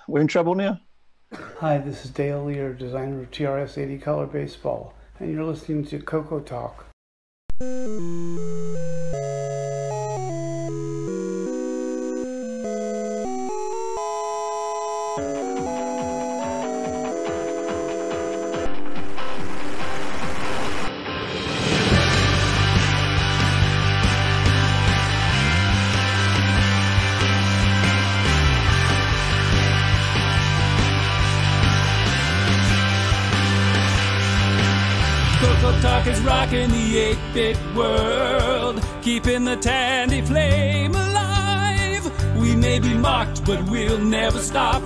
We're in trouble now? Hi, this is Dale Lear, designer of TRS-80 Color Baseball, and you're listening to CoCoTALK. CoCoTALK is rocking the 8-bit world, keeping the tandy flame alive. We may be mocked, but we'll never stop,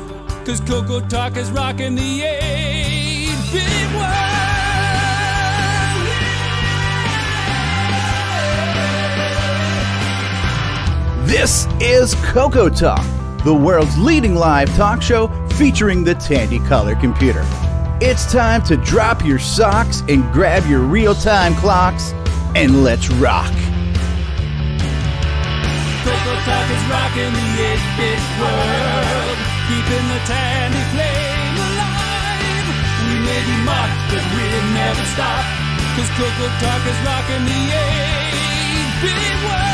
cause CoCoTALK is rocking the 8-bit world. This is CoCoTALK, the world's leading live talk show featuring the Tandy Color computer. It's time to drop your socks and grab your real-time clocks, and let's rock. CoCoTALK is rocking the 8-bit world, keeping the tandy flame alive. We may be mocked, but we'll never stop, cause CoCoTALK is rocking the 8-bit world.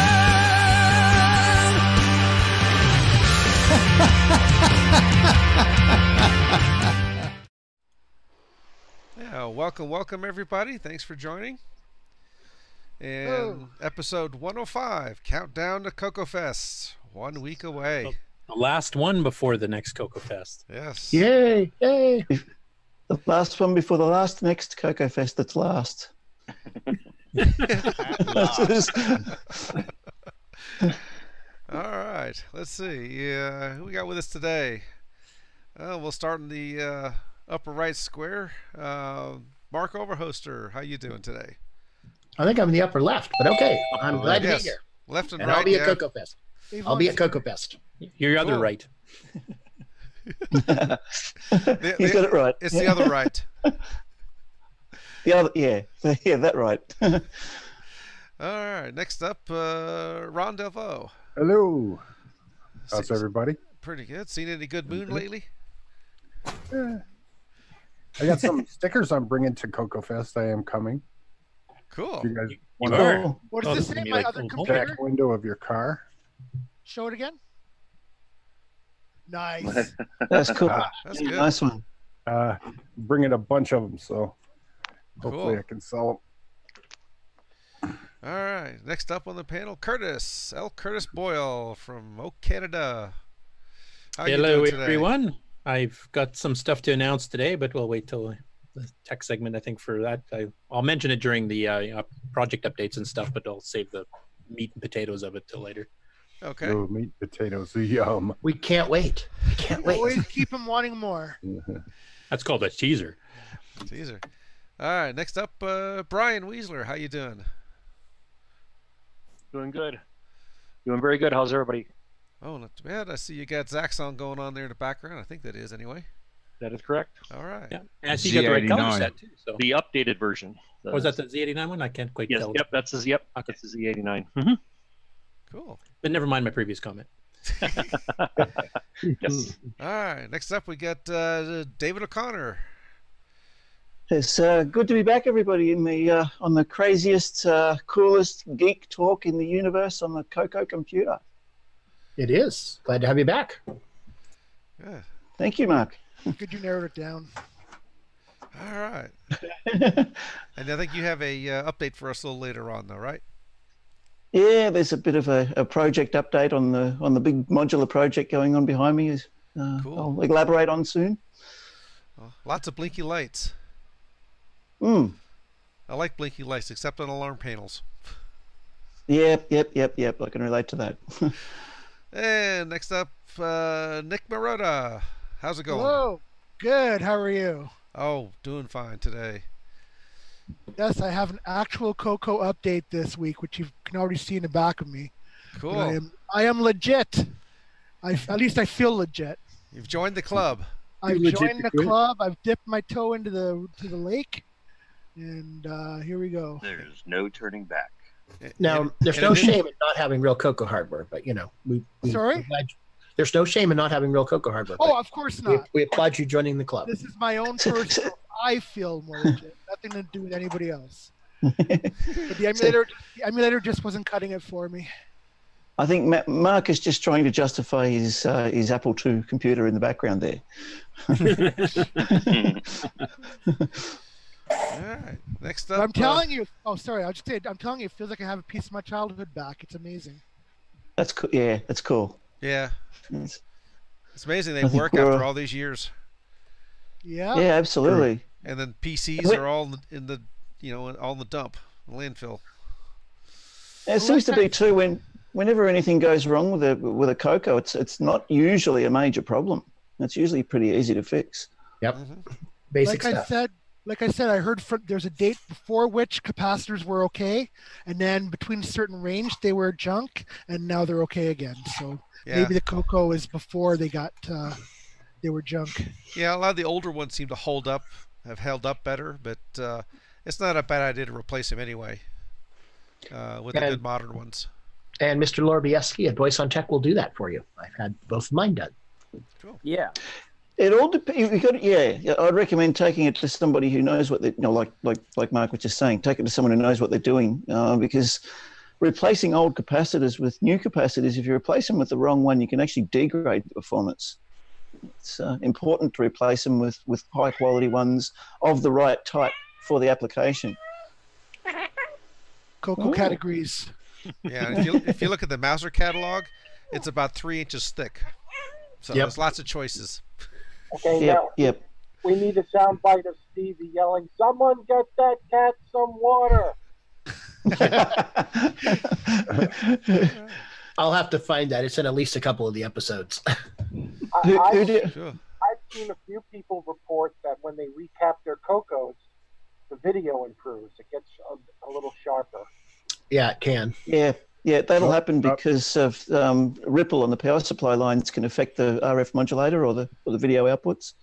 Yeah, welcome everybody. Thanks for joining. And episode 105, countdown to CoCoFEST, 1 week away. The last one before the next CoCoFEST. Yes. Yay! Yay! The last one before the next CoCoFEST that's last. All right, let's see. Who we got with us today? We'll start in the upper right square. Mark Overhoster, how you doing today? I think I'm in the upper left, but okay. I'm glad to be here. Left and And right. I'll be at CoCoFEST. I'll be at CoCoFEst. You're other right. He's got it right. It's the other right. The other, yeah, that right. All right, next up, Ron Delvaux. Hello. How's everybody? Pretty good. Seen any good moon lately? Yeah. I got some stickers I'm bringing to CoCoFEST. I am coming. Cool. You guys You want are. What does this say? My other the computer? back window of your car? Show it again. Nice. That's cool. That's good. Nice one. Bringing a bunch of them, so hopefully Cool. I can sell them. All right. Next up on the panel, Curtis. L. Curtis Boyle from Oak, Canada. How you Hello, doing today? everyone. I've got some stuff to announce today, but we'll wait till the tech segment, I think, for that. I'll mention it during the project updates and stuff, but I'll save the meat and potatoes of it till later. Okay. Oh, meat, potatoes, yum. We can't wait. I can't wait. Always keep him wanting more. That's called a teaser. Teaser. All right. Next up, Brian Weasler. How you doing? Doing good. Doing very good. How's everybody? Oh, not too bad. I see you got Zach song going on there in the background. I think that is anyway. That is correct. All right. Yeah, and I see you got the right color set too. So, The updated version. was that the Z89 one? I can't quite Yes. tell. Yep. That's his. Yep. Okay. That's the Z89. Cool. But never mind my previous comment. Yes. All right. Next up, we got David O'Connor. It's good to be back, everybody, in the on the craziest, coolest geek talk in the universe on the Coco computer. It is. Glad to have you back. Yeah. Thank you, Mark. Could you narrow it down? All right. And I think you have a update for us a little later on, though, right? Yeah, there's a bit of a project update on the big modular project going on behind me. Cool. I'll elaborate on soon. Well, lots of blinky lights. I like blinky lights, except on alarm panels. Yep. I can relate to that. And next up, Nick Marotta. How's it going? Hello. Good. How are you? Oh, doing fine today. Yes, I have an actual Coco update this week, which you can already see in the back of me. Cool. But I am legit. At least I feel legit. You've joined the club. I've legit joined to the quit? club. I've dipped my toe into the lake, and here we go. There's no turning back. Now, there's no shame in not having real Coco hardware, but you know, Sorry? There's no shame in not having real cocoa hardware. Oh, of course not. We applaud you joining the club. This is my own personal. I feel more legit. Nothing to do with anybody else. But the emulator just wasn't cutting it for me. I think Mark is just trying to justify his Apple II computer in the background there. All right. Next up. I'm telling you. Oh, sorry. I'll just say. I'm telling you. It feels like I have a piece of my childhood back. It's amazing. That's cool. Yeah, that's cool. Yeah. It's amazing they work after all these years. Yeah. Yeah, absolutely. And then PCs are all in the all in the dump, landfill. It seems to be too whenever anything goes wrong with a Coco, it's not usually a major problem. It's usually pretty easy to fix. Yep. Basic stuff. Like I said, I heard there's a date before which capacitors were okay, and then between a certain range they were junk, and now they're okay again. So maybe the Coco is before they were junk. Yeah, a lot of the older ones seem to have held up better, but it's not a bad idea to replace them anyway with the good modern ones. And Mr. Lorbieski at Voice on Tech will do that for you. I've had both of mine done. Cool. Yeah. It all depends. I'd recommend taking it to somebody who knows what they, like Mark was just saying, take it to someone who knows what they're doing, because replacing old capacitors with new capacitors, if you replace them with the wrong one, you can actually degrade the performance. It's important to replace them with high quality ones of the right type for the application. Coco categories. Yeah, if you look at the Mouser catalog, it's about 3 inches thick. So there's lots of choices. Okay, now we need a soundbite of Stevie yelling, "Someone get that cat some water." I'll have to find that. It's in at least a couple of the episodes. I've seen a few people report that when they recap their Cocos, the video improves. It gets a little sharper. Yeah, it can. Yeah, that'll happen because of ripple on the power supply lines can affect the RF modulator or the video outputs.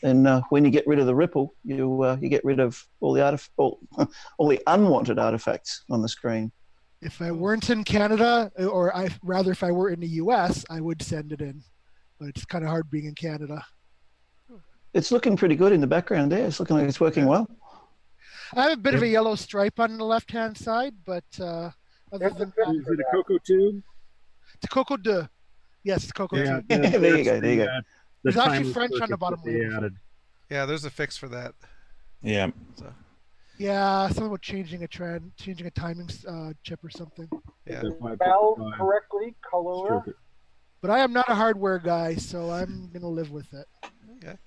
And when you get rid of the ripple, you get rid of all the unwanted artifacts on the screen. If I weren't in Canada, or rather if I were in the US, I would send it in. But it's kind of hard being in Canada. It's looking pretty good in the background there. It's looking like it's working well. I have a bit of a yellow stripe on the left-hand side, but other than that, is it a Coco tube? It's a Coco 2. Yes, it's a Coco 2. There you go. There's actually French on the bottom left. Yeah, there's a fix for that. Yeah. So. Yeah, something about changing a timing chip or something. Yeah. Spelled correctly, color. But I am not a hardware guy, so I'm gonna live with it. Okay.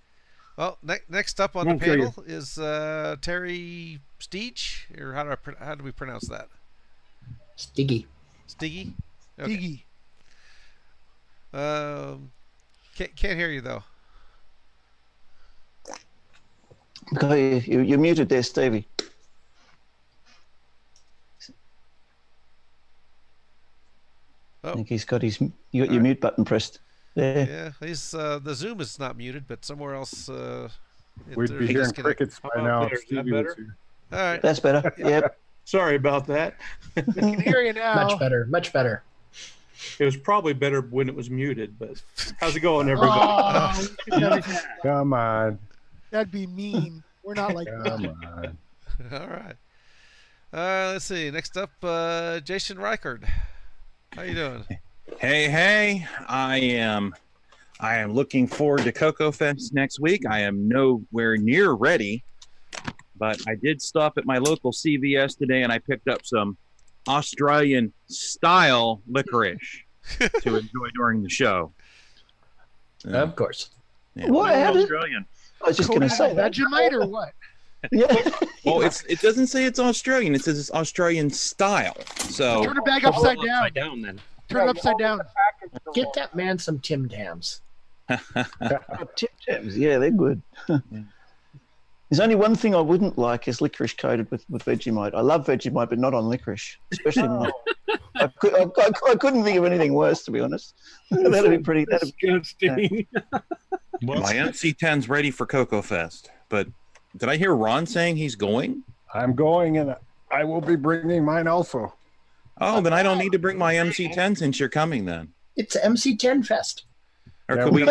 Well, next up on the panel is Terry Steege, or how do we pronounce that? Stiggy. Stiggy. Okay. Stiggy. Can't hear you though. Okay, you're muted there, Stevie. I think he's got you got your mute button pressed. There. Yeah, he's the Zoom is not muted, but somewhere else. We'd be hearing crickets by now. If Stevie was here. All right, that's better. Yep. Sorry about that. We can hear you now. Much better. Much better. It was probably better when it was muted, but how's it going, everybody? Come on. That'd be mean. We're not like that. Come on. All right. Let's see. Next up, Jason Reichard. How you doing? Hey. I am looking forward to CoCoFEST next week. I am nowhere near ready, but I did stop at my local CVS today and I picked up some Australian style licorice to enjoy during the show. Of course. Yeah. What? Australian. I was just going to say that. Vegemite or what? Yeah. Well, it doesn't say it's Australian. It says it's Australian style. So turn it back upside down. Then. Turn it upside down. Get that man some Tim Tams. Tim Tams, yeah, they're good. There's only one thing I wouldn't like is licorice coated with Vegemite. I love Vegemite, but not on licorice, especially not. I couldn't think of anything worse, to be honest. That'd be pretty. Disgusting. My MC10's ready for CoCoFEST, but did I hear Ron saying he's going? I'm going, and I will be bringing mine also. Oh, then I don't need to bring my MC10 since you're coming then. It's MC10 Fest. Or Yeah, could we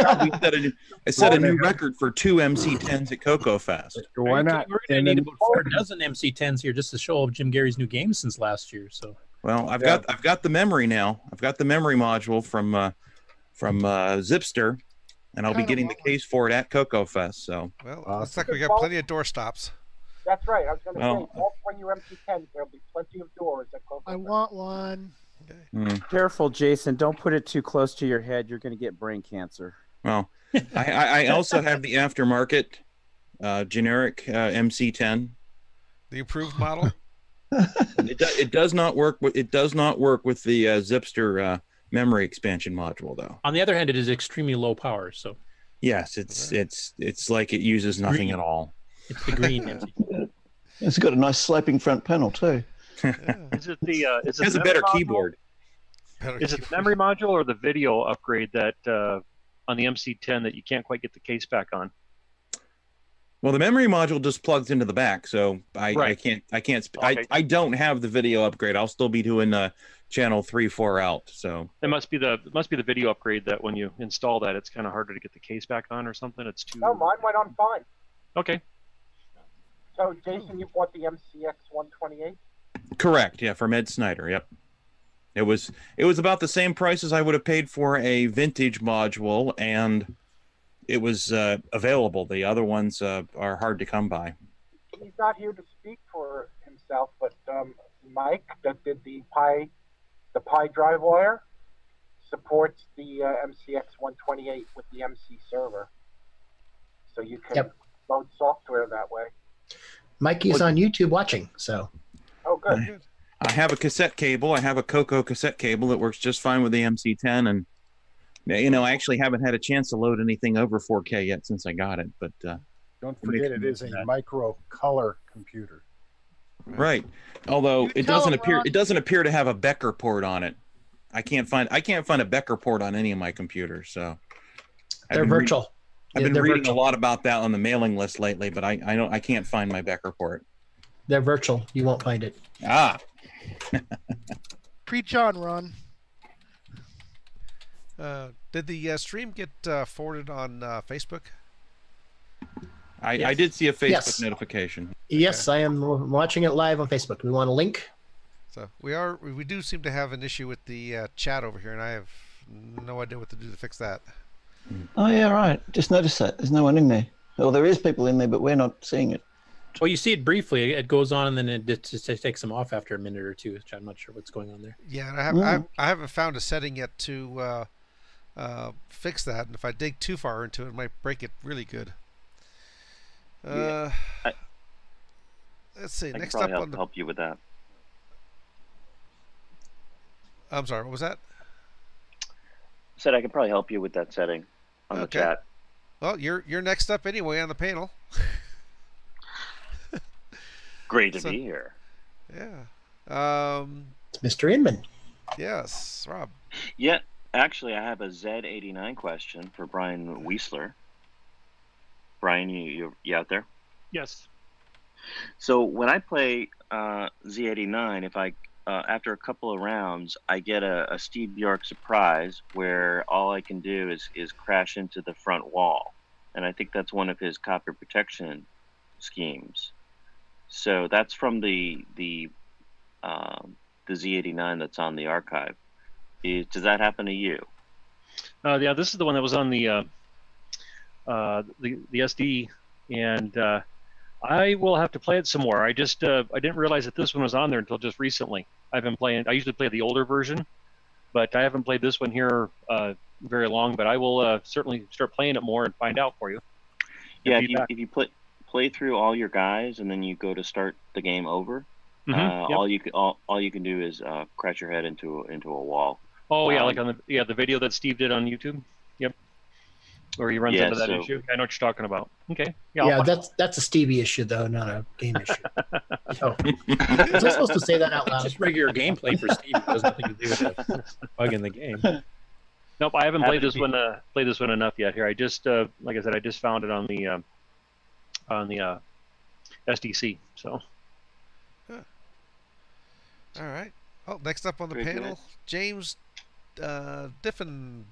set a new Yeah. record for 2 MC10s at CoCoFest? Why not? We're going to need about 4 dozen MC10s here just to show off Jim Gary's new games since last year. So. Well, I've got the memory now. I've got the memory module from Zipster, and I'll be getting the case for it at CoCoFest. So. Well, looks like we got plenty of door stops. That's right. I was going to say, all bring your MC10s. There'll be plenty of doors at CoCoFest. I want one. Careful, Jason. Don't put it too close to your head. You're going to get brain cancer. Well, I also have the aftermarket generic MC10. The improved model. It does not work. It does not work with the Zipster memory expansion module, though. On the other hand, it is extremely low power. So. Yes, it's like it uses nothing at all. It's the green MC10. It's got a nice sloping front panel too. Is it the? Is it has the a better module? keyboard. Is it the memory module or the video upgrade that on the MC10 that you can't quite get the case back on? Well, the memory module just plugs into the back, so I can't. Okay. I don't have the video upgrade. I'll still be doing channel 3-4 out. So It must be the video upgrade that when you install that, it's kind of harder to get the case back on or something. It's too. No, mine went on fine. Okay. So, Jason, you bought the MCX 128? correct, yeah, from Ed Snyder. Yep. It was about the same price as I would have paid for a vintage module, and it was available. The other ones are hard to come by. He's not here to speak for himself, but Mike, that did the Pi drive wire, supports the MCX 128 with the MC server, so you can load software that way. Mikey's on YouTube watching, so. Oh, good. I have a cassette cable. I have a Coco cassette cable that works just fine with the MC10, and I actually haven't had a chance to load anything over 4K yet since I got it. But don't forget, it is a micro color computer. Right. Although it doesn't appear to have a Becker port on it. I can't find a Becker port on any of my computers. So they're virtual. I've been reading a lot about that on the mailing list lately, but I can't find my Becker port. They're virtual. You won't find it. Ah. Preach on, Ron. Did the stream get forwarded on Facebook? I did see a Facebook notification. Yes, I am watching it live on Facebook. We want a link? So we do seem to have an issue with the chat over here, and I have no idea what to do to fix that. Oh yeah, right. Just noticed that there's no one in there. Well, there is people in there, but we're not seeing it. Well, you see it briefly. It goes on, and then it just takes them off after a minute or two. Which I'm not sure what's going on there. Yeah, and I haven't found a setting yet to fix that. And if I dig too far into it, it might break it really good. Let's see. Next up, on help you with that. I'm sorry. What was that? Said I could probably help you with that setting on the chat. Well, you're next up anyway on the panel. Great to be here. Yeah. It's Mr. Inman. Yes, Rob. Yeah, actually, I have a Z89 question for Brian Weisler. Brian, you out there? Yes. So when I play Z89, if I after a couple of rounds, I get a Steve Bjork surprise where all I can do is crash into the front wall, and I think that's one of his copy protection schemes. So that's from the Z89 that's on the archive. Does that happen to you? Yeah, this is the one that was on the SD, and I will have to play it some more. I didn't realize that this one was on there until just recently. I've been playing. I usually play the older version, but I haven't played this one here very long. But I will certainly start playing it more and find out for you. Yeah, if you play through all your guys and then you go to start the game over, all you can do is crash your head into a wall. Oh yeah, like on the video that Steve did on YouTube. Yep. Or he runs into that issue. I know what you're talking about. Okay. Yeah, that's a Stevie issue though, not a game issue. Oh. Was I supposed to say that out loud? Just regular gameplay for Steve. It has nothing to do with a bug in the game. Nope, I haven't played this one enough yet. Here, I just like I said, I just found it on the SDC. So. Huh. All right. Oh, next up on the panel, James Diffendaffer.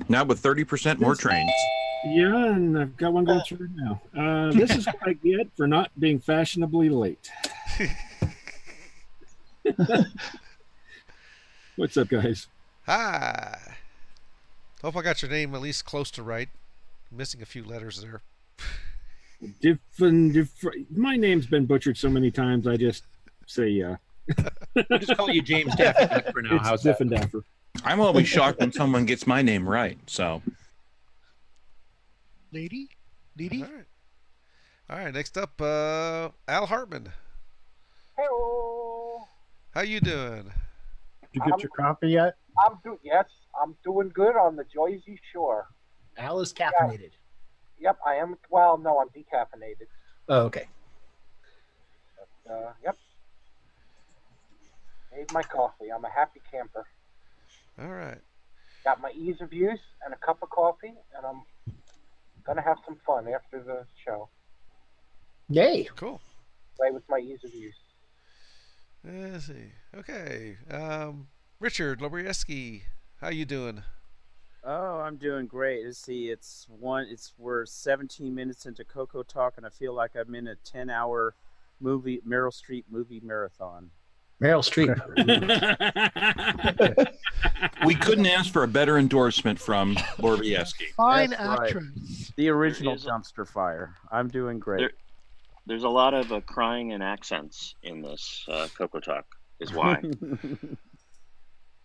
Now with 30% more trains. Yeah, and I've got one going through now. This is what I get for not being fashionably late. What's up, guys? Hi. Hope I got your name at least close to right. I'm missing a few letters there. My name's been butchered so many times, I just say yeah. We'll just call you James Daffy Duck for now. How's Diff that? and Daffer. I'm always shocked when someone gets my name right. So, Lady? All right. Next up, Al Hartman. Hello. How you doing? Did you get your coffee yet? I'm doing good on the Jersey Shore. Al is caffeinated. Yep, I am. Well, no, I'm decaffeinated. Oh, okay. Yep. Made my coffee. I'm a happy camper. All right. Got my ease of use and a cup of coffee, and I'm gonna have some fun after the show. Yay! Cool. Play with my ease of use. Let's see. Okay. Richard Lobrieski, how you doing? Oh, I'm doing great. Let's see, we're 17 minutes into CoCoTALK, and I feel like I'm in a 10-hour Meryl Streep movie marathon. Meryl Streep. we couldn't ask for a better endorsement from Lorbieski. Fine That's actress. Right. The original dumpster fire. I'm doing great. There's a lot of crying and accents in this CoCoTALK, is why.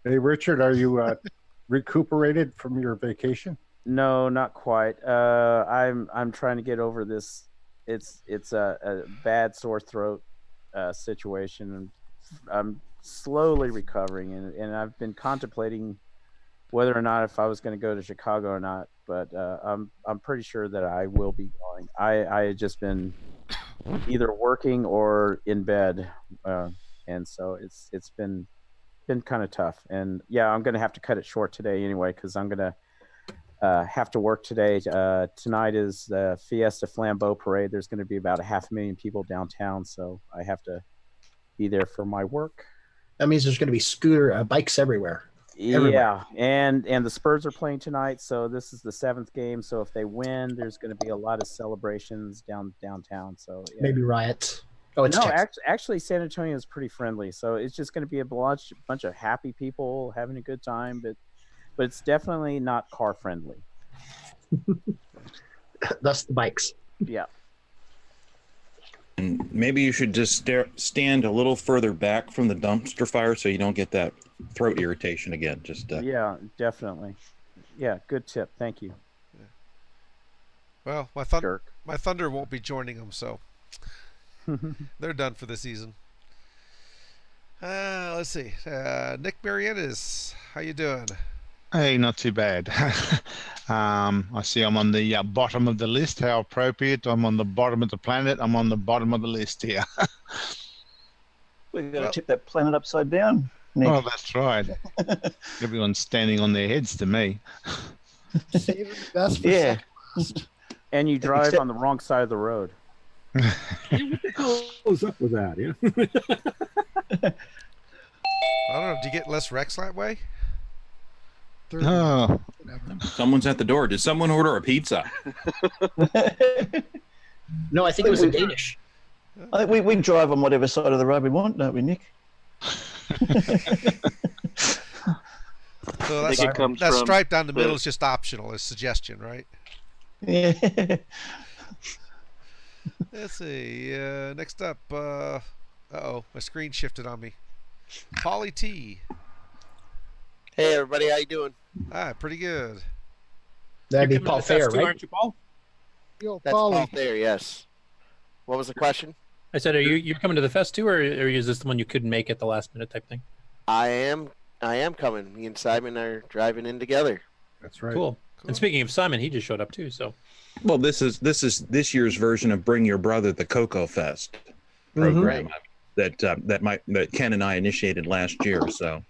Hey, Richard, are you recuperated from your vacation? No, not quite. I'm trying to get over this. It's a bad sore throat situation, and I'm slowly recovering, and I've been contemplating whether or not if I was going to go to Chicago or not. But I'm pretty sure that I will be going. I had just been either working or in bed, and so it's been kind of tough. And yeah, I'm going to have to cut it short today anyway, because I'm going to have to work today. Tonight is the Fiesta Flambeau Parade. There's going to be about 500,000 people downtown, so I have to be there for my work. That means there's going to be bikes everywhere. Yeah, and the Spurs are playing tonight, so this is the 7th game. So if they win, there's going to be a lot of celebrations downtown. So yeah. Maybe riots. Oh, it's no, actually, San Antonio is pretty friendly. So it's just going to be a bunch of happy people having a good time, but it's definitely not car friendly. Thus the bikes. Yeah. And maybe you should just stand a little further back from the dumpster fire so you don't get that throat irritation again. Yeah, definitely. Yeah, good tip. Thank you. Yeah. Well, my Thunder won't be joining them, so they're done for the season. Let's see. Nick Marianis, how you doing? Hey, not too bad. I see I'm on the bottom of the list. How appropriate. I'm on the bottom of the planet. I'm on the bottom of the list here. We've got to tip that planet upside down, Nick. Oh, that's right. Everyone's standing on their heads to me. Saving the best for second last. And you drive on the wrong side of the road. What the hell is up with that? Yeah. I don't know. Do you get less wrecks that way? Oh, someone's at the door. Did someone order a pizza? No, I think it was a Danish. I think we drive on whatever side of the road we want, don't we, Nick? So that stripe down the middle is just optional, a suggestion, right? Yeah. Let's see. Next up, uh-oh, my screen shifted on me. Polly T. Hey, everybody, how you doing? Pretty good. That'd be Paul Fair, right? Aren't you, Paul? Yo, That's Paul Fair, yes. What was the question? I said, are you coming to the fest too, or is this the one you couldn't make at the last minute type thing? I am coming. Me and Simon are driving in together. That's right. Cool. And speaking of Simon, he just showed up too. So, well, this is this year's version of Bring Your Brother, the CoCoFEST program that Ken and I initiated last year. So,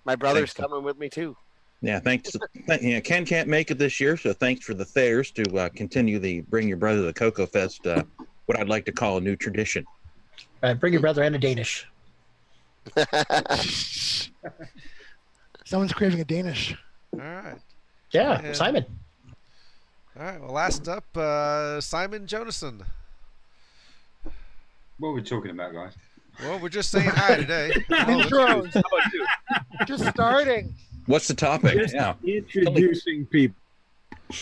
my brother's coming with me too. Yeah, Ken can't make it this year, so thanks for the Thayers to continue the Bring Your Brother, the CoCoFEST. What I'd like to call a new tradition. Bring your brother and a Danish. Someone's craving a Danish. All right. Yeah, Simon. All right. Well, last up, Simon Jonason. What are we talking about, guys? Well, we're just saying hi today. Intros. Just starting. What's the topic? Just introducing people.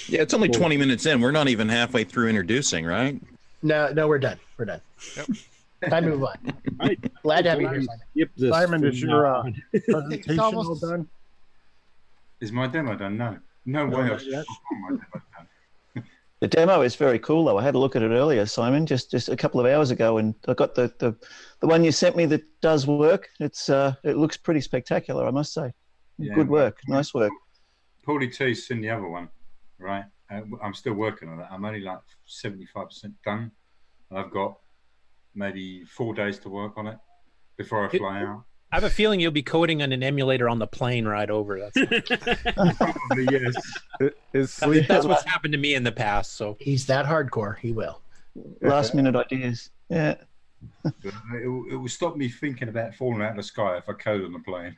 Yeah, it's only 20 minutes in. We're not even halfway through introducing, right? No, we're done. We're done. Yep. Time to move on. Glad to have you here, Simon. Simon, is your presentation all done? Is my demo done? No. No way. My demo done. The demo is very cool, though. I had a look at it earlier, Simon, just a couple of hours ago, and I got the one you sent me that does work. It looks pretty spectacular, I must say. Yeah, Good work, nice work. Paulie T's seen the other one, right? I'm still working on it. I'm only like 75% done. I've got maybe 4 days to work on it before I fly out. I have a feeling you'll be coding on an emulator on the plane ride over. That's probably yes. That's what's happened to me in the past. So he's that hardcore. He will. Last minute ideas. Yeah. It will stop me thinking about falling out of the sky if I code on the plane.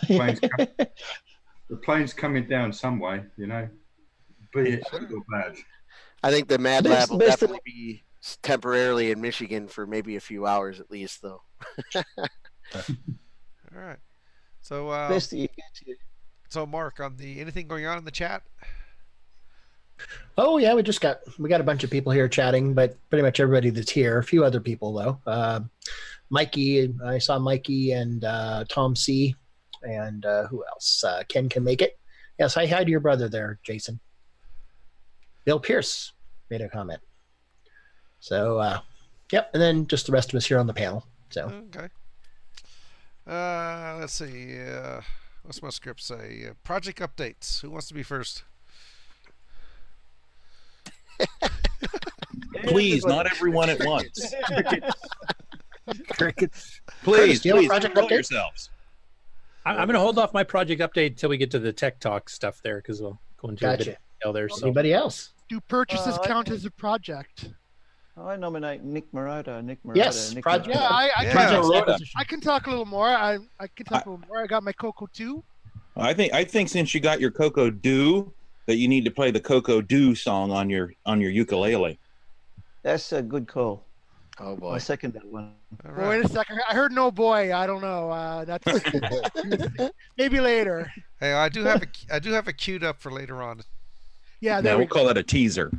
The plane's coming down some way, you know. Be it good or bad. I think the Mad Lab will definitely be temporarily in Michigan for maybe a few hours at least, though. All right. So, Best that you get to. So, Mark, on anything going on in the chat? Oh yeah, we got a bunch of people here chatting, but pretty much everybody that's here. A few other people though. Mikey, I saw Mikey and Tom C. And who else? Ken can make it. Yes, hi to your brother there, Jason. Bill Pierce made a comment. So, yep, and then just the rest of us here on the panel. So okay. Let's see. What's my script say? Project updates. Who wants to be first? Please, not everyone at once. Crickets. Please, project control update? yourselves. I'm going to hold off my project update until we get to the tech talk stuff there, because we'll go into a bit of detail there. So. Anybody else? Do purchases count as a project? I nominate Nick Morata. Yes, project. Yeah, I can talk a little more. I can talk a little more. I got my Coco 2. I think since you got your Coco Do, that you need to play the Coco Do song on your ukulele. That's a good call. Oh boy, I second that one. Well, wait a second. I heard no boy. I don't know. That's maybe later. Hey, I do have a queued up for later on. Yeah, we'll call that a teaser.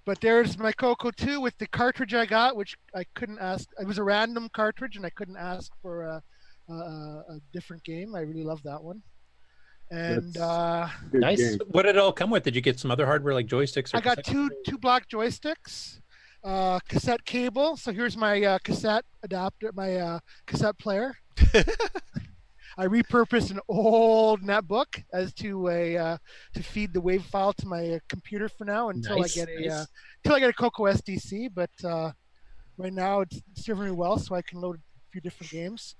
But there's my Coco 2 with the cartridge I got, which I couldn't ask. It was a random cartridge, and I couldn't ask for a different game. I really love that one. And nice. Game. What did it all come with? Did you get some other hardware like joysticks? Or I got two black joysticks, cassette cable. So here's my cassette adapter, my cassette player. I repurposed an old netbook as to to feed the WAV file to my computer for now until I get a Coco SDC. But right now it's serving me well, so I can load a few different games.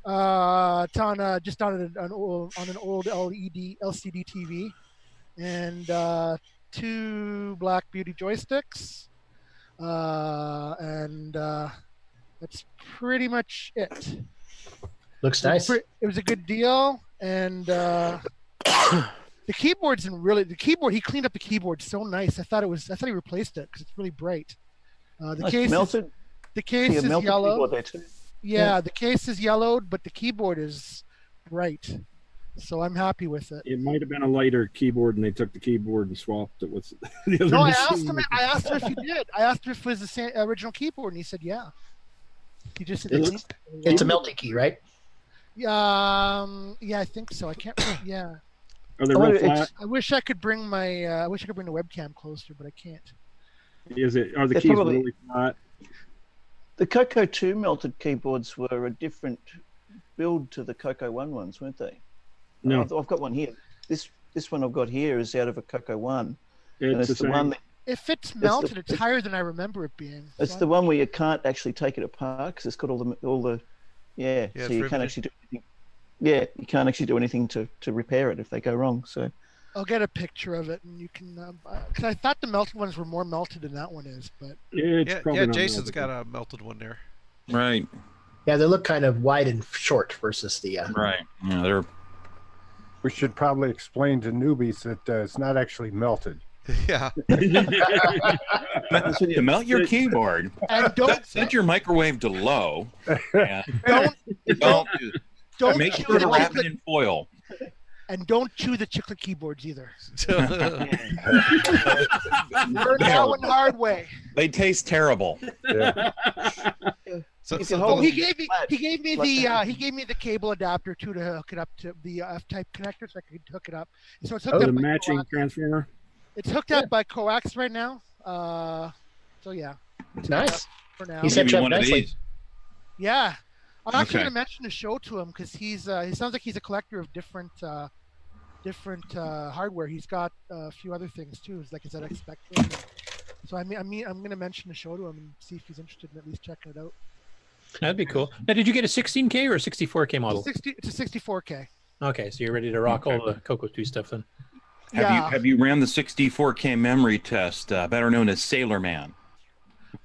It's on just on an old LCD TV, and 2 Black Beauty joysticks, and that's pretty much it. Looks nice. It was a good deal, and the keyboard's the keyboard. He cleaned up the keyboard so nice. I thought he replaced it because it's really bright. The case melted. The case is yellow. There too. Yeah, the case is yellowed, but the keyboard is bright. So I'm happy with it. It might have been a lighter keyboard, and they took the keyboard and swapped it with the other No, I machine. asked him if he did. I asked him if it was the same original keyboard, and he said, yeah. He just said it's a melty key, right? Yeah, I think so. I can't. Yeah. Are they real flat? I wish I could bring my. I wish I could bring the webcam closer, but I can't. Are the keys really flat? The Coco 2 melted keyboards were a different build to the Coco 1 ones, weren't they? No. I've got one here. This one I've got here is out of a Coco 1. It's the one that, if it's melted, it's higher than I remember it being. It's the one where you can't actually take it apart because it's got all the so you can't actually do anything. Yeah, you can't actually do anything to repair it if they go wrong. So I'll get a picture of it, and you can. Because I thought the melted ones were more melted than that one is, but yeah, Jason's got a melted one there. Right. Yeah, they look kind of wide and short versus the. Right. Yeah, they're We should probably explain to newbies that it's not actually melted. Yeah. To melt your keyboard, And don't set your microwave to low. And don't make chew sure to the wrap it chiclet, in foil. and don't chew the chiclet keyboards either. Learn that one the hard way. They taste terrible. Yeah. He gave me the cable adapter too to hook it up to the F-type connector, so I could hook it up. So it's hooked The up by matching coax. transformer. It's hooked up by coax right now. So yeah. It's hooked Nice. up for now. He set you up one of nicely. these. Yeah, I'm actually Okay. gonna mention the show to him because he sounds like he's a collector of different hardware. He's got a few other things too, like his ZX Spectrum. So I'm gonna mention the show to him and see if he's interested in at least checking it out. That'd be cool. Now, did you get a 16K or a 64K model? It's a 64K. Okay, so you're ready to rock all the Coco 2 stuff then. Have you ran the 64K memory test, better known as Sailor Man?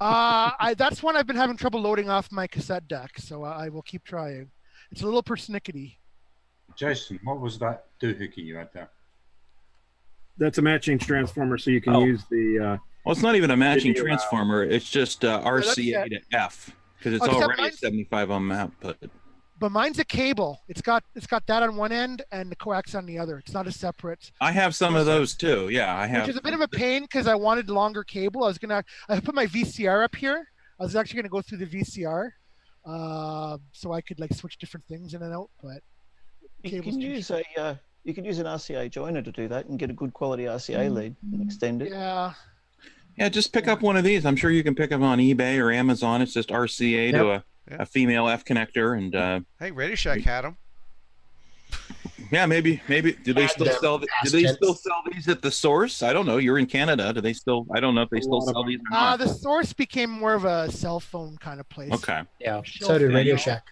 That's one I've been having trouble loading off my cassette deck, so I will keep trying. It's a little persnickety. Jason, what was that doohickey you had there? That's a matching transformer, so you can use the. Well, it's not even a matching video transformer. It's just RCA to F because it's except already a mine's- 75 ohm output. But mine's a cable. It's got that on one end and the coax on the other. It's not a separate. I have some of those too. Yeah, I have. Which is a bit of a pain because I wanted longer cable. I put my VCR up here. I was actually gonna go through the VCR, so I could like switch different things in and out. But You can use an RCA joiner to do that and get a good quality RCA lead and extend it. Yeah. Yeah, just pick up one of these. I'm sure you can pick them on eBay or Amazon. It's just RCA to a female F connector, and Hey, Radio Shack had them. yeah, maybe. Do they still sell? Do they still sell these at the source? I don't know. You're in Canada. Do they still? I don't know if they still sell these or not. The source became more of a cell phone kind of place. Okay. Yeah. So did Radio Shack.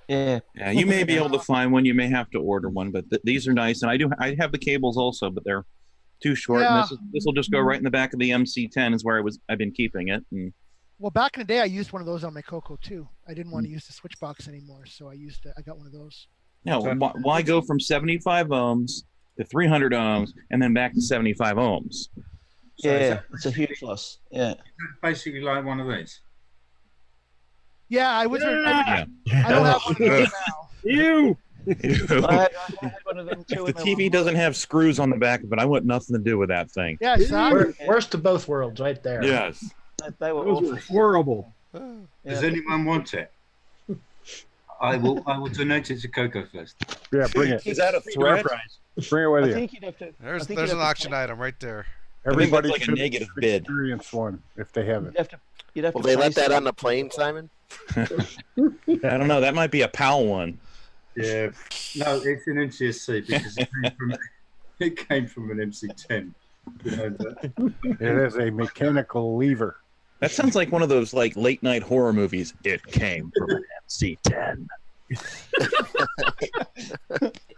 Yeah. Yeah, you may be able to find one. You may have to order one, but these are nice. And I have the cables also, but they're too short. Yeah. And this will just go right in the back of the MC10 is where I've been keeping it. And Well, back in the day, I used one of those on my Coco too. I didn't want to use the switch box anymore, so I got one of those. no, why go from 75 ohms to 300 ohms and then back to 75 ohms? Yeah, it's a huge loss. Yeah. Basically like one of these. Yeah, I was. Yeah. I don't have one of those now. You. I had one of them too. If the TV doesn't have screws on the back of it, I want nothing to do with that thing. Yeah, exactly. Worst of both worlds, right there. Yes. They were Those awful. were horrible. Does anyone want it? I will donate it to CoCoFEST. Yeah, bring it. Is that a threat? Bring it with I you. think you'd have to. There's an auction item right there. Everybody like a should negative bid. experience one if they haven't. You'd have Will to they let pay that some- on the plane, Simon? I don't know. That might be a PAL one. Yeah. No, it's an NTSC because it came from an MC10. You know, It is a mechanical lever. That sounds like one of those like late night horror movies. It came from an MC10.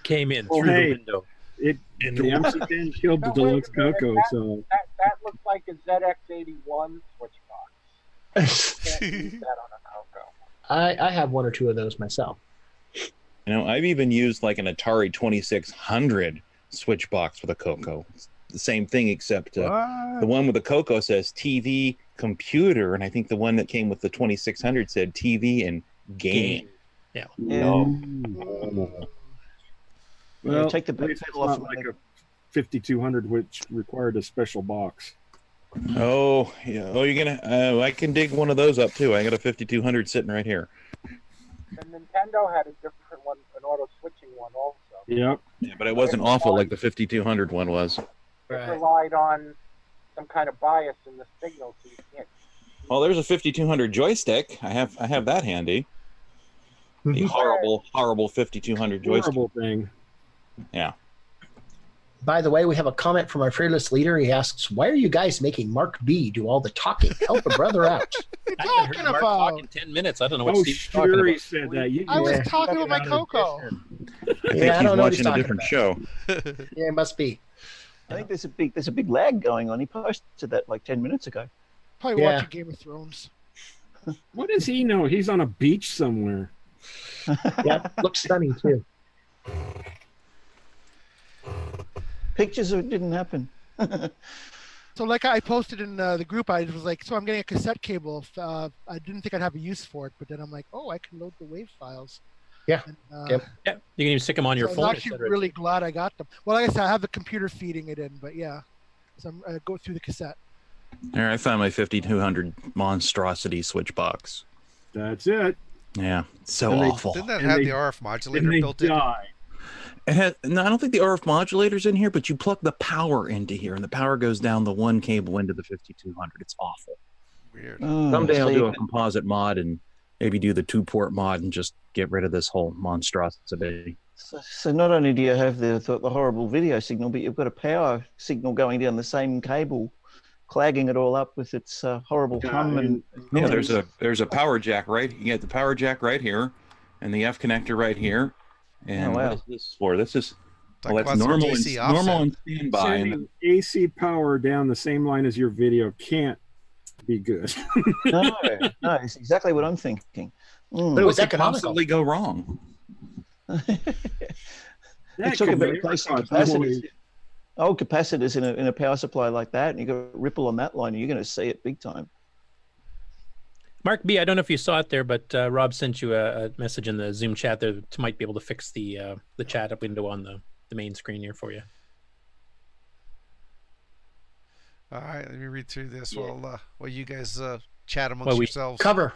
Came in Well, through hey, the window. The MC10 killed the deluxe Coco, so That looks like a ZX81 switch box. Can't use that on a Coco. I have one or two of those myself. You know, I've even used like an Atari 2600 switch box with a Coco. It's the same thing, except the one with the Coco says TV computer, and I think the one that came with the 2600 said TV and game. Yeah. No. well, take the at least back it's pedal off not and like a 5200, which required a special box. Oh, yeah. Oh, you're gonna. I can dig one of those up too. I got a 5200 sitting right here. And Nintendo had a different one, an auto switching one also. Yep. Yeah, but it wasn't awful like the 5200 one was. It relied on some kind of bias in the signal, so you can't. Well, there's a 5200 joystick. I have that handy. The horrible 5200 joystick. Horrible thing. Yeah. By the way, we have a comment from our fearless leader. He asks, "Why are you guys making MarcB do all the talking? Help a brother out." What are you talking about? In 10 minutes. I don't know what Oh, Steve's talking sure, about. he said that. You I was Yeah. talking about my Coco. I think Yeah, I he's don't know what he's watching a talking different about. show. Yeah, it must be. I think there's a big lag going on. He posted that like 10 minutes ago. Probably Yeah. watching Game of Thrones. What does he know? He's on a beach somewhere. Yeah, looks stunning too. Pictures of it didn't happen. So like I posted in the group, I was like, so I'm getting a cassette cable. I didn't think I'd have a use for it, but then I'm like, oh, I can load the WAV files. Yeah. And, Yeah, you can even stick them on your so phone. I'm actually really glad I got them. Well, like I said, I have the computer feeding it in, but yeah. So I'm go through the cassette. There, I found my 5200 monstrosity switch box. That's it. Yeah, so And awful. Didn't that have the RF modulator built in? It has, no, I don't think the RF modulator's in here, but you plug the power into here, and the power goes down the one cable into the 5200. It's awful. Weird. Someday I'll do a composite mod and maybe do the 2-port mod and just get rid of this whole monstrosity. So not only do you have the horrible video signal, but you've got a power signal going down the same cable, clagging it all up with its horrible hum and Yeah, noise. there's a power jack right. You get the power jack right here, and the F connector right here. And Oh, wow. what is this for? This is Like that's what's normal DC and normal and offset. standby. Sending AC power down the same line as your video can't be good. No, it's exactly what I'm thinking. But it was What could economical. possibly go wrong? They're talking about replacing capacitors. Old capacitors in a power supply like that, and you got a ripple on that line, and you're going to see it big time. MarcB, I don't know if you saw it there, but Rob sent you a message in the Zoom chat there to might be able to fix the chat up window on the main screen here for you. All right, let me read through this while you guys chat amongst Well, yourselves. Cover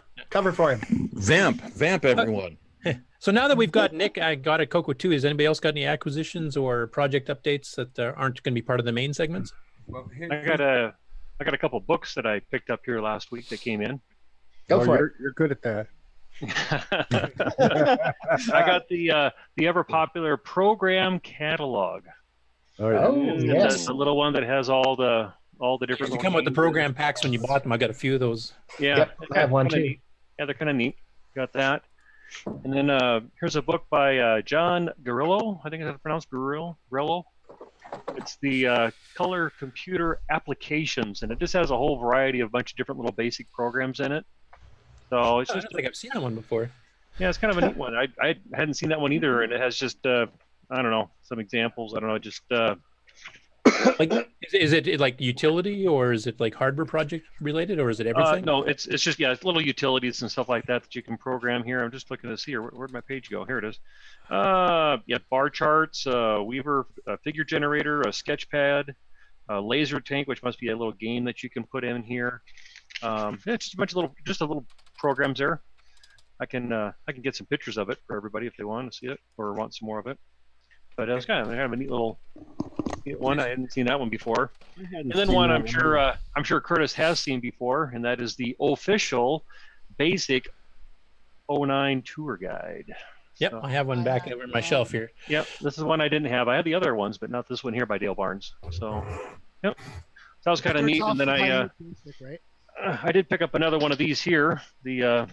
for him. Vamp everyone. So now that we've got Nick, I got a Coco 2. Has anybody else got any acquisitions or project updates that aren't going to be part of the main segments? Well, I got a couple books that I picked up here last week that came in. Go for it. You're good at that. I got the ever popular program catalog. Yes. The little one that has all the different. They come with the program packs when you bought them. I got a few of those. Yeah, Yep, I have one kinda too. neat. Yeah, they're kind of neat. Got that. And then here's a book by John Guerrillo. I think it's pronounced Guerrillo. It's the color computer applications, and it just has a whole variety of bunch of different little basic programs in it. So it's I just don't think I've seen that one before. yeah, it's kind of a neat one. I hadn't seen that one either, and it has just I don't know, some examples. I don't know, just Like, is it like utility, or is it like hardware project related, or is it everything? no, it's just it's little utilities and stuff like that you can program here. I'm just looking to see here. Where'd my page go? Here it is. Yeah, bar charts, Weaver figure generator, a sketchpad, a laser tank, which must be a little game that you can put in here. Yeah, just a bunch of little programs there. I can get some pictures of it for everybody if they want to see it or want some more of it. But it's kind of a neat little one. I hadn't seen that one before. And then one I'm sure Curtis has seen before, and that is the official basic 09 tour guide. Yep, So, I have one back over my shelf here. yep, this is one I didn't have. I had the other ones, but not this one here by Dale Barnes. So, yep, that was kind of neat. And then I did pick up another one of these here. The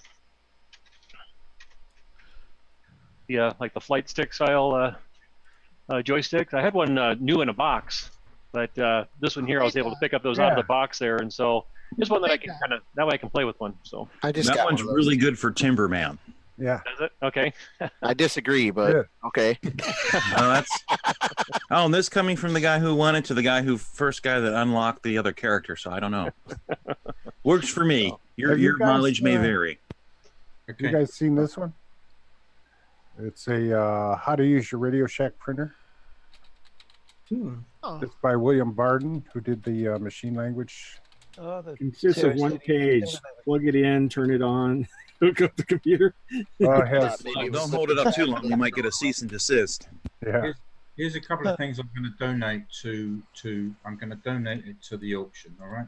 like the flight stick style joysticks. I had one new in a box, but this one here I was able to pick up those out of the box there, and so this one that I can that way I can play with one. So that one's really good for Timberman. Yeah. Does it? Okay. I disagree, but okay. And this coming from the guy who won it to the guy that unlocked the other character. So I don't know. Works for me. Your mileage may vary. Have you guys seen this one? It's a how to use your Radio Shack printer. It's by William Barden, who did the machine language. Consists of one page. Plug it in, turn it on, hook up the computer. Don't hold it up too long. You might get a cease and desist. Yeah. Here's a couple of things I'm going to donate to. I'm going to donate it to the auction. All right.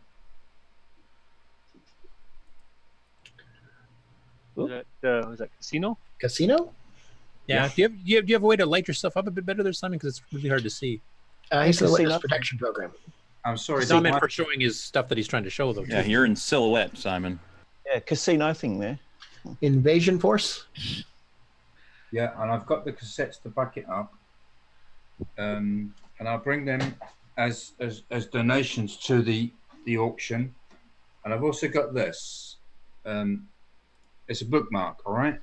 Is that Casino? Casino? Yeah. Do you have a way to light your stuff up a bit better there, Simon? Because it's really hard to see. He's the witness protection program. I'm sorry. It's not meant for showing his stuff that he's trying to show, though. Yeah, you're in silhouette, Simon. Yeah, casino thing there. Invasion Force? Yeah, and I've got the cassettes to back it up. And I'll bring them as donations to the auction. And I've also got this. It's a bookmark, all right?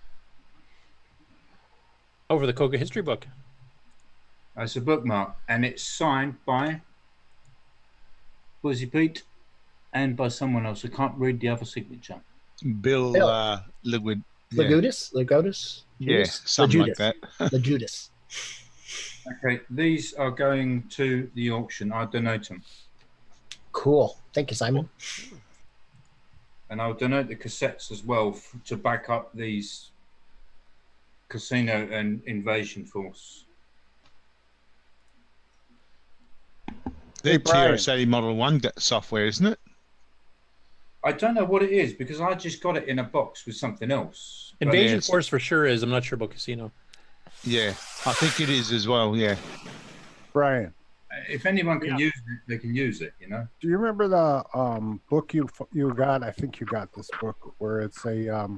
Over the Coco history book. It's a bookmark, and it's signed by Buzzy Pete and by someone else. I can't read the other signature. Bill Liquid. Lagodis? Yeah, something like that. Lajudas. Okay, these are going to the auction. I donate them. Cool. Thank you, Simon. And I'll donate the cassettes as well to back up these Casino and Invasion Force. They're TRS-80 Model 1 software, isn't it? I don't know what it is because I just got it in a box with something else. But Invasion Force for sure is. I'm not sure about Casino. Yeah, I think it is as well. Yeah. Brian, if anyone can use it, they can use it. You know. do you remember the book you got? I think you got this book where it's a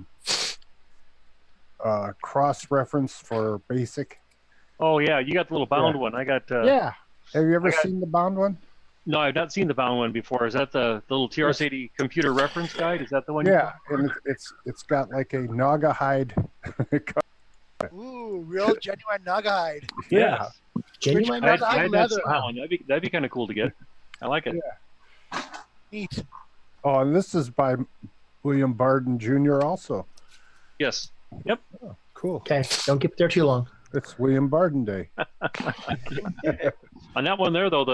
cross reference for BASIC. Oh yeah, you got the little bound one. I got. Yeah. Have you ever seen the bound one? No, I've not seen the bound one before. Is that the little TRS-80 computer reference guide? Is that the one? Yeah, and it's got like a Naga hide. Ooh, real genuine Naga hide. Yeah. Genuine I'd Naga hide that's leather. that one. That'd be kind of cool to get. I like it. Yeah. Neat. Oh, and this is by William Barden Jr. also. Yes. Yep. Oh, cool. Okay, don't keep it there too long. It's William Barden Day. On that one there though,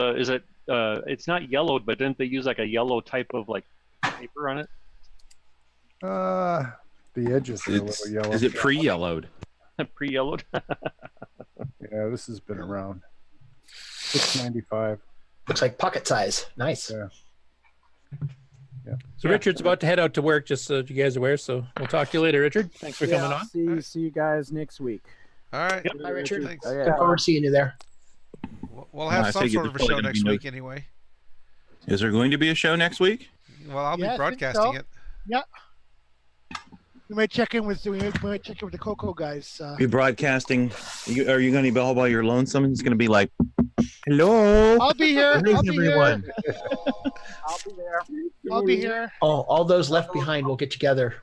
it's not yellowed, but didn't they use like a yellow type of like paper on it? The edges are a little yellow. Is it pre-yellowed? Pre-yellowed. Yeah, this has been around. $6.95. Looks like pocket size. Nice. Yeah. So Richard's about to head out to work, just so you guys are aware. So we'll talk to you later, Richard. Thanks for coming on. See you guys next week. All right. Yep. Hi, Richard. Thanks. Look forward to seeing you there. We'll have some sort of a show next week anyway. Is there going to be a show next week? Well, I'll be I think broadcasting so. it. Yeah. We might check in with the Coco guys. Be broadcasting. Are you going to be all by your lonesome? It's going to be like, hello. I'll be here. Where's I'll be everyone? here. I'll be there. I'll be here. Oh, all those left behind will get together.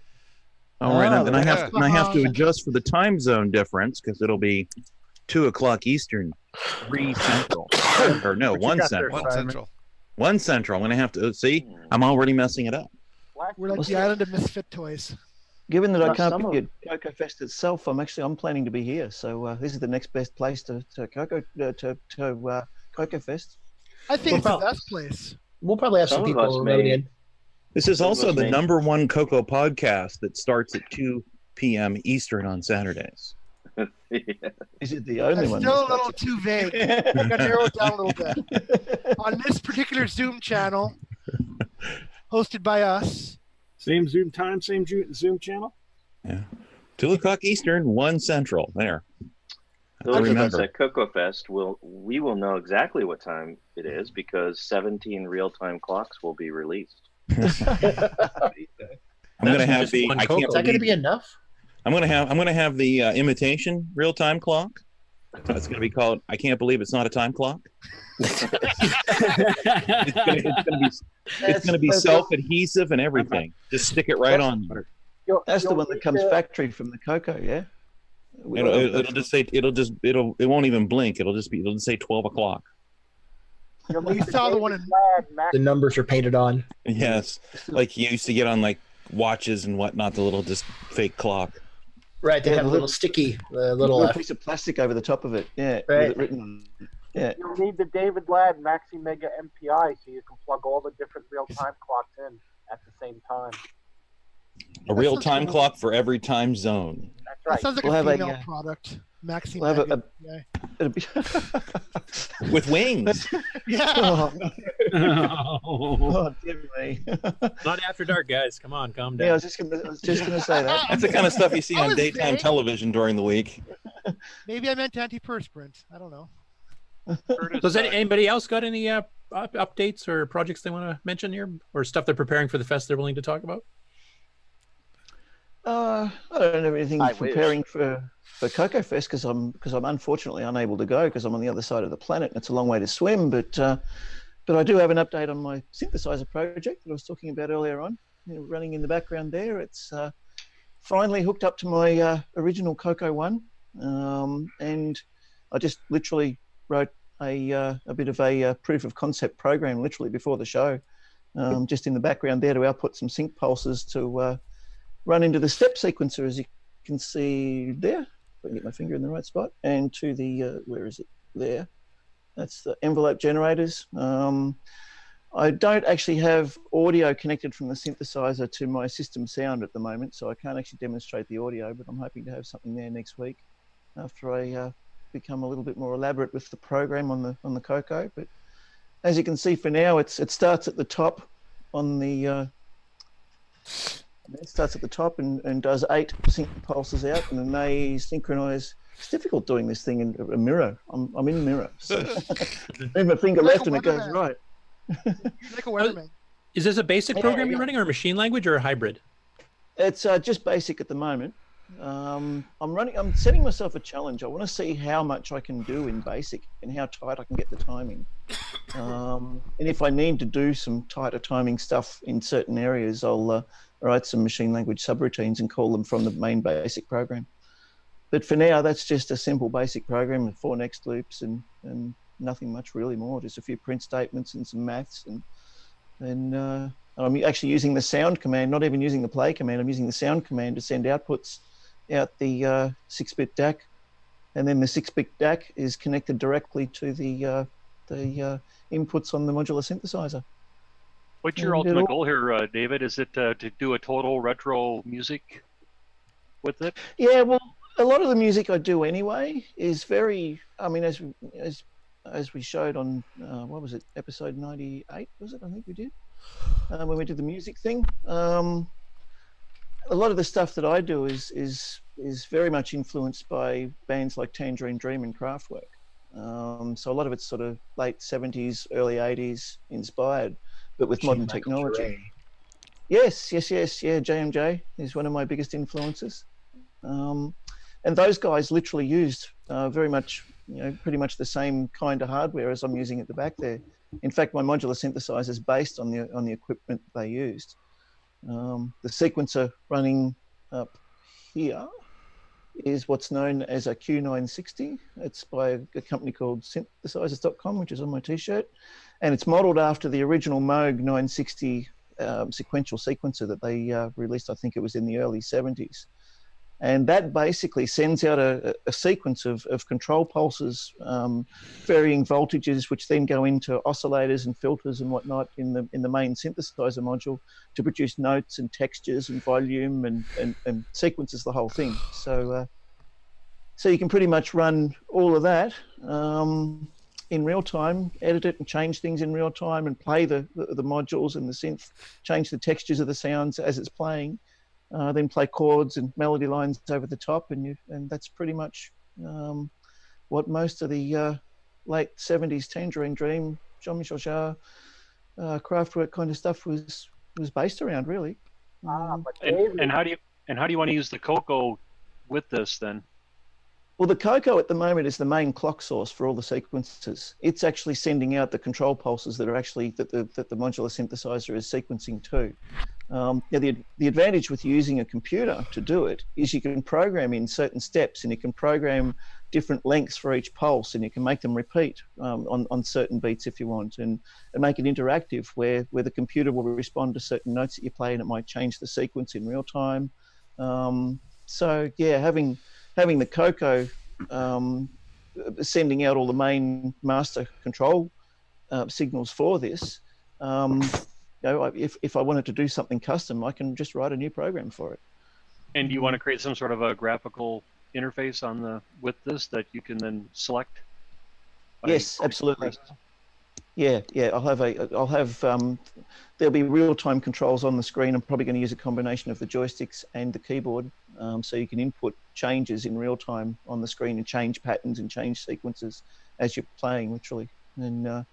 All right, and then I yeah. have to adjust for the time zone difference because it'll be 2:00 Eastern, 3 Central, or no, 1 Central. 1 Central. 1 Central. I'm going to have to see. I'm already messing it up. We're like the island of misfit toys. Given that I Now, can't some be at CoCoFest itself, I'm planning to be here. So this is the next best place to CoCoFest. I think it's the best place. We'll probably have some people remote in. This is also the #1 Coco podcast that starts at 2 p.m. Eastern on Saturdays. Is it the only That's one? still a little too vague. I got to narrow it down a little bit. On this particular Zoom channel, hosted by us. Same Zoom time, same Zoom channel. Yeah, 2:00 Eastern, 1 Central. There. Those of us at CoCoFest we will know exactly what time it is because 17 real-time clocks will be released. I'm going to have the. I can't. Is that going to be enough? I'm going to have the imitation real-time clock. It's going to be called. I can't believe it's not a time clock. It's going to be self-adhesive and everything. Just stick it right on there. That's the one that comes factory from the Coco, yeah. It'll just say it won't even blink. It'll just say 12 o'clock. We saw the one in The numbers are painted on. Yes, like you used to get on like watches and whatnot. The little just fake clock. Right, they have a little sticky little piece of plastic over the top of it. Yeah, right. with it written on. Yeah. You'll need the David Ladd Maxi Mega MPI so you can plug all the different real-time clocks in at the same time. A real time clock for every time zone. That's That right. sounds like We'll a have female product. Maxi We'll have Mega. it'll be With wings. Yeah. Oh, dear me. Not after dark, guys. Come on, calm down. Yeah, I was just gonna say that. That's the kind of stuff you see I on was daytime vague. television during the week. Maybe I meant antiperspirant. I don't know. Does anybody else got any updates or projects they want to mention here, or stuff they're preparing for the fest they're willing to talk about? I don't have anything I preparing for CoCoFest because I'm unfortunately unable to go because I'm on the other side of the planet and it's a long way to swim. But I do have an update on my synthesizer project that I was talking about earlier on. Running in the background there, it's finally hooked up to my original Coco one, and I just literally wrote a bit of a proof of concept program literally before the show, just in the background there to output some sync pulses to run into the step sequencer, as you can see there. If I can get my finger in the right spot, and to the where is it? There. That's the envelope generators. I don't actually have audio connected from the synthesizer to my system sound at the moment, so I can't actually demonstrate the audio, but I'm hoping to have something there next week after I become a little bit more elaborate with the program on the Coco. But as you can see for now, it starts at the top on the it starts at the top and does 8 sync pulses out, and then they synchronize. It's difficult doing this thing in a mirror. I'm in a mirror, so move my finger left and it goes right. Like a weatherman. Is this a basic program you're running, or a machine language, or a hybrid? It's just basic at the moment. I'm setting myself a challenge. I want to see how much I can do in basic and how tight I can get the timing. And if I need to do some tighter timing stuff in certain areas, I'll write some machine language subroutines and call them from the main basic program. But for now, that's just a simple basic program with 4 next loops and nothing much really more. Just a few print statements and some maths. And I'm actually using the sound command, not even using the play command. I'm using the sound command to send outputs out the 6-bit DAC, and then the 6-bit DAC is connected directly to the inputs on the modular synthesizer. What's your ultimate goal here, David? Is it to do a total retro music with it? Yeah, well, a lot of the music I do anyway is very, I mean, as we showed on, what was it, episode 98, was it? I think we did, when we did the music thing. A lot of the stuff that I do is very much influenced by bands like Tangerine Dream and Kraftwerk. So a lot of it's sort of late 70s, early 80s inspired, but with modern technology. Yes. Yeah, JMJ is one of my biggest influences. And those guys literally used very much, pretty much the same kind of hardware as I'm using at the back there. In fact, my modular synthesizer is based on the equipment they used. The sequencer running up here is what's known as a Q960. It's by a company called synthesizers.com, which is on my t-shirt. And it's modeled after the original Moog 960 sequential sequencer that they released, I think it was in the early 70s. And that basically sends out a sequence of control pulses, varying voltages, which then go into oscillators and filters and whatnot in the main synthesizer module to produce notes and textures and volume and sequences the whole thing. So you can pretty much run all of that in real time, edit it and change things in real time, and play the modules and the synth, change the textures of the sounds as it's playing. Then play chords and melody lines over the top, and that's pretty much what most of the late 70s Tangerine Dream, Jean-Michel Jarre, Kraftwerk kind of stuff was based around, really. And how do you want to use the Coco with this then? Well, the Coco at the moment is the main clock source for all the sequences. It's actually sending out the control pulses that are actually that the modular synthesizer is sequencing to. The advantage with using a computer to do it is you can program in certain steps, and you can program different lengths for each pulse, and you can make them repeat on certain beats if you want, and make it interactive where the computer will respond to certain notes that you play, and it might change the sequence in real time. So yeah, having the Coco sending out all the main master control signals for this, if I wanted to do something custom, I can just write a new program for it. And do you want to create some sort of a graphical interface with this that you can then select? Yes, absolutely. Yeah. I'll have there'll be real-time controls on the screen. I'm probably going to use a combination of the joysticks and the keyboard, so you can input changes in real time on the screen and change patterns and change sequences as you're playing, literally. And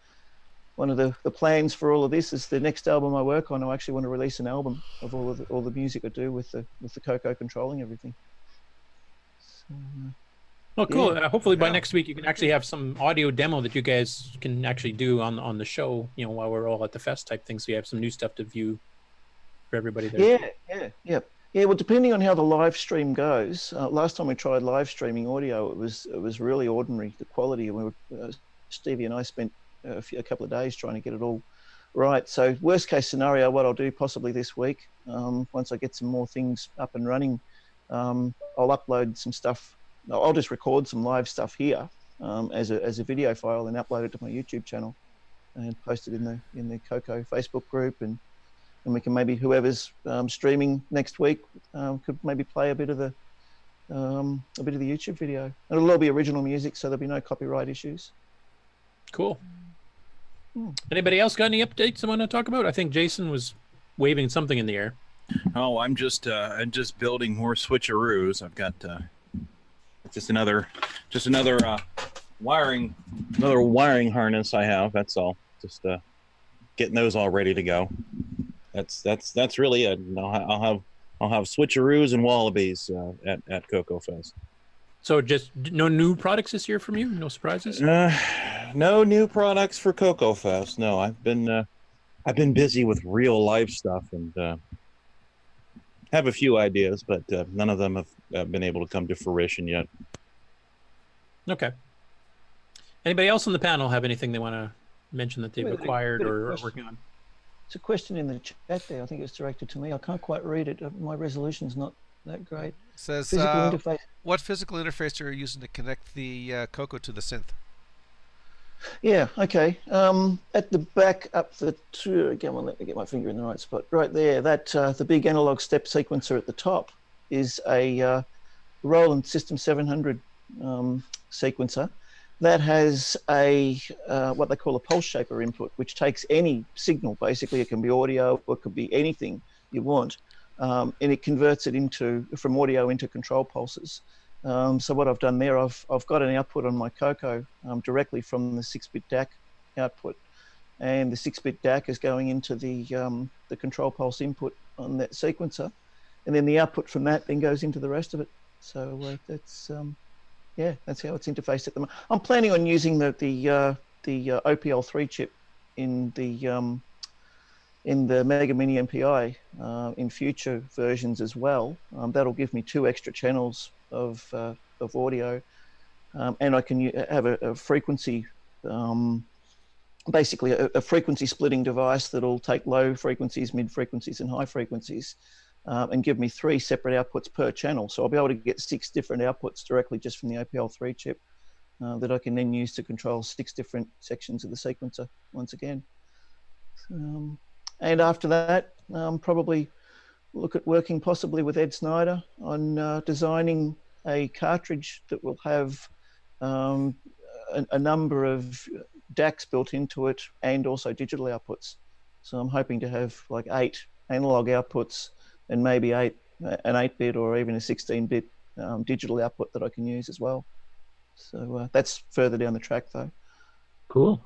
one of the plans for all of this is the next album I work on, I actually want to release an album of all the music I do with the Coco controlling everything. So, well, cool. Yeah. Hopefully by next week you can actually have some audio demo that you guys can actually do on the show, while we're all at the fest type thing, so you have some new stuff to view for everybody there. Yeah. Yeah, well, depending on how the live stream goes. Last time we tried live streaming audio, it was really ordinary, the quality. We were, Stevie and I spent a couple of days trying to get it all right. So worst case scenario, what I'll do possibly this week, once I get some more things up and running, I'll upload some stuff. I'll just record some live stuff here as a video file and upload it to my YouTube channel and post it in the Coco Facebook group, and we can maybe, whoever's streaming next week could maybe play a bit of the YouTube video. And it'll all be original music, so there'll be no copyright issues. Cool. Anybody else got any updates I want to talk about? I think Jason was waving something in the air. Oh, I'm just building more switcheroos. I've got just another wiring harness I have. That's all. Just getting those all ready to go. That's really it. I'll have switcheroos and wallabies at CoCoFEST. So just no new products this year from you? No surprises? No new products for CoCoFEST. No, I've been busy with real life stuff and have a few ideas, but none of them have been able to come to fruition yet. Okay. Anybody else on the panel have anything they want to mention that they've acquired or are working on? It's a question in the chat there. I think it's directed to me. I can't quite read it. My resolution's not that great. It says, physical interface. What physical interface are you using to connect the Coco to the synth? Yeah, okay. At the back up the two, again, let me get my finger in the right spot. Right there, that the big analog step sequencer at the top is a Roland System 700 sequencer that has a what they call a pulse shaper input, which takes any signal. Basically, it can be audio or it could be anything you want, and it converts it from audio into control pulses. So what I've done there, I've got an output on my Coco directly from the 6-bit DAC output, and the 6-bit DAC is going into the control pulse input on that sequencer, and then the output from that then goes into the rest of it. So that's yeah, that's how it's interfaced at the moment. I'm planning on using the OPL3 chip in the Mega Mini MPI in future versions as well. That'll give me 2 extra channels of audio, and I can have a frequency, basically a frequency splitting device that'll take low frequencies, mid frequencies, and high frequencies, and give me 3 separate outputs per channel. So I'll be able to get 6 different outputs directly just from the OPL3 chip that I can then use to control 6 different sections of the sequencer once again. And after that, probably look at working possibly with Ed Snyder on designing a cartridge that will have a number of DACs built into it and also digital outputs. So I'm hoping to have like 8 analog outputs and maybe an 8-bit or even a 16-bit digital output that I can use as well. So that's further down the track though. Cool.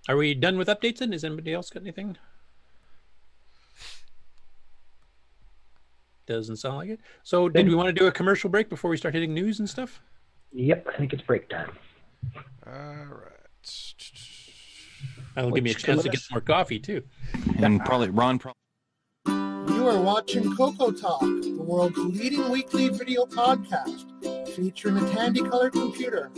Are we done with updates then? Has anybody else got anything? Doesn't sound like it. So did we want to do a commercial break before we start hitting news and stuff? Yep, I think it's break time. All right. That'll give me a chance to get some more coffee too. And probably Ron. You are watching CoCoTALK, the world's leading weekly video podcast, featuring the Tandy Color computer.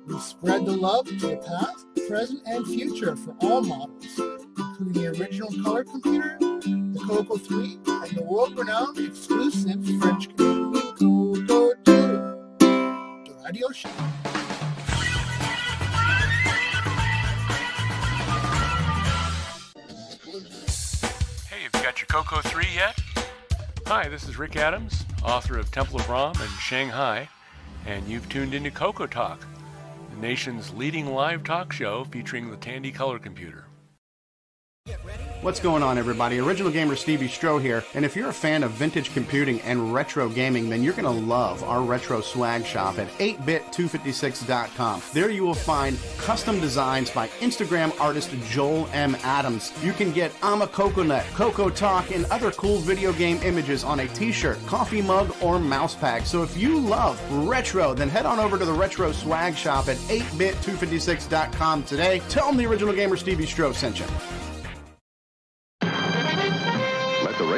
We spread the love to the past, present, and future for all models, including the original color computer, the Coco 3, and the world-renowned exclusive French Canadian Coco 2. The radio show. Hey, have you got your Coco 3 yet? Hi, this is Rick Adams, author of Temple of Ram and Shanghai, and you've tuned into CoCoTALK, the nation's leading live talk show featuring the Tandy Color computer. What's going on, everybody? Original Gamer Stevie Stroh here, and if you're a fan of vintage computing and retro gaming, then you're going to love our retro swag shop at 8bit256.com. There you will find custom designs by Instagram artist Joel M. Adams. You can get I'm a Coconut, CoCoTALK, and other cool video game images on a t-shirt, coffee mug, or mouse pad. So if you love retro, then head on over to the retro swag shop at 8bit256.com today. Tell them the Original Gamer Stevie Stroh sent you.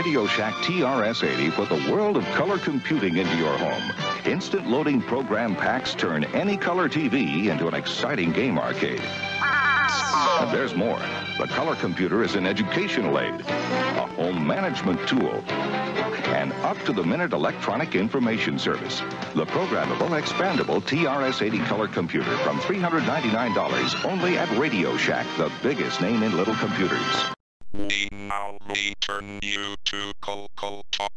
Radio Shack TRS-80 put the world of color computing into your home. Instant loading program packs turn any color TV into an exciting game arcade. And there's more. The color computer is an educational aid, a home management tool, an up-to-the-minute electronic information service. The programmable, expandable TRS-80 color computer from $399 only at Radio Shack, the biggest name in little computers. We now return you to CoCoTALK.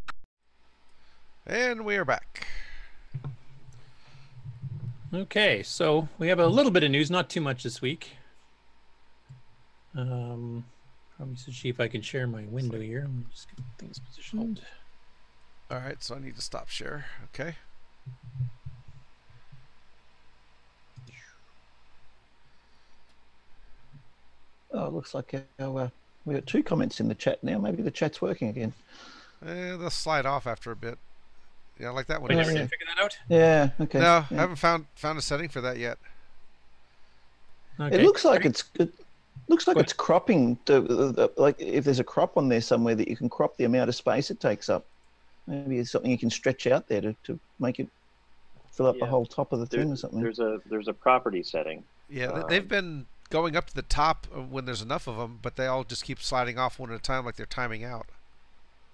And we are back. Okay, so we have a little bit of news, not too much this week. Probably should see if I can share my window here. Let me just get things positioned. All right, so I need to stop share. Okay. Oh, it looks like we got 2 comments in the chat now. Maybe the chat's working again. They'll slide off after a bit. Yeah, like that one. Wait, figure that out? Yeah. Okay. No, yeah. I haven't found a setting for that yet. Okay. It looks like it's cropping. Like if there's a crop on there somewhere that you can crop the amount of space it takes up. Maybe it's something you can stretch out there to make it fill up the whole top of the thing or something. There's a property setting. Yeah, they've been going up to the top when there's enough of them, but they all just keep sliding off one at a time, like they're timing out.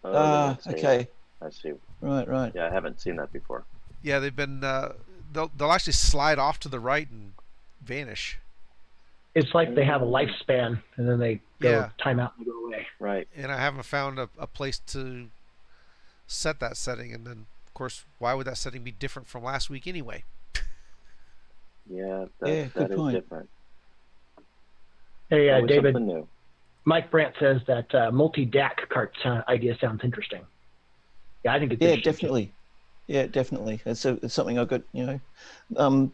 Okay. I see. Right. Yeah, I haven't seen that before. Yeah, they've been. They'll actually slide off to the right and vanish. It's like they have a lifespan, and then they go time out and go away. Right. And I haven't found a place to set that setting, and then of course, why would that setting be different from last week anyway? Yeah, that is different. Hey, Always David. something new. Mike Brandt says that multi-DAC cart idea sounds interesting. Yeah, I think it's definitely. Yeah, definitely. It's something I got.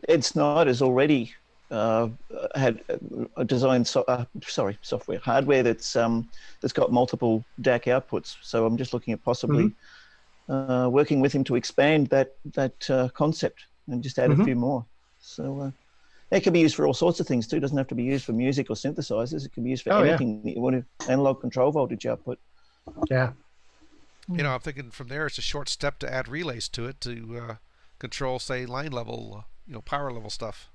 Ed Snyder's already had a design software hardware that's got multiple DAC outputs. So I'm just looking at possibly working with him to expand that concept and just add a few more. So it can be used for all sorts of things too. It doesn't have to be used for music or synthesizers. It can be used for anything that you want to analog control voltage output. Yeah. I'm thinking from there it's a short step to add relays to it to control, say, line level, power level stuff.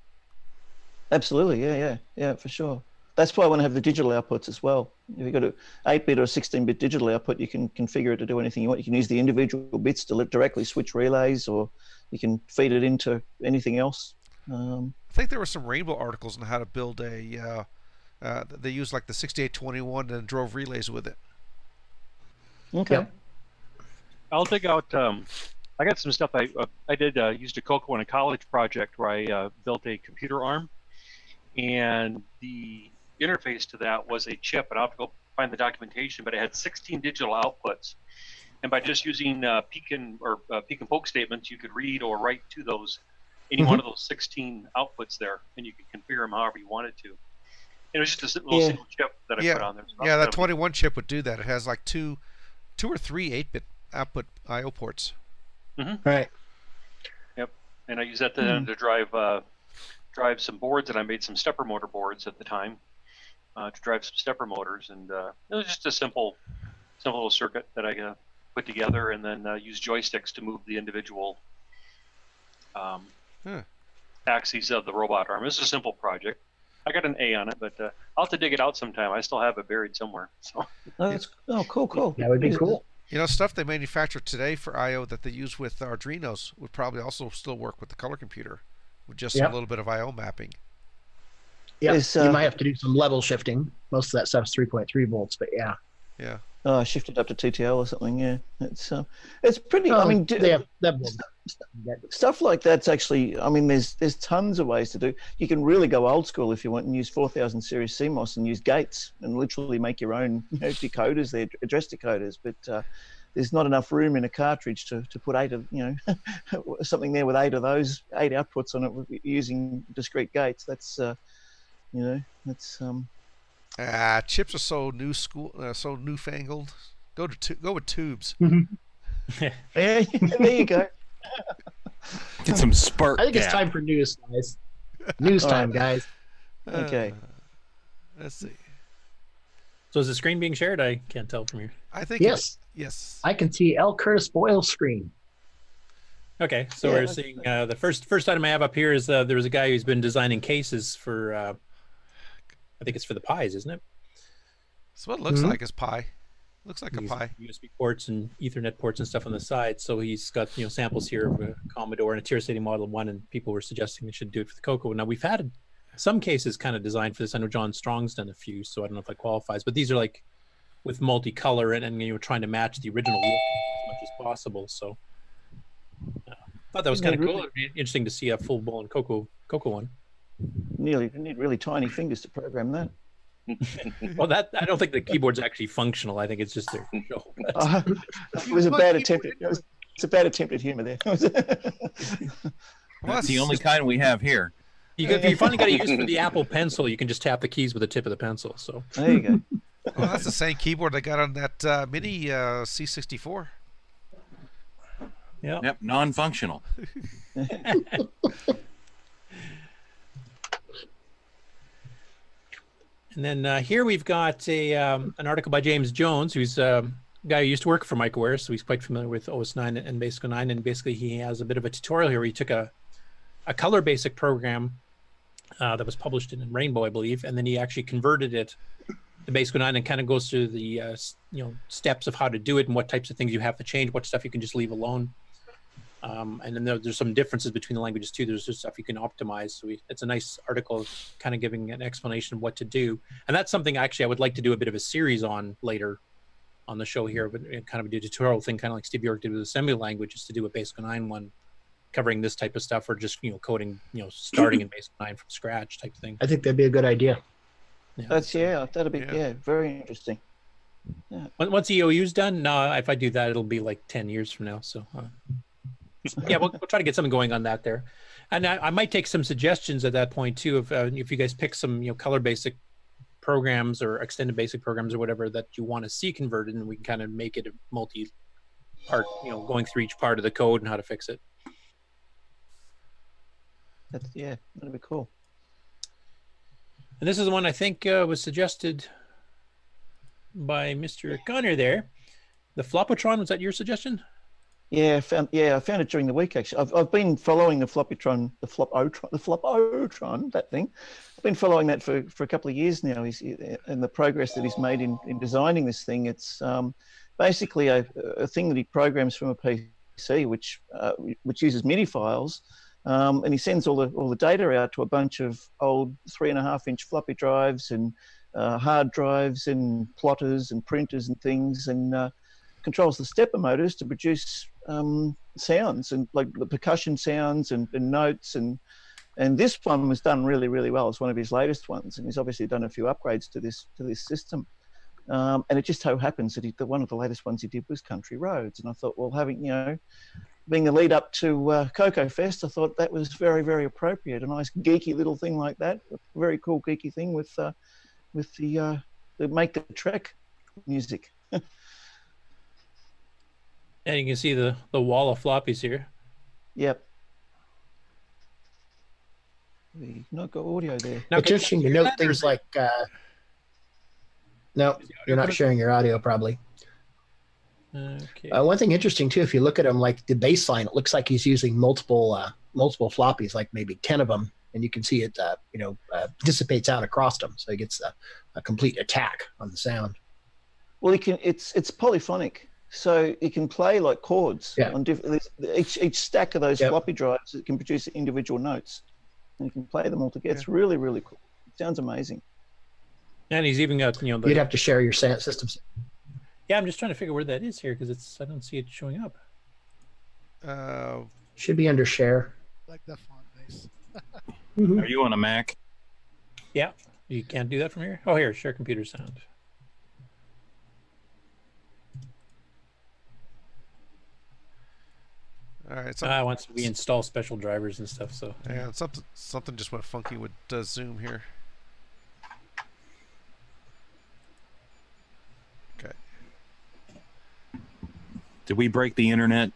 Absolutely, yeah, for sure. That's why I want to have the digital outputs as well. If you've got an 8-bit or 16-bit digital output, you can configure it to do anything you want. You can use the individual bits to directly switch relays, or you can feed it into anything else. I think there were some Rainbow articles on how to build a. They used like the 6821 and drove relays with it. Okay. Yep. I'll dig out. I got some stuff. I did used a Coco in a college project where I built a computer arm, and the interface to that was a chip. And I'll have to go find the documentation, but it had 16 digital outputs. And by just using peek and poke statements, you could read or write to those any one of those 16 outputs there, and you could configure them however you wanted to. And it was just a little single chip that I put on there. So that 21 chip would do that. It has like two or three 8-bit output I/O ports. Right. Yep. And I used that to drive some boards, and I made some stepper motor boards at the time to drive some stepper motors, and it was just a simple little circuit that I put together, and then use joysticks to move the individual axes of the robot arm. It's a simple project. I got an A on it, but I'll have to dig it out sometime. I still have it buried somewhere. So. Cool. That would be cool. Stuff they manufacture today for I/O that they use with Arduinos would probably also still work with the color computer, with just a little bit of I/O mapping. Yeah, you might have to do some level shifting. Most of that stuff's 3.3 volts, but yeah. Yeah. Shift it up to TTL or something. Yeah, it's pretty. Stuff like that's actually. I mean, there's tons of ways to do. You can really go old school if you want and use 4000 series CMOS and use gates and literally make your own decoders, there, address decoders. But there's not enough room in a cartridge to put 8 of something there with 8 of those 8 outputs on it using discrete gates. That's chips are so new school, so newfangled. Go with tubes. Yeah, there you go. Get some spark. I think it's time for news, guys. News time, guys. Okay. Let's see. So is the screen being shared? I can't tell from here. I think Yes. Yes. I can see L. Curtis Boyle's screen. Okay, so we're seeing the first item I have up here is there was a guy who's been designing cases for, I think it's for the Pis, isn't it? So what it looks like is Pi. Looks like a Pi. USB ports and Ethernet ports and stuff on the side. So he's got samples here of a Commodore and a Tier City Model 1, and people were suggesting they should do it for the Coco. Now we've had some cases kind of designed for this. I know John Strong's done a few, so I don't know if that qualifies. But these are like with multicolor and you were trying to match the original look as much as possible. So I thought that was kind of cool. It'd be interesting to see a full blown Coco one. You need really tiny fingers to program that. Well, that I don't think the keyboard's actually functional. I think it's just their show. It was a bad attempt. It's a bad attempt at humor there. That's the only kind we have here. You finally got to use for the Apple Pencil. You can just tap the keys with the tip of the pencil. So there you go. Well, that's the same keyboard I got on that mini C64. Yeah. Yep. Non-functional. And then here we've got an article by James Jones, who's a guy who used to work for MicroWare, so he's quite familiar with OS 9 and Basic 9. And basically, he has a bit of a tutorial here where he took a color basic program that was published in Rainbow, I believe, and then he actually converted it to Basic 9 and kind of goes through the steps of how to do it and what types of things you have to change, what stuff you can just leave alone. And then there's some differences between the languages too. There's just stuff you can optimize. So it's a nice article kind of giving an explanation of what to do. And that's something actually I would like to do a bit of a series on later on the show here, but kind of do a tutorial thing, kind of like Steve Bjork did with assembly languages, to do a Basic 9 one covering this type of stuff, or just coding, starting in Basic 9 from scratch type thing. I think that'd be a good idea. Yeah. That'd be very interesting. Yeah. Once EOU's done, no, if I do that, it'll be like 10 years from now. So yeah, we'll try to get something going on that there. And I might take some suggestions at that point too, if you guys pick some color basic programs or extended basic programs or whatever that you want to see converted, and we can kind of make it a multi-part, going through each part of the code and how to fix it. That'd be cool. And this is the one I think was suggested by Mr. Connor there. The Flopotron, was that your suggestion? Yeah, I found it during the week actually. I've been following the Flopotron, the Flopotron, that thing. I've been following that for a couple of years now. And the progress that he's made in designing this thing. It's basically a thing that he programs from a PC, which uses MIDI files, and he sends all the data out to a bunch of old 3.5-inch floppy drives and hard drives and plotters and printers and things, and controls the stepper motors to produce sounds and like the percussion sounds and notes, and this one was done really, really well. It's one of his latest ones, and he's obviously done a few upgrades to this system. And it just so happens that one of the latest ones he did was Country Roads, and I thought, well, being the lead up to CoCoFEST, I thought that was very, very appropriate. A nice geeky little thing like that, a very cool geeky thing with the Make the Trek music. And you can see the wall of floppies here. Yep. We've not got audio there. Now, it's interesting to note things like, no, you're not sharing your audio probably. Okay. One thing interesting too, if you look at him, like the bass line, it looks like he's using multiple floppies, like maybe 10 of them, and you can see it, dissipates out across them, so he gets a complete attack on the sound. Well, it's polyphonic, so you can play like chords on different. Each stack of those floppy drives, it can produce individual notes, and you can play them all together. It's really, really cool. It sounds amazing. And he's even got you'd have to share your sound systems. Yeah, I'm just trying to figure where that is here because I don't see it showing up. Should be under share. Like that font, nice. Are you on a Mac? Yeah, you can't do that from here. Oh, here, share computer sound. All right. Once we install special drivers and stuff, so yeah, something just went funky with Zoom here. Okay. Did we break the internet?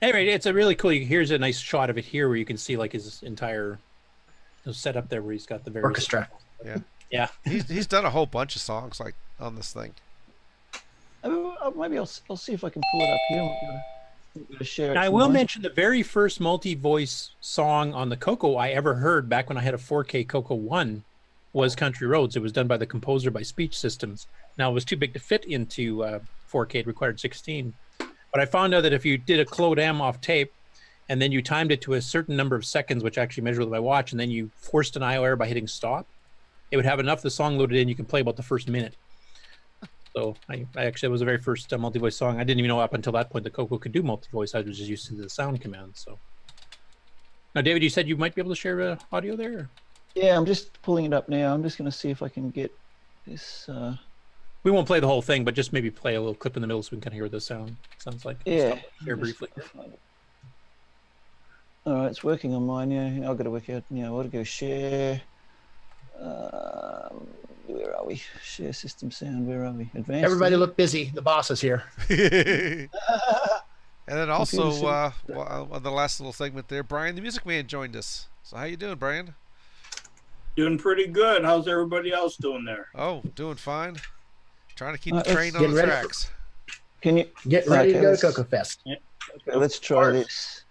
Anyway, it's a really cool. Here's a nice shot of it here, where you can see like his entire setup there, where he's got the various orchestra. Yeah. Yeah. He's done a whole bunch of songs like on this thing. Maybe I'll see if I can pull it up here. I'm gonna share it. Now, I will mention the very first multi-voice song on the Coco I ever heard back when I had a 4K Coco 1 was Country Roads. It was done by the composer by Speech Systems. Now, it was too big to fit into 4K. It required 16. But I found out that if you did a Claude M off tape, and then you timed it to a certain number of seconds, which actually measured with my watch, and then you forced an IO error by hitting stop, it would have enough of the song loaded in, you can play about the first minute. So I actually, it was the very first multi-voice song. I didn't even know up until that point that Coco could do multi-voice. I was just used to the sound command. So now, David, you said you might be able to share audio there? Or? Yeah, I'm just pulling it up now. I'm just going to see if I can get this. We won't play the whole thing, but just maybe play a little clip in the middle so we can kind of hear what this sounds like. Yeah. Share briefly. All right, it's working on mine. Yeah, I've got to work out. Yeah, I've got to go share. Where are we? Share system sound. Where are we? Advanced. Everybody look busy. The boss is here. And then also, on the last little segment there, Brian, the Music Man, joined us. So how you doing, Brian? Doing pretty good. How's everybody else doing there? Oh, doing fine. Trying to keep the train on the tracks. Can you get ready to go to CoCoFEST? Yeah. Okay, let's try this.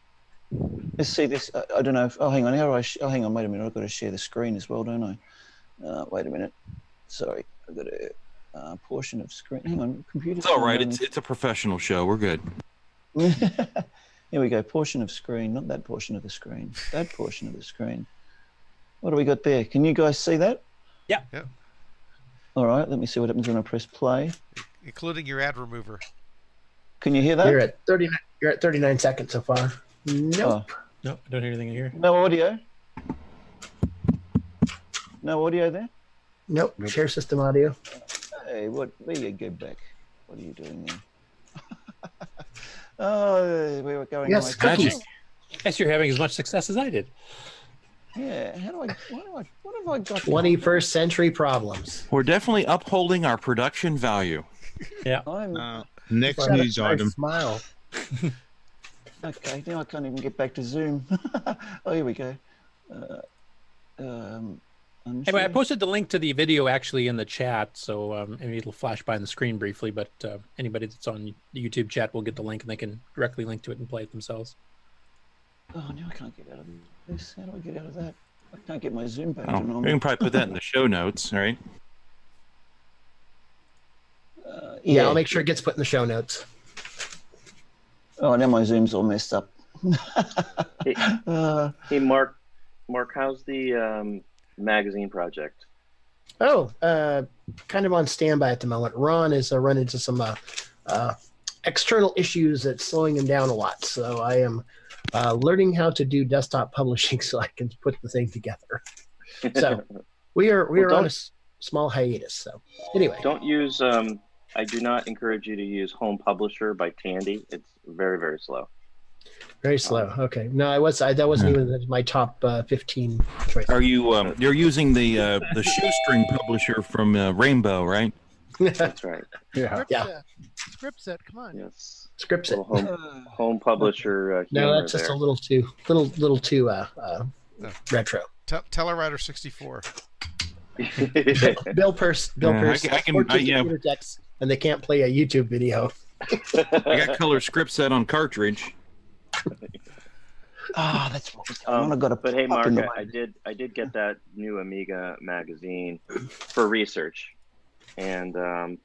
Let's see this. I don't know. Hang on. Hang on. Wait a minute. I've got to share the screen as well, don't I? Wait a minute. Sorry. I've got a portion of screen. Hang on. Computer. It's all right. It's a professional show. We're good. Here we go. Portion of screen. Not that portion of the screen. That portion of the screen. What do we got there? Can you guys see that? Yeah. Yeah. All right. Let me see what happens when I press play. Including your ad remover. Can you hear that? You're at 39. You're at 39 seconds so far. Nope. Oh. Nope. I don't hear anything in here. No audio. No audio there. Nope. Share system audio. Hey, where you go back? What are you doing there? Oh, we were going. Yes, magic. Guess you're having as much success as I did. Yeah. What have I got? 21st century problems. We're definitely upholding our production value. Yeah. Next news item. Smile. Okay, now I can't even get back to Zoom. Oh, here we go. Anyway, I posted the link to the video actually in the chat, so maybe it'll flash by on the screen briefly, but anybody that's on the YouTube chat will get the link and they can directly link to it and play it themselves. Oh, now I can't get out of this. How do I get out of that? I can't get my Zoom page. Oh, we can probably put that in the show notes, all right? Yeah, I'll make sure it gets put in the show notes. Oh, now my Zoom's all messed up. Hey, Mark, how's the magazine project? Oh, kind of on standby at the moment. Ron is run into some external issues that's slowing him down a lot. So I am learning how to do desktop publishing so I can put the thing together. So we are on a small hiatus. So anyway, don't use. I do not encourage you to use Home Publisher by Tandy. It's very, very slow. Very slow. Okay. No, that wasn't even my top 15 choice. Are you you're using the shoestring publisher from Rainbow, right? That's right. Yeah. Scriptset, come on. Yes. Scriptset. Home Publisher. No, that's just a little too retro. Telewriter 64. Bill Pearce. Computer decks, and they can't play a YouTube video. I got color script set on cartridge. That's what I got. But hey, Mark, I did get that new Amiga magazine for research, and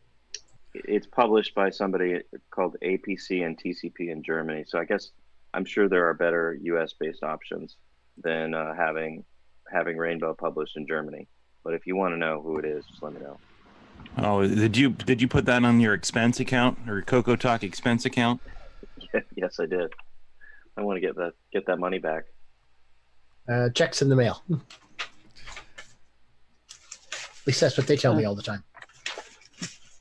it's published by somebody called APC and TCP in Germany. So I guess I'm sure there are better US based options than having Rainbow published in Germany. But if you want to know who it is, just let me know. Oh, did you put that on your expense account or CoCoTALK expense account? Yes, I did. I want to get that money back. Checks in the mail. At least that's what they tell me all the time.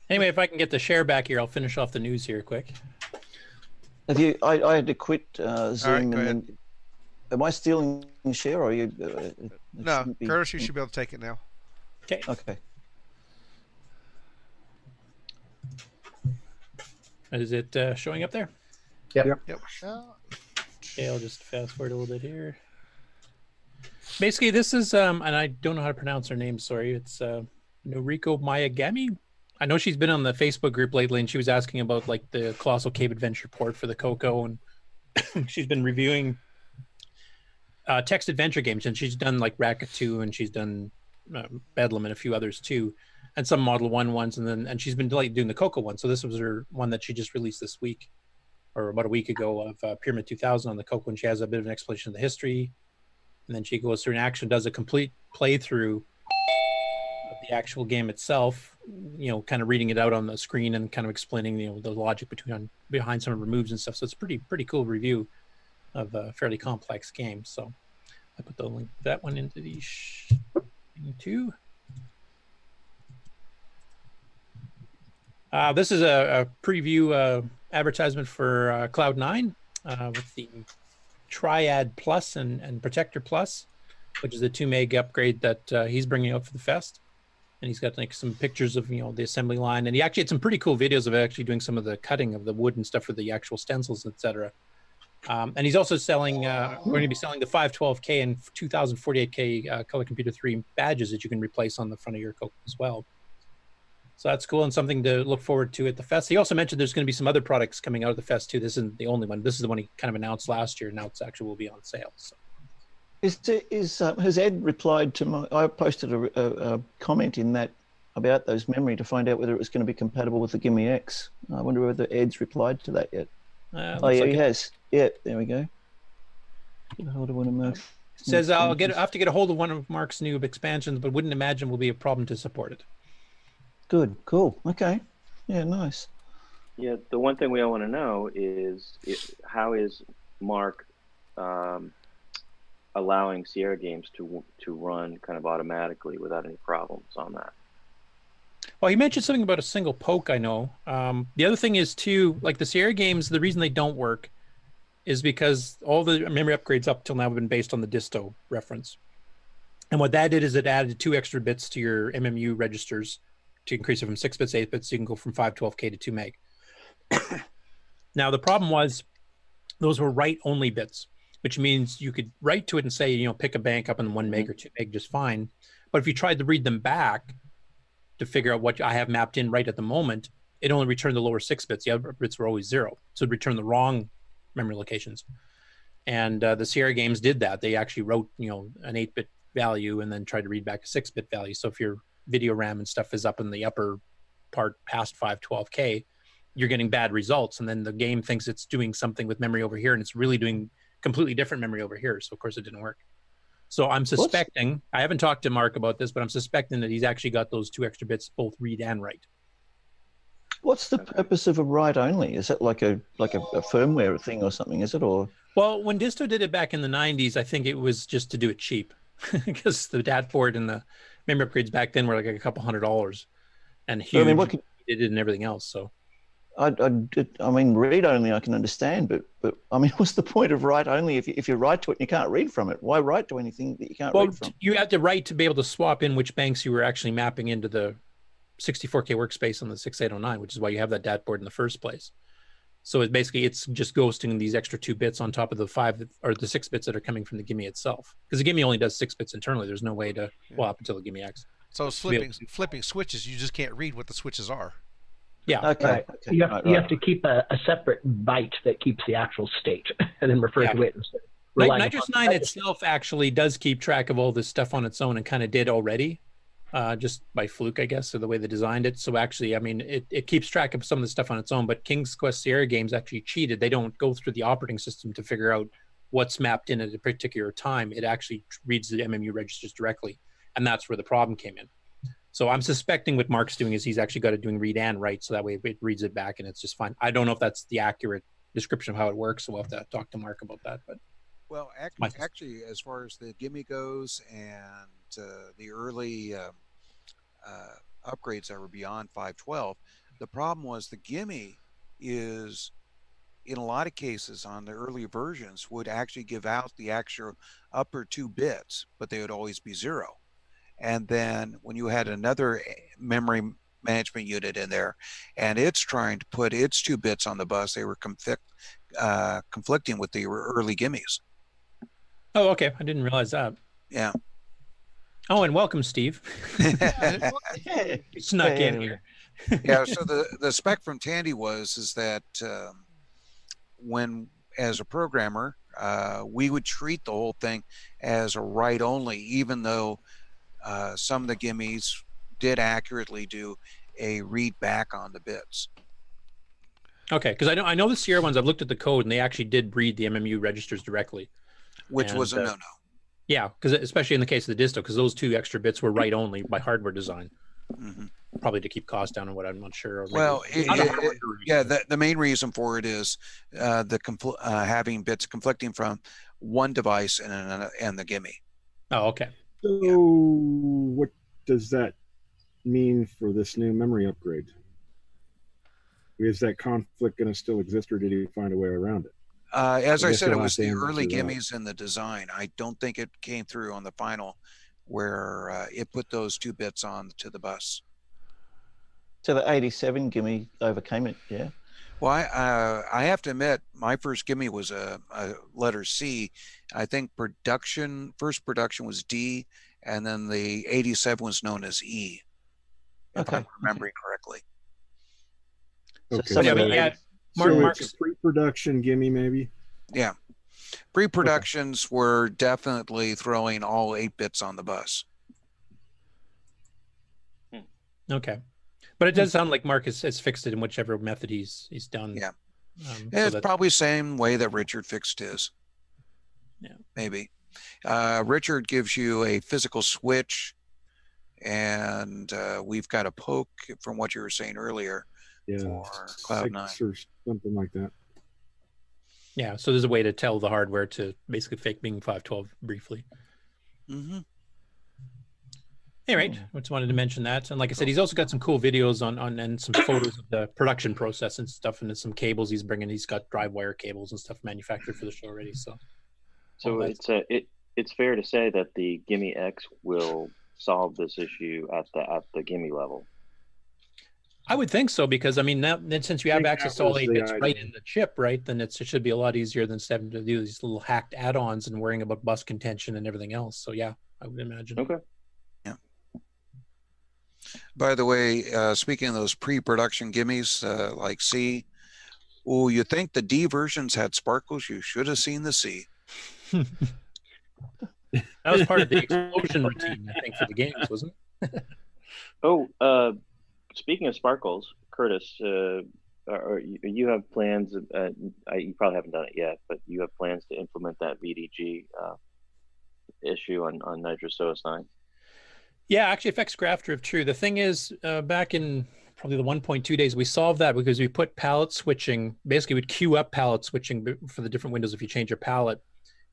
Anyway, if I can get the share back here, I'll finish off the news here quick. Have you? I had to quit Zoom. Right, and then, am I stealing the share, or are you? No, Curtis, you should be able to take it now. Okay. Okay. Is it showing up there? Yep. Yep. Okay, I'll just fast forward a little bit here. Basically, this is and I don't know how to pronounce her name. Sorry, it's Noriko Mayagami. I know she's been on the Facebook group lately, and she was asking about like the Colossal Cave Adventure port for the Coco, and she's been reviewing text adventure games, and she's done like Racket 2, and she's done Bedlam and a few others too, and some Model 1 ones, and she's been like doing the Coco one. So this was her one that she just released this week, or about a week ago, of Pyramid 2000 on the Coco, and she has a bit of an explanation of the history, and then she goes through an action, does a complete playthrough of the actual game itself, you know, kind of reading it out on the screen and kind of explaining, you know, the logic behind some of her moves and stuff. So it's pretty cool review of a fairly complex game. So I put the link to that one into the thing too. This is a preview advertisement for Cloud9 with the Triad Plus and Protector Plus, which is a 2 meg upgrade that he's bringing out for the Fest. And he's got like some pictures of, you know, the assembly line, and he actually had some pretty cool videos of actually doing some of the cutting of the wood and stuff for the actual stencils, etc. And he's also selling, we're going to be selling the 512K and 2048K Color Computer 3 badges that you can replace on the front of your Coco as well. So that's cool and something to look forward to at the Fest. He also mentioned there's going to be some other products coming out of the Fest too. This isn't the only one. This is the one he kind of announced last year. Now it's actually will be on sale. So. Has Ed replied to my? I posted a comment in that about those memory to find out whether it was going to be compatible with the Gimme X. I wonder whether Ed's replied to that yet. Oh yeah, he has. Yeah, there we go. Get a hold of one of Mark's. Says I'll have to get a hold of one of Mark's new expansions, but wouldn't imagine will be a problem to support it. Good, cool, okay, yeah, nice. Yeah, the one thing we all want to know is how is Mark allowing Sierra games to run kind of automatically without any problems on that? Well, he mentioned something about a single poke, I know. The other thing is too, like the Sierra games, the reason they don't work is because all the memory upgrades up till now have been based on the disto reference. And what that did is it added 2 extra bits to your MMU registers to increase it from 6 bits to 8 bits, so you can go from 512K to 2 meg. Now, the problem was those were write-only bits, which means you could write to it and say, you know, pick a bank up in 1 meg or 2 meg just fine. But if you tried to read them back to figure out what I have mapped in right at the moment, it only returned the lower 6 bits. The other bits were always 0. So it returned the wrong memory locations. And the Sierra games did that. They actually wrote, you know, an 8-bit value and then tried to read back a 6-bit value. So if your video RAM and stuff is up in the upper part past 512K, you're getting bad results. And then the game thinks it's doing something with memory over here, and it's really doing completely different memory over here. So of course it didn't work. So I'm suspecting, I haven't talked to Mark about this, but I'm suspecting that he's actually got those 2 extra bits both read and write. What's the purpose of a write only? Is that like a firmware thing or something, is it? Or well, when Disto did it back in the 90s, I think it was just to do it cheap because the DAT board and the memory upgrades back then were like a couple $100 and huge. I mean, what it did and everything else. So I mean, read only I can understand, but I mean, what's the point of write only if you write to it and you can't read from it? Why write to anything that you can't read from? You have to write to be able to swap in which banks you were actually mapping into the 64K workspace on the 6809, which is why you have that DAT board in the first place. So it basically, it's just ghosting these extra 2 bits on top of the 5 or the 6 bits that are coming from the Gimme itself. Because the Gimme only does 6 bits internally. There's no way to swap until the Gimme X. So flipping switches, you just can't read what the switches are. Yeah. Okay. Right. You have to keep a separate byte that keeps the actual state and then refer to it. Nitrous 9 itself actually does keep track of all this stuff on its own and kind of did already. Just by fluke, I guess, or the way they designed it. So actually, I mean, it keeps track of some of the stuff on its own, but King's Quest Sierra games actually cheated. They don't go through the operating system to figure out what's mapped in at a particular time. It actually reads the MMU registers directly, and that's where the problem came in. So I'm suspecting what Mark's doing is he's actually got it doing read and write, so that way it reads it back and it's just fine. I don't know if that's the accurate description of how it works, so we'll have to talk to Mark about that. But well, actually, as far as the Gimme goes and the early upgrades that were beyond 512, the problem was the Gimme is, in a lot of cases on the early versions, would actually give out the actual upper 2 bits, but they would always be 0. And then when you had another memory management unit in there and it's trying to put its 2 bits on the bus, they were conflicting with the early Gimmes. Oh, okay. I didn't realize that. Yeah. Oh, and welcome, Steve. Snuck in here. Yeah. So the spec from Tandy is that when, as a programmer, we would treat the whole thing as a write only, even though some of the gimmies did accurately do a read back on the bits. Okay, because I know the Sierra ones. I've looked at the code, and they actually did read the MMU registers directly, which was a no-no. Yeah, because especially in the case of the disto, because those 2 extra bits were write only by hardware design, probably to keep costs down and what I'm not sure. Or well, yeah, the main reason for it is having bits conflicting from one device and the gimme. Oh, okay. So, what does that mean for this new memory upgrade? Is that conflict going to still exist, or did you find a way around it? As I said, it was the early gimmies in the design. I don't think it came through on the final where it put those 2 bits on to the bus. So the 87 gimme overcame it, yeah? Well, I have to admit, my first gimme was a letter C. I think first production was D, and then the 87 was known as E, if I'm remembering correctly. Okay. So, it's a pre-production gimme, maybe? Yeah. Pre-productions were definitely throwing all 8 bits on the bus. Okay. But it does sound like Mark has fixed it in whichever method he's done. Yeah. So it's probably the same way that Richard fixed his. Yeah. Maybe. Richard gives you a physical switch, and we've got a poke from what you were saying earlier. Yeah, for Cloud9 or something like that. Yeah, so there's a way to tell the hardware to basically fake being 512 briefly. Anyway, I just wanted to mention that. And like I said, he's also got some cool videos on and some photos of the production process and stuff, and some cables he's bringing. He's got drive wire cables and stuff manufactured for the show already. So it's fair to say that the Gimme X will solve this issue at the Gimme level. I would think so, because I mean, now since you have access to all 8 bits right in the chip, right, then it should be a lot easier than having to do these little hacked add-ons and worrying about bus contention and everything else. So yeah, I would imagine. Okay. Yeah. By the way, speaking of those pre-production gimmies like C, oh, you think the D versions had sparkles? You should have seen the C. That was part of the explosion routine, I think, for the games, wasn't it? Speaking of sparkles, Curtis, you have plans. You probably haven't done it yet, but you have plans to implement that VDG issue on Nitrous OS 9. Yeah, actually affects graph drift true. The thing is, back in probably the 1.2 days, we solved that because we put palette switching. Basically, we'd queue up palette switching for the different windows if you change your palette,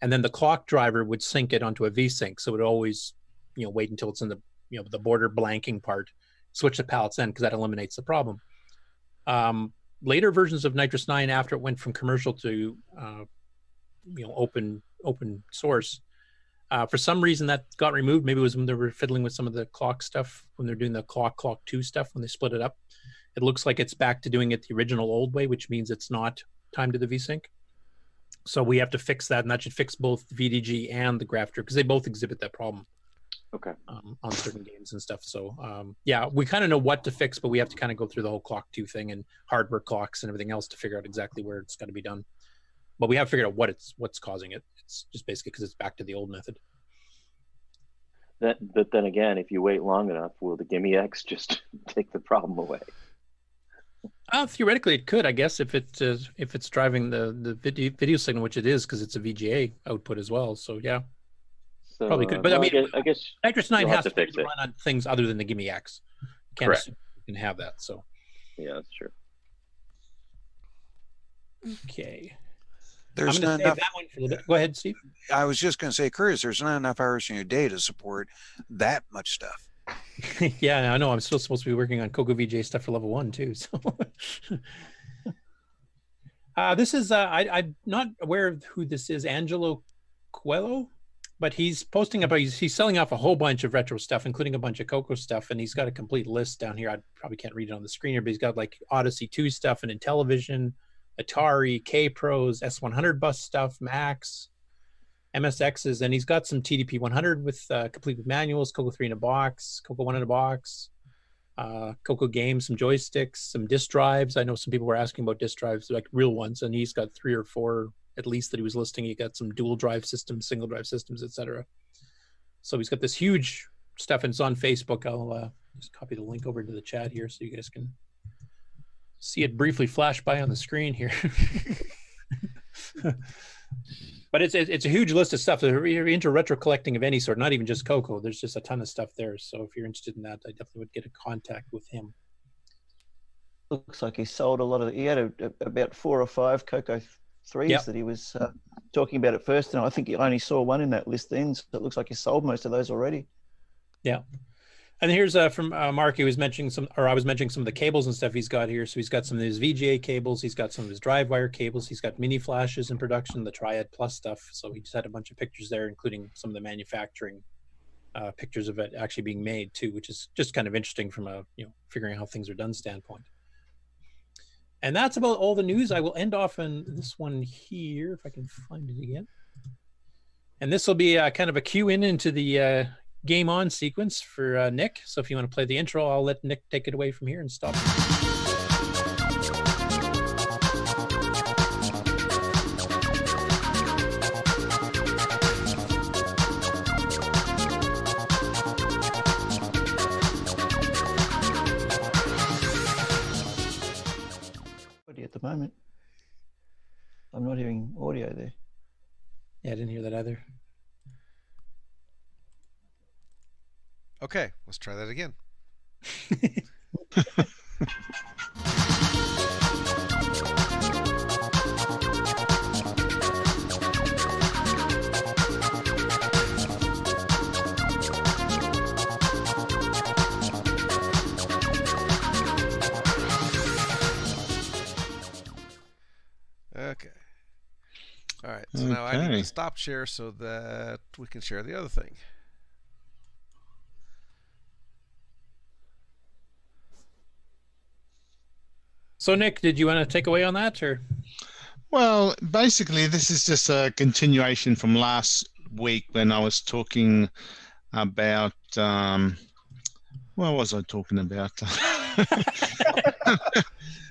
and then the clock driver would sync it onto a VSync. So it would always, wait until it's in the the border blanking part. Switch the palettes in because that eliminates the problem. Later versions of Nitrous 9, after it went from commercial to open source, for some reason that got removed. Maybe it was when they were fiddling with some of the clock stuff, when they're doing the clock 2 stuff, when they split it up. It looks like it's back to doing it the original old way, which means it's not timed to the VSync. So we have to fix that, and that should fix both the VDG and the graph drift because they both exhibit that problem. Okay. On certain games and stuff. So yeah, we kind of know what to fix, but we have to kind of go through the whole clock 2 thing and hardware clocks and everything else to figure out exactly where it's got to be done. But we have figured out what's causing it. It's just basically because it's back to the old method. But then again, if you wait long enough, will the Gimme X just take the problem away? Theoretically, it could, I guess, if it's driving the video signal, which it is because it's a VGA output as well. So yeah. So, probably could, but I mean, I guess Nitrous 9 has to fix it. run on things other than the Gimme X. You can't Correct. assume you can have that. So yeah, that's true. Okay. There's I'm going not to save enough. that one for a little bit. Go ahead, Steve. I was just going to say, Curtis, there's not enough hours in your day to support that much stuff. Yeah, I know. I'm still supposed to be working on Coco VJ stuff for level 1 too. So this is I'm not aware of who this is, Angelo Coelho, but he's posting about he's selling off a whole bunch of retro stuff, including a bunch of Coco stuff, and he's got a complete list down here. I probably can't read it on the screen here, but he's got like Odyssey 2 stuff and Intellivision, Atari, K Pros, S100 bus stuff, Max. MSXs, and he's got some TDP 100 with complete with manuals, Coco 3 in a box, Coco 1 in a box, Coco games, some joysticks, some disk drives. I know some people were asking about disk drives, like real ones, and he's got 3 or 4 at least that he was listing. He got some dual drive systems, single drive systems, etc. So he's got this huge stuff, and it's on Facebook. I'll just copy the link over to the chat here so you guys can see it briefly flash by on the screen here. But it's a huge list of stuff. If you're into retro collecting of any sort, not even just Coco, there's just a ton of stuff there. So if you're interested in that, I definitely would get in contact with him. Looks like he sold a lot of. He had about 4 or 5 Coco 3s that he was talking about at first, and I think he only saw one in that list then. So it looks like he sold most of those already. Yeah. And here's from Mark. He was mentioning I was mentioning some of the cables and stuff he's got here. So he's got some of his VGA cables. He's got some of his drive wire cables. He's got mini flashes in production, the Triad Plus stuff. So he just had a bunch of pictures there, including some of the manufacturing pictures of it actually being made too, which is just kind of interesting from a figuring out how things are done standpoint. And that's about all the news. I will end off on this one here if I can find it again. And this will be kind of a cue into the game on sequence for Nick. So if you want to play the intro, I'll let Nick take it away from here and stop. At the moment, I'm not hearing audio there. Yeah, I didn't hear that either. Okay, let's try that again. Okay. All right. So now I need to stop share so that we can share the other thing. So Nick, did you want to take away on that, or? Well, basically, this is just a continuation from last week when I was talking about. What was I talking about?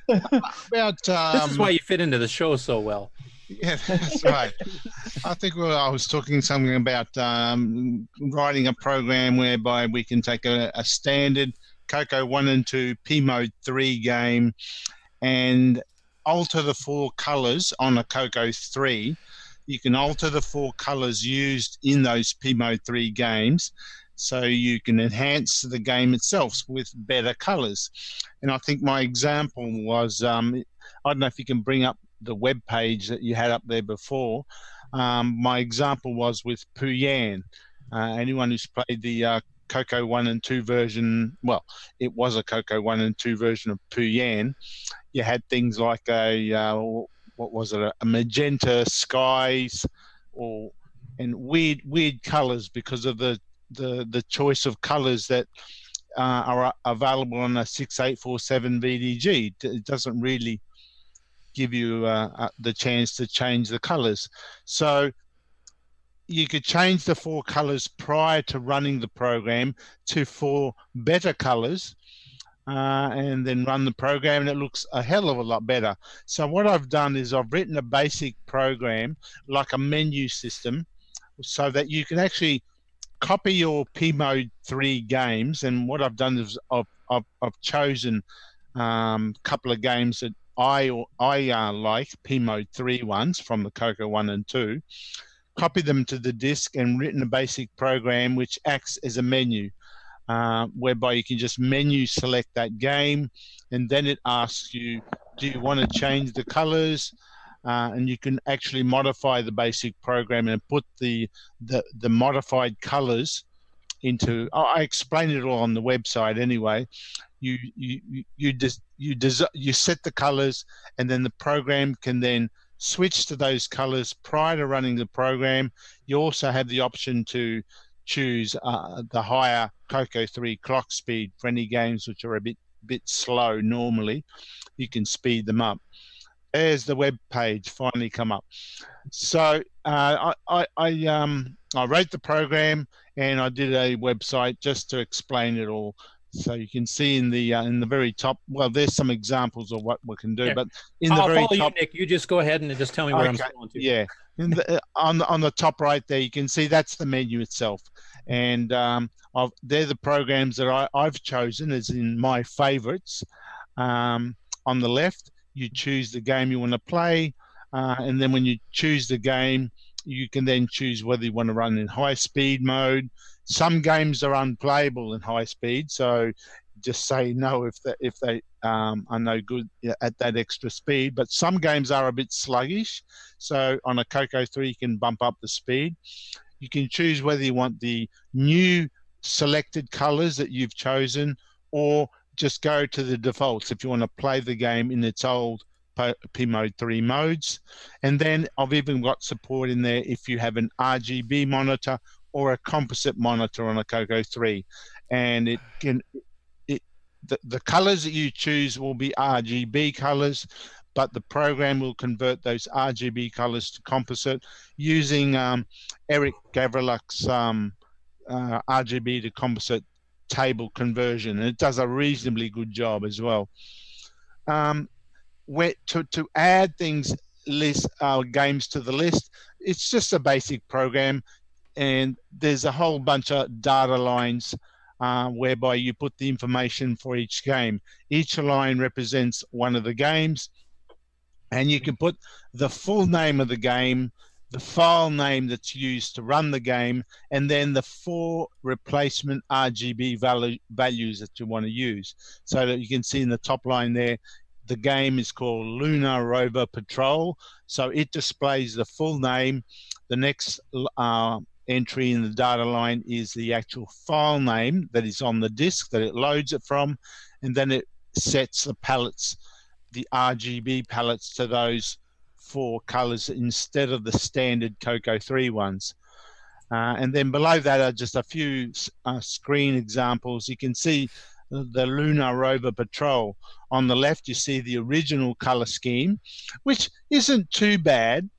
This is why you fit into the show so well. Yeah, that's right. I think I was talking something about writing a program whereby we can take a standard Coco 1 and 2 P Mode 3 game and alter the 4 colors on a Coco 3. You can alter the 4 colors used in those P Mode 3 games, so you can enhance the game itself with better colors. And I think my example was, I don't know if you can bring up the web page that you had up there before. My example was with Puyan. Anyone who's played the Coco 1 and 2 version, well, it was a Coco 1 and 2 version of Puyan. You had things like what was it, a magenta skies, and weird colors because of the choice of colors that are available on a 6847 VDG. It doesn't really give you the chance to change the colors. So you could change the 4 colors prior to running the program to 4 better colors, and then run the program, and it looks a hell of a lot better. So what I've done is I've written a basic program like a menu system so that you can actually copy your P Mode 3 games. And what I've done is I've chosen a couple of games that I like, P Mode 3 ones from the Coco 1 and 2, copy them to the disk and written a basic program which acts as a menu, whereby you can just menu select that game, and then it asks you, do you want to change the colors? And you can actually modify the basic program and put the modified colors into. I explain it all on the website anyway. You set the colors, and then the program can then switch to those colors prior to running the program. You also have the option to choose the higher Coco 3 clock speed for any games which are a bit slow normally. You can speed them up. There's the web page finally come up. So I wrote the program and I did a website just to explain it all. So you can see in the very top. Well, there's some examples of what we can do, Yeah. but in the I'll very follow top, you, Nick. You just go ahead and just tell me where I'm okay, scrolling to. yeah, on the top right there, you can see that's the menu itself, and they're the programs that I've chosen as in my favorites. On the left, you choose the game you want to play, and then when you choose the game, you can then choose whether you want to run in high speed mode. Some games are unplayable in high speed, so just say no if they are no good at that extra speed. But some games are a bit sluggish, so on a Coco 3 you can bump up the speed. You can choose whether you want the new selected colors that you've chosen, or just go to the defaults if you want to play the game in its old P-Mode 3 modes. And then I've even got support in there if you have an RGB monitor or a composite monitor on a Coco 3. And the colors that you choose will be RGB colors, but the program will convert those RGB colors to composite using Eric Gavriluk's RGB to composite table conversion, and it does a reasonably good job as well. Where to add things games to the list, it's just a basic program, and there's a whole bunch of data lines whereby you put the information for each game. Each line represents one of the games, and you can put the full name of the game, the file name that's used to run the game, and then the 4 replacement RGB values that you want to use. So that you can see in the top line there, the game is called Lunar, Rover, Patrol. So it displays the full name. The next entry in the data line is the actual file name that is on the disk that it loads it from, and then it sets the palettes, the RGB palettes, to those 4 colors instead of the standard Coco 3 ones. And then below that are just a few screen examples. You can see the Lunar, Rover, Patrol. On the left, you see the original color scheme, which isn't too bad,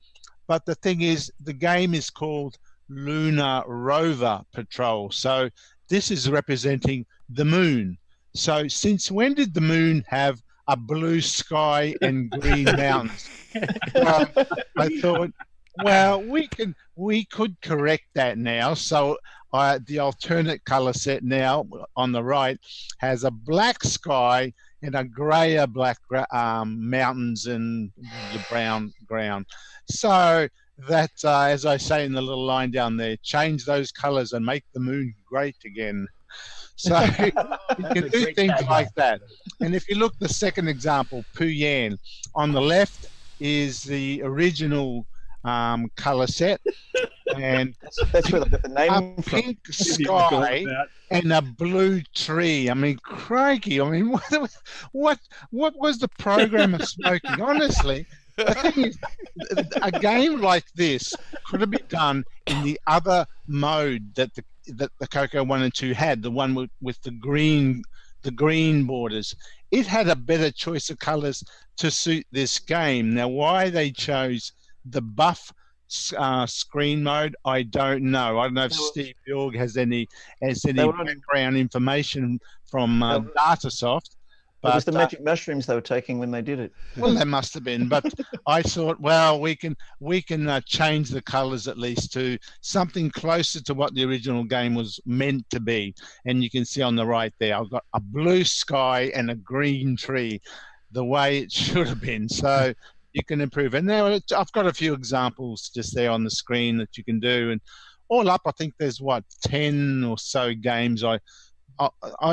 but the thing is, the game is called Lunar, Rover, Patrol. So this is representing the moon. So since when did the moon have a blue sky and green mountains? I thought, well, we could correct that now. So the alternate color set now on the right has a black sky and a grayer black mountains and the brown ground. So that, as I say in the little line down there, change those colors and make the moon great again. So you can do things like that. And if you look, the second example, Puyan, on the left is the original color set, and that's where they got the name a pink sky and a blue tree. I mean, crikey! I mean, what was the programmer smoking? Honestly, the thing is, a game like this could have been done in the other mode that the Coco 1 and 2 had, the one with the green borders. It had a better choice of colors to suit this game. Now, why they chose the buff screen mode, I don't know. I don't know if Steve Bjorg has any background information from Datasoft. It was the magic mushrooms they were taking when they did it. Well, they must have been, but I thought, well, we can change the colors at least to something closer to what the original game was meant to be. And you can see on the right there, I've got a blue sky and a green tree, the way it should have been. So you can improve. And now I've got a few examples just there on the screen that you can do. And all up, I think there's 10 or so games. I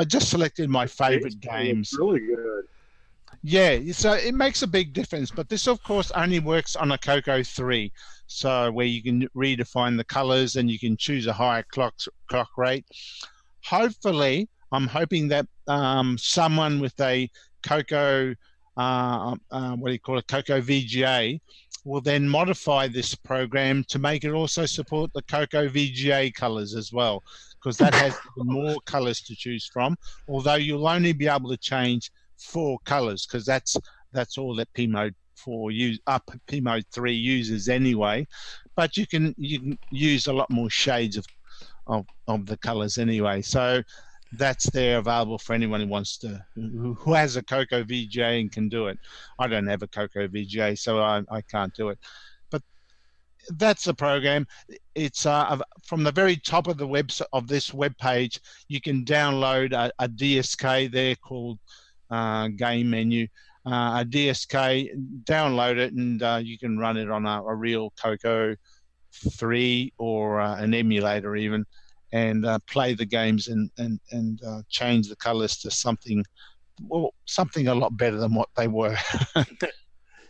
just selected my favorite games. Really good. Yeah, so it makes a big difference. But this, of course, only works on a Coco 3, so where you can redefine the colors and you can choose a higher clock rate. Hopefully, I'm hoping that someone with a Coco, Coco VGA, will then modify this program to make it also support the Coco VGA colors as well, because that has more colors to choose from, although you'll only be able to change 4 colors, because that's all that P-Mode for P-Mode 3 users anyway, but you can use a lot more shades of the colors anyway. So that's there available for anyone who wants to, who has a Coco VGA and can do it. I don't have a Coco VGA, so I can't do it. But that's the program. It's from the very top of the website of this web page, you can download a DSK there called Game Menu. A DSK, download it, and you can run it on a real Coco 3 or an emulator even, and play the games and change the colors to something a lot better than what they were.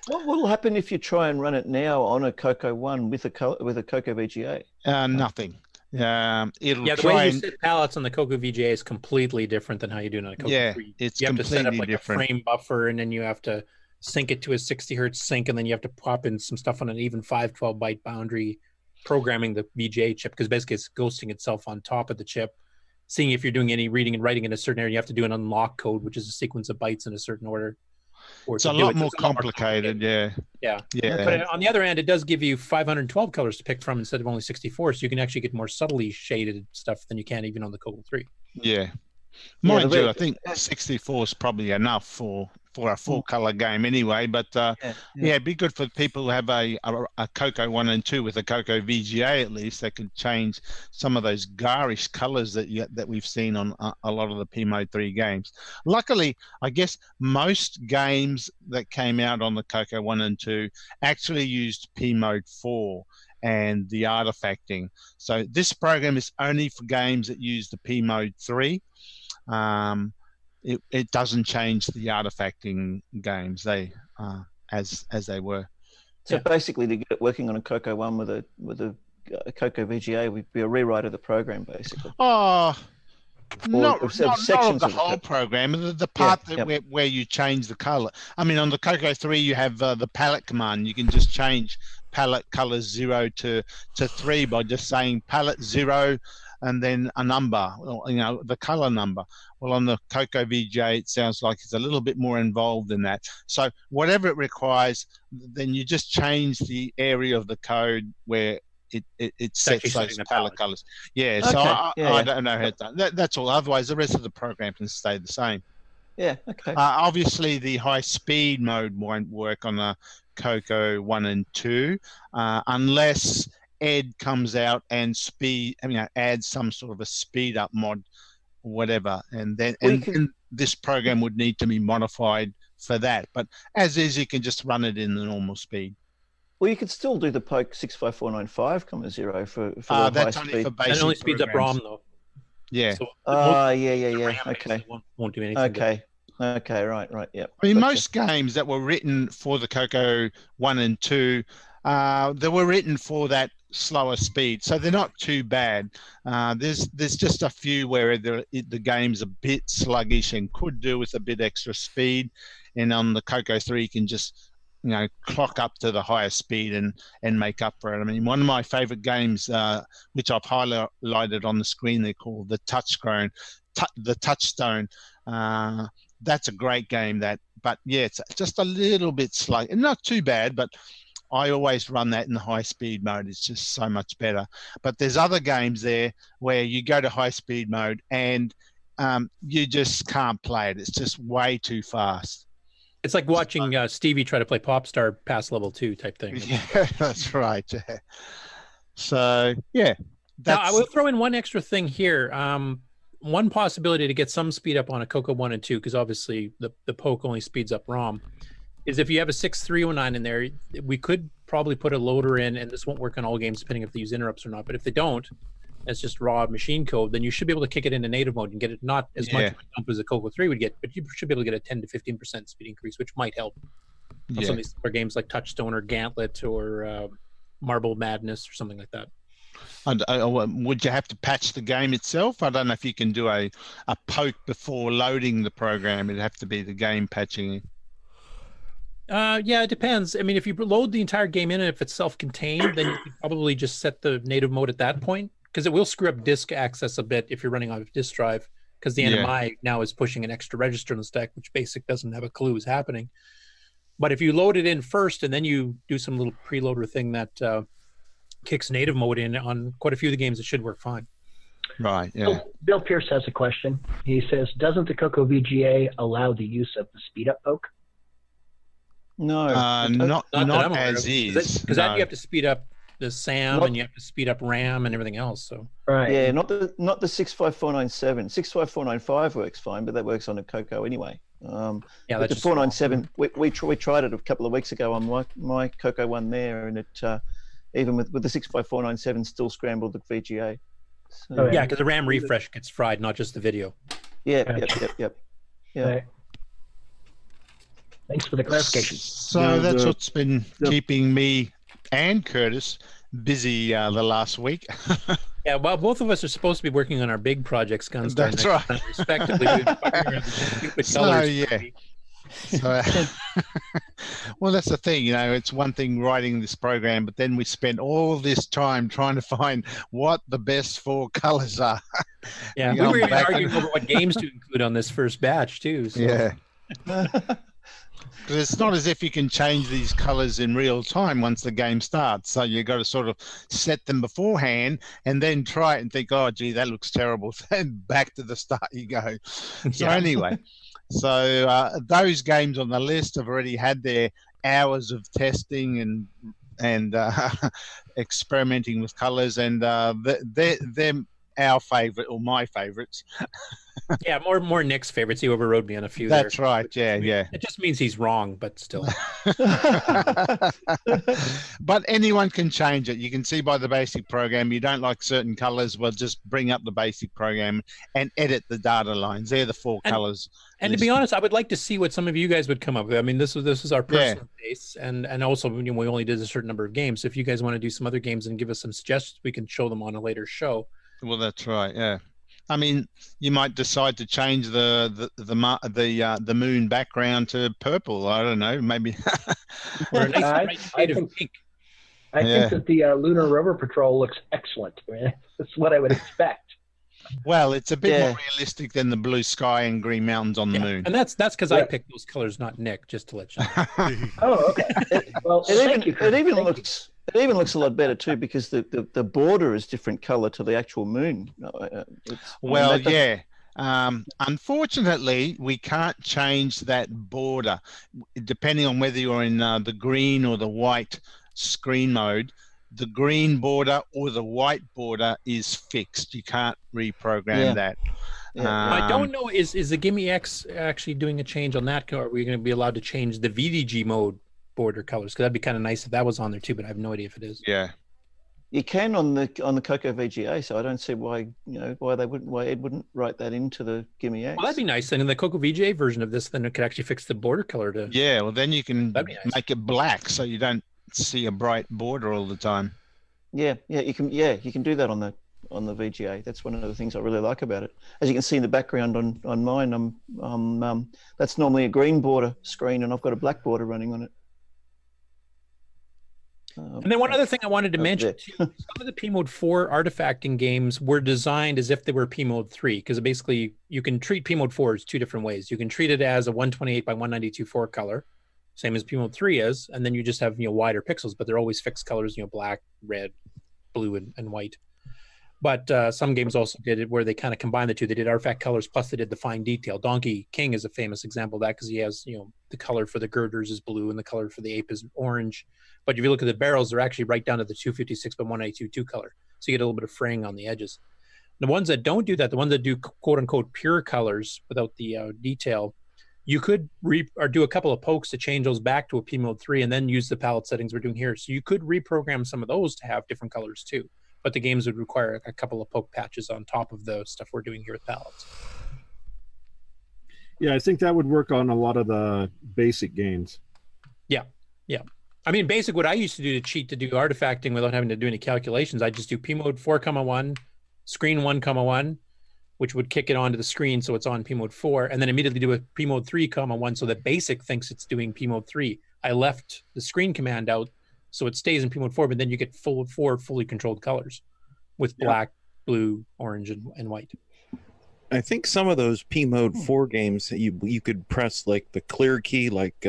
What will happen if you try and run it now on a Coco 1 with a Coco VGA? Nothing. It'll the way you set palettes on the Coco VGA is completely different than how you do it on a Coco 3. It's you have to set up like different. a frame buffer, and then you have to sync it to a 60 hertz sync, and then you have to pop in some stuff on an even 512 byte boundary, programming the VGA chip, because basically it's ghosting itself on top of the chip, seeing if you're doing any reading and writing in a certain area. You have to do an unlock code, which is a sequence of bytes in a certain order. It's a lot more complicated, yeah. But on the other hand, it does give you 512 colors to pick from instead of only 64, so you can actually get more subtly shaded stuff than you can even on the Coco 3. Yeah. Mind you, I think 64 is probably enough for a full color game anyway, but it'd be good for people who have a Coco 1 and 2 with a Coco VGA. At least they could change some of those garish colors that we've seen on a lot of the P-Mode 3 games. Luckily, I guess most games that came out on the Coco 1 and 2 actually used P-Mode 4 and the artifacting. So this program is only for games that use the P-Mode 3. It doesn't change the artifacting games as they were. So basically, to get it working on a Coco 1 with a Coco VGA would be a rewrite of the program, basically. Oh, not of the of whole program. The part where you change the color. I mean, on the Coco 3, you have the palette command. You can just change palette colors 0 to 3 by just saying palette 0 and then a number, the color number. Well, on the Coco VGA, it sounds like it's a little bit more involved in that. So whatever it requires, then you just change the area of the code where it sets those palette colors. Yeah, so I don't know how it's done. That's all. Otherwise, the rest of the program can stay the same. Yeah, okay. Obviously, the high speed mode won't work on the Coco 1 and 2 unless Ed comes out and adds some sort of a speed up mod, or whatever, and then this program would need to be modified for that. But as is, you can just run it in the normal speed. Well, you could still do the poke 65495,0 for that's high only speed. for basic. It only speeds up ROM though. Yeah. So Okay. Won't do anything. Okay. Right. Yeah. I mean, most games that were written for the Coco 1 and 2, they were written for that slower speed, so they're not too bad. There's just a few where the game's a bit sluggish and could do with a bit extra speed, and on the Coco 3 you can just clock up to the higher speed and make up for it. I mean, one of my favorite games, which I've highlighted on the screen, they're called the Touchstone. That's a great game. But yeah, it's just a little bit slow, and not too bad, but I always run that in the high speed mode. It's just so much better. But there's other games there where you go to high speed mode and you just can't play it. It's just way too fast. It's like watching Stevie try to play Popstar past level 2 type thing. Yeah, that's right. So yeah. Now, I will throw in one extra thing here. One possibility to get some speed up on a Coco 1 and 2, because obviously the poke only speeds up ROM, is if you have a 6309 in there, we could probably put a loader in, and this won't work on all games depending if they use interrupts or not, but if they don't, it's just raw machine code, then you should be able to kick it into native mode and get it not as much of a jump as a Coco 3 would get, but you should be able to get a 10 to 15% speed increase, which might help on some of these other games like Touchstone or Gauntlet or Marble Madness or something like that. Would you have to patch the game itself? I don't know if you can do a poke before loading the program. It'd have to be the game patching. Yeah, it depends. I mean, if you load the entire game in and if it's self-contained, then you could probably just set the native mode at that point, because it will screw up disk access a bit if you're running on a disk drive, because the NMI now is pushing an extra register in the stack, which BASIC doesn't have a clue is happening. But if you load it in first and then you do some little preloader thing that kicks native mode in on quite a few of the games, it should work fine. Right, yeah. Bill Pierce has a question. He says, doesn't the Coco VGA allow the use of the speed up poke? No. Not that I'm aware as of. is. Because that you have to speed up the SAM Not- and you have to speed up RAM and everything else. So Yeah, not the 65497. 65495 works fine, but that works on a Coco anyway. Yeah, but that's the just 497. We tried it a couple of weeks ago on my Coco one there, and it even with the 65497 still scrambled the VGA. So, yeah, because the RAM refresh gets fried, not just the video. Yeah. Right. Thanks for the clarification. So that's what's been keeping me and Curtis busy the last week. Yeah, well, both of us are supposed to be working on our big projects, Gunstar. That's right. Respectively, we've been fucking around with stupid colors. yeah. So, well, that's the thing, it's one thing writing this program, but then we spent all this time trying to find what the best 4 colors are. Yeah, we were even arguing over what games to include on this first batch, too. So. Yeah. Because it's not as if you can change these colors in real time once the game starts. So you've got to sort of set them beforehand and then try it and think, oh, gee, that looks terrible. Then back to the start you go. So anyway, those games on the list have already had their hours of testing and experimenting with colors, and they're our favorite or my favorites. Yeah, more Nick's favorites. He overrode me on a few. That's there. right. Yeah. It just means he's wrong, but still. But anyone can change it. You can see by the basic program. You don't like certain colors, well, just bring up the basic program and edit the data lines. They're the 4 colors. And to be honest, I would like to see what some of you guys would come up with. I mean, this is our personal taste, and also we only did a certain number of games. So if you guys want to do some other games and give us some suggestions, we can show them on a later show. Well, that's right. Yeah, I mean, you might decide to change the moon background to purple. I don't know, maybe. Or a nice I bright shade of think- pink. I think that the Lunar Rover Patrol looks excellent. I mean, that's what I would expect. Well, it's a bit more realistic than the blue sky and green mountains on the moon. And that's because I picked those colors, not Nick. Just to let you know. Oh, okay. Well, thank you. It even looks a lot better too, because the border is different color to the actual moon. Unfortunately, we can't change that border depending on whether you're in the green or the white screen mode. The green border or the white border is fixed. You can't reprogram that. I don't know. Is the Gimme X actually doing a change on that? Or are we going to be allowed to change the VDG mode border colors? Because that'd be kind of nice if that was on there too. But I have no idea if it is. Yeah, you can on the Coco VGA. So I don't see why why Ed wouldn't write that into the Gimme X. Well, that'd be nice. Then in the Coco VGA version of this, then it could actually fix the border color to. Yeah, well then you can make it black so you don't see a bright border all the time. Yeah, you can do that on the VGA. That's one of the things I really like about it. As you can see in the background on mine, that's normally a green border screen, and I've got a black border running on it. And then one other thing I wanted to mention too, some of the P Mode 4 artifacting games were designed as if they were P Mode 3, because basically you can treat P Mode 4 as 2 different ways. You can treat it as a 128 by 192 4 color, same as P Mode 3 is, and then you just have wider pixels, but they're always fixed colors, black, red, blue, and white. But some games also did it where they kind of combined the two. They did artifact colors plus they did the fine detail. Donkey King is a famous example of that, because he has the color for the girders is blue and the color for the ape is orange. But if you look at the barrels, they're actually right down to the 256 by 192 2 color. So you get a little bit of fraying on the edges. The ones that don't do that, the ones that do quote unquote pure colors without the detail, you could do a couple of pokes to change those back to a P Mode 3 and then use the palette settings we're doing here. So you could reprogram some of those to have different colors too. But the games would require a couple of poke patches on top of the stuff we're doing here with palettes. Yeah, I think that would work on a lot of the basic games. Yeah. I mean, basic, what I used to do to cheat to do artifacting without having to do any calculations, I just do P Mode 4,1, screen 1,1, which would kick it onto the screen so it's on P Mode 4, and then immediately do a P Mode 3,1 so that basic thinks it's doing P Mode 3. I left the screen command out so it stays in P Mode 4, but then you get 4 fully controlled colors with black, blue, orange, and white. I think some of those P Mode 4 games, you could press like the clear key, like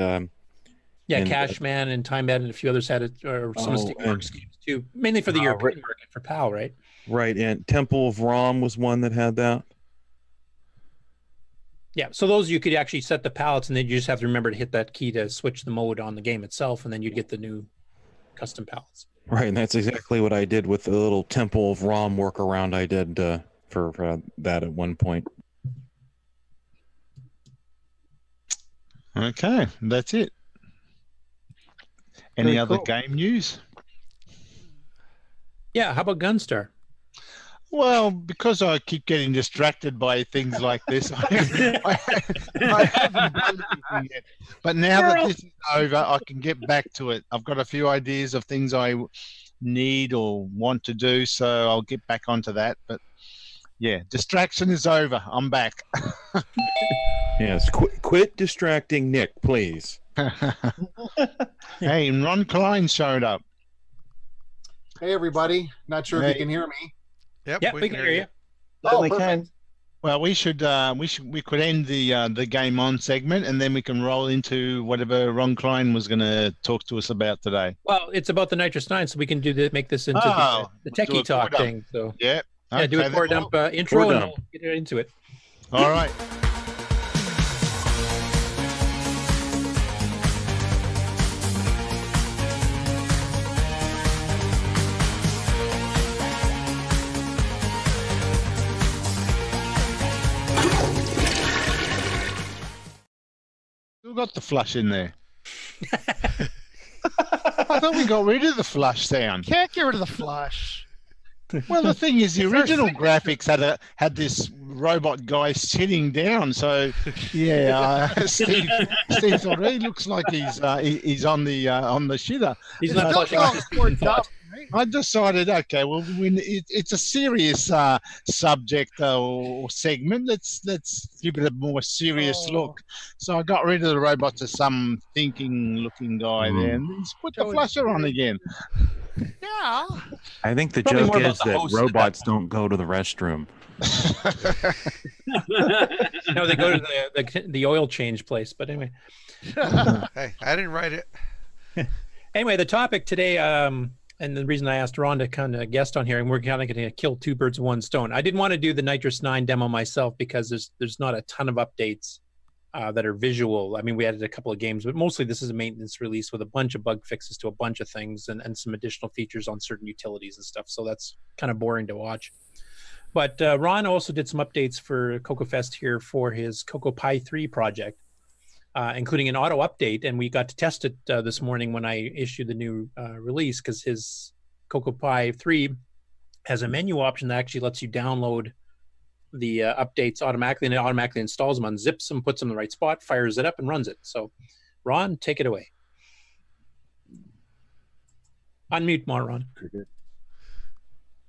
Yeah, And, Cashman and Time Ed and a few others had it, or some Steam Works games too, mainly for the European market for PAL, right? Right, and Temple of Rom was one that had that. Yeah, so those you could actually set the palettes, and then you just have to remember to hit that key to switch the mode on the game itself, and then you'd get the new custom palettes. Right, and that's exactly what I did with the little Temple of Rom workaround I did for that at one point. Okay, that's it. Any other game news? Yeah, how about Gunstar? Well, because I keep getting distracted by things like this, I haven't done anything yet. But now that this is over, I can get back to it. I've got a few ideas of things I need or want to do, so I'll get back onto that. But yeah, distraction is over. I'm back. Yes, quit distracting Nick, please. Hey, and Ron Klein showed up. Hey, everybody. Not sure if you can hear me. Yep, we can hear you. Oh, we can. Well, we could end the game on segment, and then we can roll into whatever Ron Klein was going to talk to us about today. Well, it's about the Nitrous 9, so we can make this into the techie talk thing. So yeah, do a core dump intro, and we'll get into it. All right. Who got the flush in there? I thought we got rid of the flush sound. Can't get rid of the flush. Well, the thing is, the original graphics had this robot guy sitting down. So, yeah, Steve thought he looks like he's on the shitter. He's not flushing off his thought. I decided, okay, well, when it's a serious subject or segment, let's give it a more serious look. So I got rid of the robot to some thinking-looking guy there, and he's put the flusher on again. Yeah. I think the Probably joke more is about the that host robots don't go to the restroom. No, they go to the oil change place. But anyway. Hey, I didn't write it. Anyway, the topic today, and the reason I asked Ron to kind of guest on here, and we're kind of going to kill two birds with one stone. I didn't want to do the Nitrous 9 demo myself because there's not a ton of updates that are visual. I mean, we added a couple of games, but mostly this is a maintenance release with a bunch of bug fixes to a bunch of things and some additional features on certain utilities and stuff. So that's kind of boring to watch. But Ron also did some updates for CoCoFEST here for his Coco Pi 3 project, including an auto update. And we got to test it this morning when I issued the new release, because his Coco Pi 3 has a menu option that actually lets you download the updates automatically, and it automatically installs them, unzips them, puts them in the right spot, fires it up, and runs it. So, Ron, take it away. Unmute more, Ron.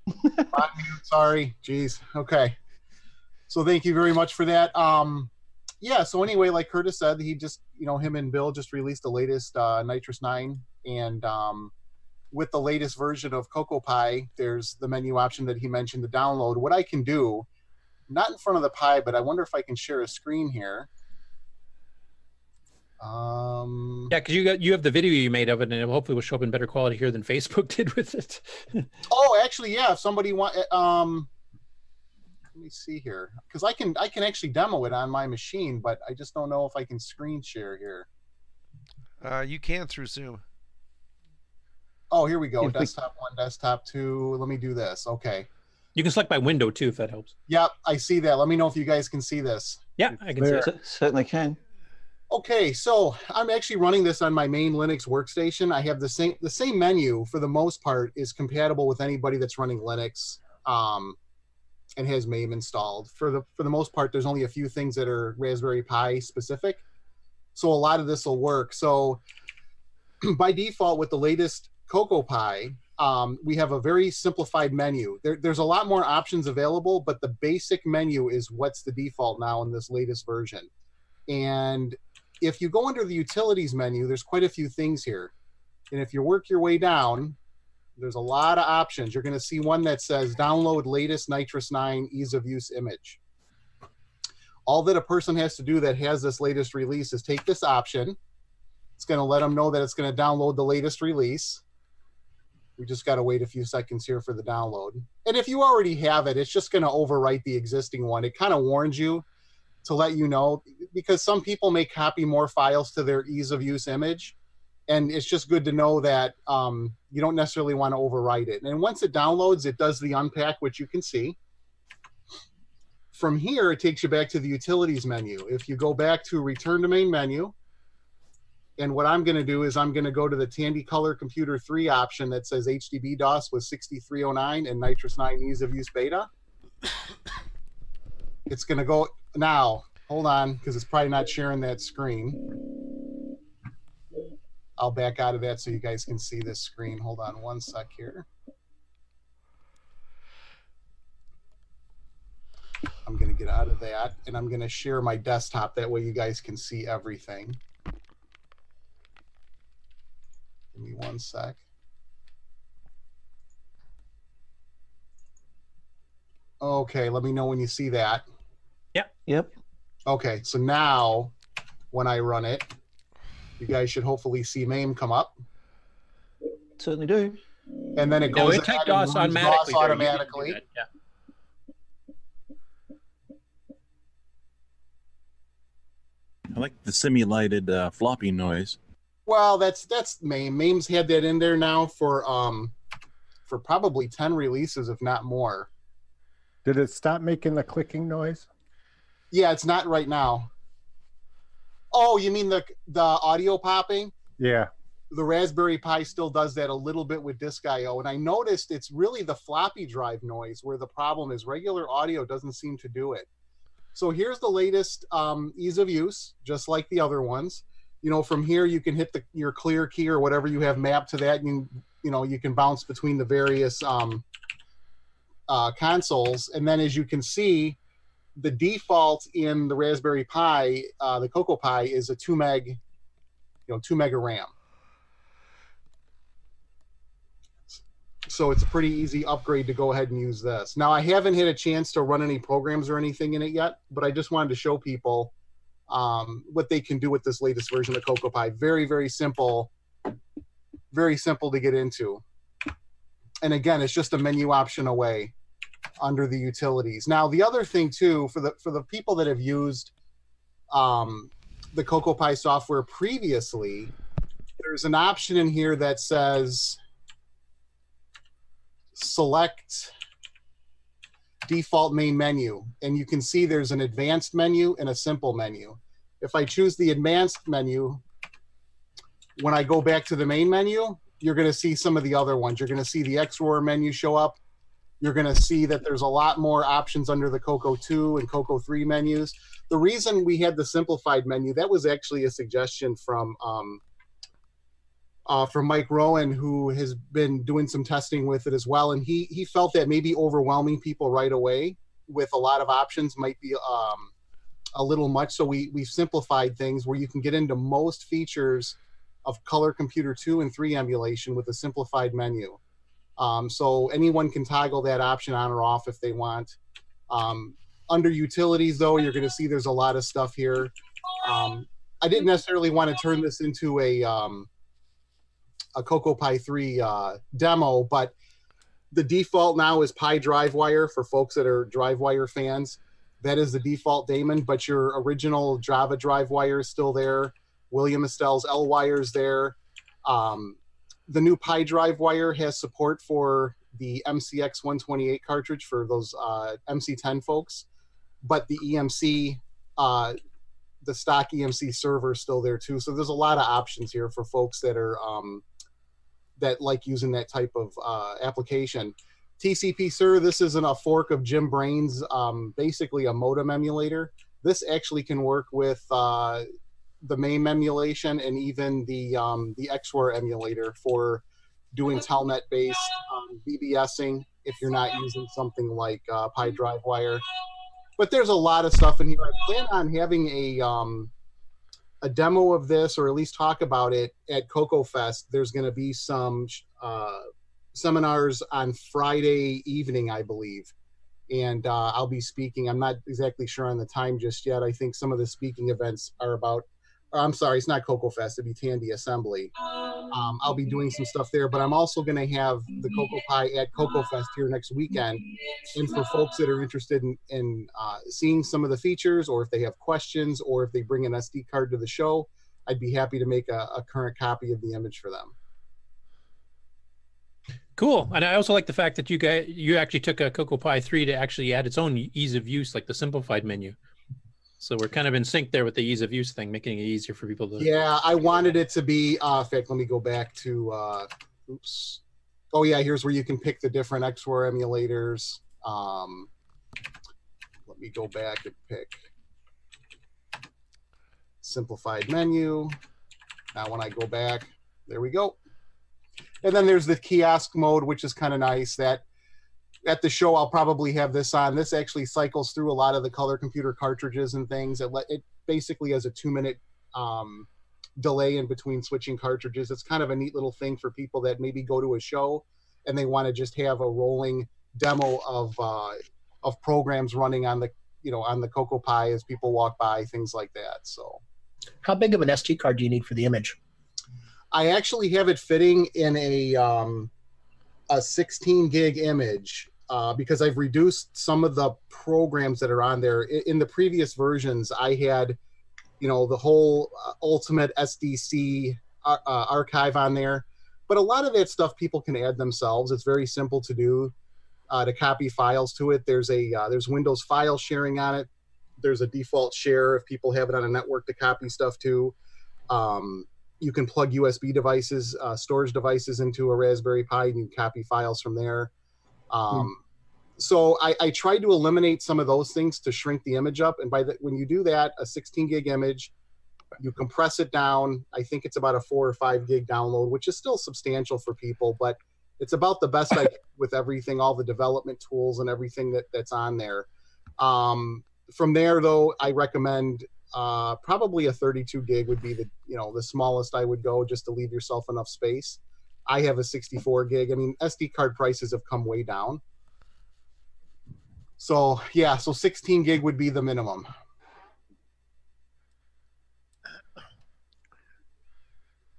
Unmute, sorry. Jeez. Okay. So thank you very much for that. Yeah, so anyway, like Curtis said, he just, him and Bill just released the latest Nitrous 9, and with the latest version of Coco Pi, there's the menu option that he mentioned to download. What I can do, not in front of the Pi, but I wonder if I can share a screen here. Yeah, because you have the video you made of it, and it hopefully will show up in better quality here than Facebook did with it. Oh, actually, yeah. If somebody want, let me see here, because I can actually demo it on my machine, but I just don't know if I can screen share here. You can through Zoom. Oh, here we go. Desktop 1, desktop 2. Let me do this. Okay. You can select by window too, if that helps. Yep, I see that. Let me know if you guys can see this. Yeah, I can see it. Certainly can. Okay, so I'm actually running this on my main Linux workstation. I have the same menu for the most part is compatible with anybody that's running Linux and has MAME installed. For the most part, there's only a few things that are Raspberry Pi specific. So a lot of this will work. So by default, with the latest Coco Pi, we have a very simplified menu. There's a lot more options available, but the basic menu is what's the default now in this latest version. And if you go under the utilities menu, there's quite a few things here. And if you work your way down, there's a lot of options. You're going to see one that says download latest Nitrous 9 ease of use image. All that a person has to do that has this latest release is take this option, It's going to let them know that it's going to download the latest release. We just got to wait a few seconds here for the download. And if you already have it, it's just going to overwrite the existing one. It kind of warns you to let you know, because some people may copy more files to their ease of use image. And it's just good to know that you don't necessarily want to overwrite it. And once it downloads, it does the unpack, which you can see. From here, it takes you back to the utilities menu. If you go back to return to main menu, and what I'm going to do is I'm going to go to the Tandy Color Computer 3 option that says HDB DOS with 6309 and Nitrous 9 ease of use beta. It's going to go now. Hold on, because it's probably not sharing that screen. I'll back out of that so you guys can see this screen. Hold on one sec here. I'm going to get out of that, and I'm going to share my desktop. That way you guys can see everything. Give me one sec. Okay, let me know when you see that. Yep. Okay, so now when I run it, you guys should hopefully see MAME come up. Certainly do. And then it goes it ahead DOS and runs automatically. DOS automatically. Yeah. I like the simulated floppy noise. Well, that's MAME. MAME's had that in there now for probably 10 releases, if not more. Did it stop making the clicking noise? Yeah, it's not right now. Oh, you mean the audio popping? Yeah. The Raspberry Pi still does that a little bit with Disk I/O, and I noticed it's really the floppy drive noise where the problem is. Regular audio doesn't seem to do it. So here's the latest ease of use, just like the other ones. You know, from here you can hit your clear key or whatever you have mapped to that, and you can bounce between the various consoles. And then, as you can see, the default in the Raspberry Pi, the Coco Pi, is a 2 meg RAM. So it's a pretty easy upgrade to go ahead and use this. Now, I haven't had a chance to run any programs or anything in it yet, but I just wanted to show people what they can do with this latest version of Coco Pi. Very, very simple to get into. And again, it's just a menu option away under the utilities. Now, the other thing too, for the people that have used the Coco Pi software previously, there's an option in here that says select default main menu, and you can see there's an advanced menu and a simple menu. If I choose the advanced menu, when I go back to the main menu, you're going to see some of the other ones. You're going to see the XROAR menu show up. You're going to see that there's a lot more options under the Coco 2 and Coco 3 menus. The reason we had the simplified menu, that was actually a suggestion from Mike Rowan, who has been doing some testing with it as well. And he felt that maybe overwhelming people right away with a lot of options might be a little much. So we simplified things where you can get into most features of Color Computer 2 and 3 emulation with a simplified menu. So anyone can toggle that option on or off if they want. Under utilities, though, you're going to see there's a lot of stuff here. I didn't necessarily want to turn this into a Coco Pi 3 demo, but the default now is Pi DriveWire for folks that are DriveWire fans. That is the default daemon, but your original Java DriveWire is still there. William Estelle's L-Wire is there. The new Pi DriveWire has support for the MCX 128 cartridge for those MC10 folks, but the EMC, the stock EMC server is still there too. So there's a lot of options here for folks that are that like using that type of application. TCP Sir, this isn't a fork of Jim Brain's, basically a modem emulator. This actually can work with the MAME emulation and even the XWAR emulator for doing telnet-based BBSing if you're not using something like Pi DriveWire. But there's a lot of stuff in here. I plan on having a demo of this, or at least talk about it at CoCoFEST. There's going to be some seminars on Friday evening, I believe. And I'll be speaking. I'm not exactly sure on the time just yet. I think some of the speaking events are I'm sorry, it's not CoCoFEST, it'd be Tandy Assembly. I'll be doing some stuff there, but I'm also going to have the Coco Pie at CoCoFEST here next weekend. And for folks that are interested in seeing some of the features, or if they have questions, or if they bring an SD card to the show, I'd be happy to make a current copy of the image for them. Cool. And I also like the fact that you actually took a Coco Pi 3 to actually add its own ease of use, like the simplified menu. So we're kind of in sync there with the ease of use thing, making it easier for people to. Yeah, I wanted it to be. In fact, let me go back to. Oops. Oh yeah, here's where you can pick the different XWAR emulators. Let me go back and pick simplified menu. Now when I go back, there we go. And then there's the kiosk mode, which is kind of nice. That at the show, I'll probably have this on. This actually cycles through a lot of the color computer cartridges and things. It basically has a 2-minute delay in between switching cartridges. It's kind of a neat little thing for people that maybe go to a show and they want to just have a rolling demo of programs running on the on the Coco Pi as people walk by, things like that. So, how big of an SD card do you need for the image? I actually have it fitting in a 16 gig image. Because I've reduced some of the programs that are on there. In the previous versions, I had, the whole Ultimate SDC archive on there. But a lot of that stuff people can add themselves. It's very simple to do, to copy files to it. There's Windows file sharing on it. There's a default share if people have it on a network to copy stuff to. You can plug USB devices, storage devices into a Raspberry Pi, and you can copy files from there. So I tried to eliminate some of those things to shrink the image up. And when you do that, a 16 gig image, you compress it down. I think it's about a 4 or 5 gig download, which is still substantial for people, but it's about the best I can with everything, all the development tools and everything that's on there. From there, though, I recommend probably a 32 gig would be the smallest I would go, just to leave yourself enough space. I have a 64 gig. I mean, SD card prices have come way down. So yeah, so 16 gig would be the minimum.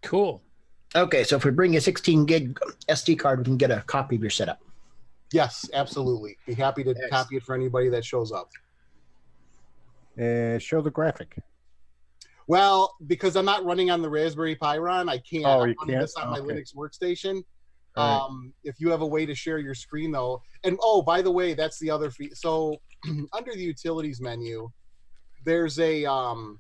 Cool. Okay, so if we bring a 16 gig SD card, we can get a copy of your setup. Yes, absolutely. Be happy to copy it for anybody that shows up. Show the graphic. Well, because I'm not running on the Raspberry Pi, Ron, I can't. Oh, I'm you running can't? this on my Okay. Linux workstation. Right. If you have a way to share your screen, though. And oh, by the way, that's the other fee. So under the utilities menu, there's an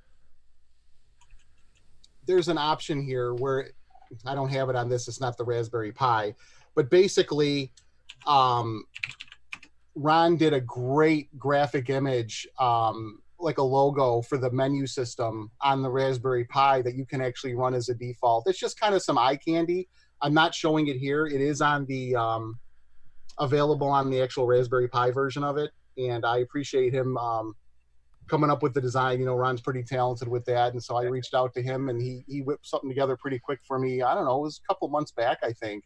option here where I don't have it on this. It's not the Raspberry Pi, but basically, Ron did a great graphic image, like a logo for the menu system on the Raspberry Pi that you can actually run as a default. It's just kind of some eye candy. I'm not showing it here. It is on the available on the actual Raspberry Pi version of it, and I appreciate him coming up with the design. Ron's pretty talented with that, and so I reached out to him, and he whipped something together pretty quick for me. I don't know, it was a couple months back, I think,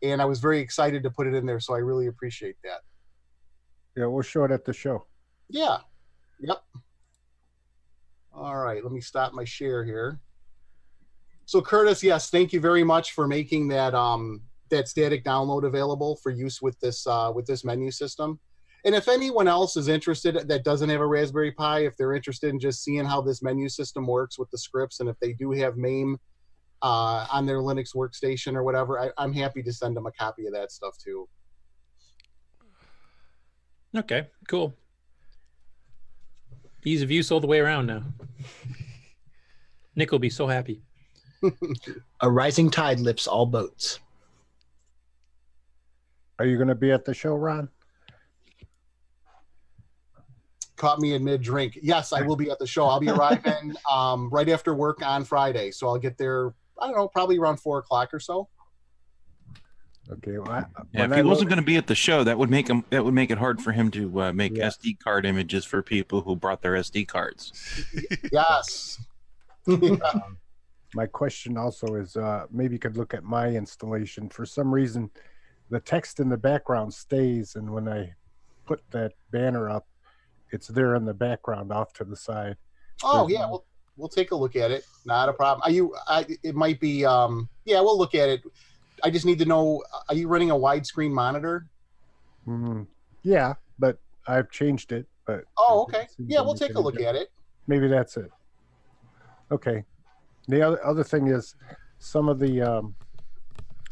and I was very excited to put it in there, so I really appreciate that. Yeah, we'll show it at the show. Yeah. Yep. All right, let me stop my share here. So Curtis, yes, thank you very much for making that that static download available for use with this menu system. And if anyone else is interested that doesn't have a Raspberry Pi, if they're interested in just seeing how this menu system works with the scripts, and if they do have MAME on their Linux workstation or whatever, I'm happy to send them a copy of that stuff too. Okay, cool. Ease of use all the way around now. Nick will be so happy. A rising tide lifts all boats. Are you going to be at the show, Ron? Caught me in mid-drink. Yes, I will be at the show. I'll be arriving right after work on Friday, so I'll get there, I don't know, probably around 4 o'clock or so. Okay. Well, Yeah, if he wasn't going to be at the show, that would make it hard for him to make SD card images for people who brought their SD cards. Yes. My question also is maybe you could look at my installation. For some reason, the text in the background stays, and when I put that banner up, it's there in the background off to the side. Oh, yeah. Well, we'll take a look at it. Not a problem. It might be. Yeah, we'll look at it. I just need to know. Are you running a widescreen monitor? Yeah, but I've changed it. But oh, okay. Yeah, we'll take a look at it. Maybe that's it. Okay. The other thing is, some of the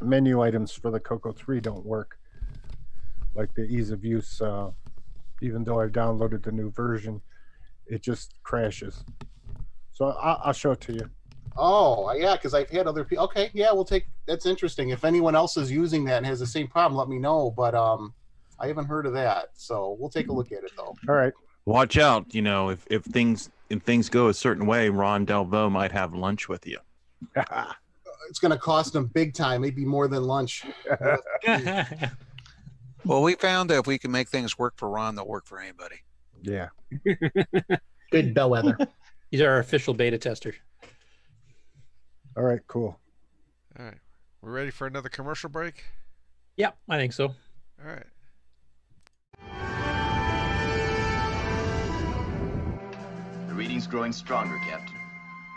menu items for the Coco 3 don't work. Like the ease of use. Even though I've downloaded the new version, it just crashes. So I'll show it to you. Oh, yeah, because I've had other people. Okay, yeah, we'll take. That's interesting. If anyone else is using that and has the same problem, let me know. But I haven't heard of that, so we'll take a look at it though. All right. Watch out. You know, if things go a certain way, Ron Delvaux might have lunch with you. It's going to cost them big time. Maybe more than lunch. Well, we found that if we can make things work for Ron, they'll work for anybody. Yeah. Good bellwether. He's our official beta tester. All right, cool. All right. We're ready for another commercial break? Yeah, I think so. All right. The reading's growing stronger, Captain.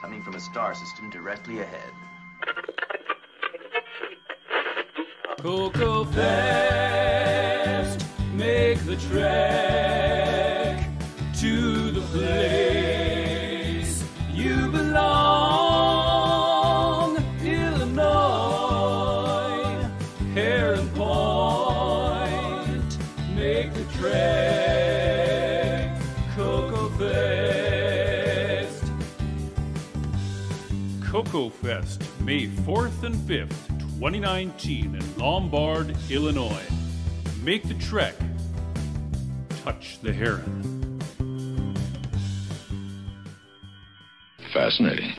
Coming from a star system directly ahead. CoCoFEST, make the trek to the place you belong. Illinois, Heron Point, make the trek. CoCoFEST. CoCoFEST, May 4th and 5th. 2019 in Lombard, Illinois. Make the trek. Touch the heron. Fascinating.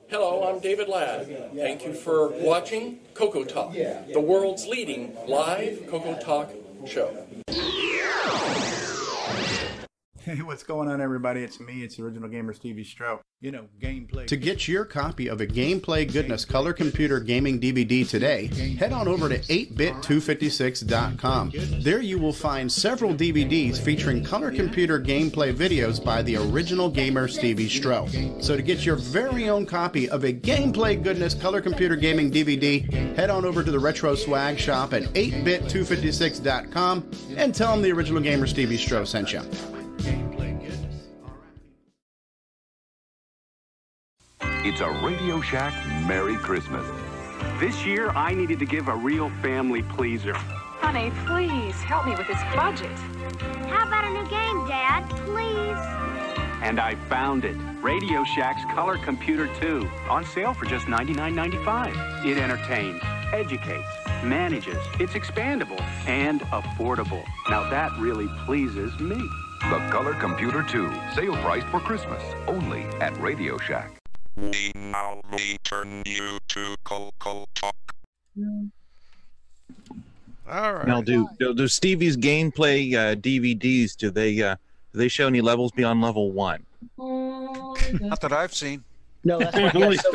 Hello, I'm David Ladd. Thank you for watching CoCoTALK, the world's leading live CoCoTALK show. Hey, what's going on, everybody? It's me. It's the original gamer, Stevie Stroh. You know, gameplay. To get your copy of a Gameplay Goodness Color Computer Gaming DVD today, head on over to 8bit256.com. There you will find several DVDs featuring color computer gameplay videos by the original gamer, Stevie Stroh. So to get your very own copy of a Gameplay Goodness Color Computer Gaming DVD, head on over to the Retro Swag Shop at 8bit256.com and tell them the original gamer, Stevie Stroh sent you. It's a Radio Shack Merry Christmas. This year, I needed to give a real family pleaser. Honey, please help me with this budget. How about a new game, Dad? Please. And I found it. Radio Shack's Color Computer 2. On sale for just $99.95. It entertains, educates, manages, it's expandable, and affordable. Now that really pleases me. The Color Computer 2. Sale priced for Christmas. Only at Radio Shack. We now return you to CoCoTALK. All right. Now, do Stevie's gameplay DVDs? Do they show any levels beyond level 1? Not that I've seen. No, that's what Only so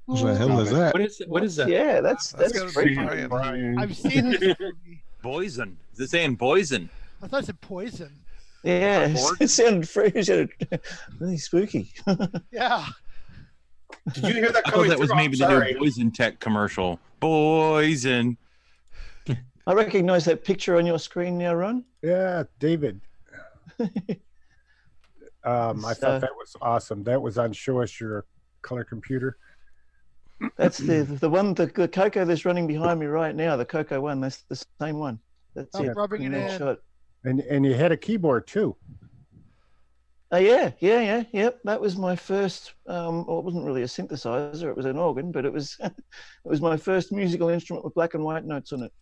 What the hell is that? What is that? Yeah, that's great. I've seen this movie. Poison. Is it saying poison? I thought it said poison. Yeah, it sounded really spooky. Yeah. Did you hear that I thought coming that was through? maybe the new Poison Tech commercial. Poison. I recognize that picture on your screen now, Ron. Yeah, David. I thought that was awesome. That was on Show Us Your Color Computer. That's the one, the Coco that's running behind me right now, the Coco one. That's the same one. That's I'm it. rubbing it that in. shot. And you had a keyboard too. Oh yep. That was my first. Well, it wasn't really a synthesizer; it was an organ, but it was it was my first musical instrument with black and white notes on it.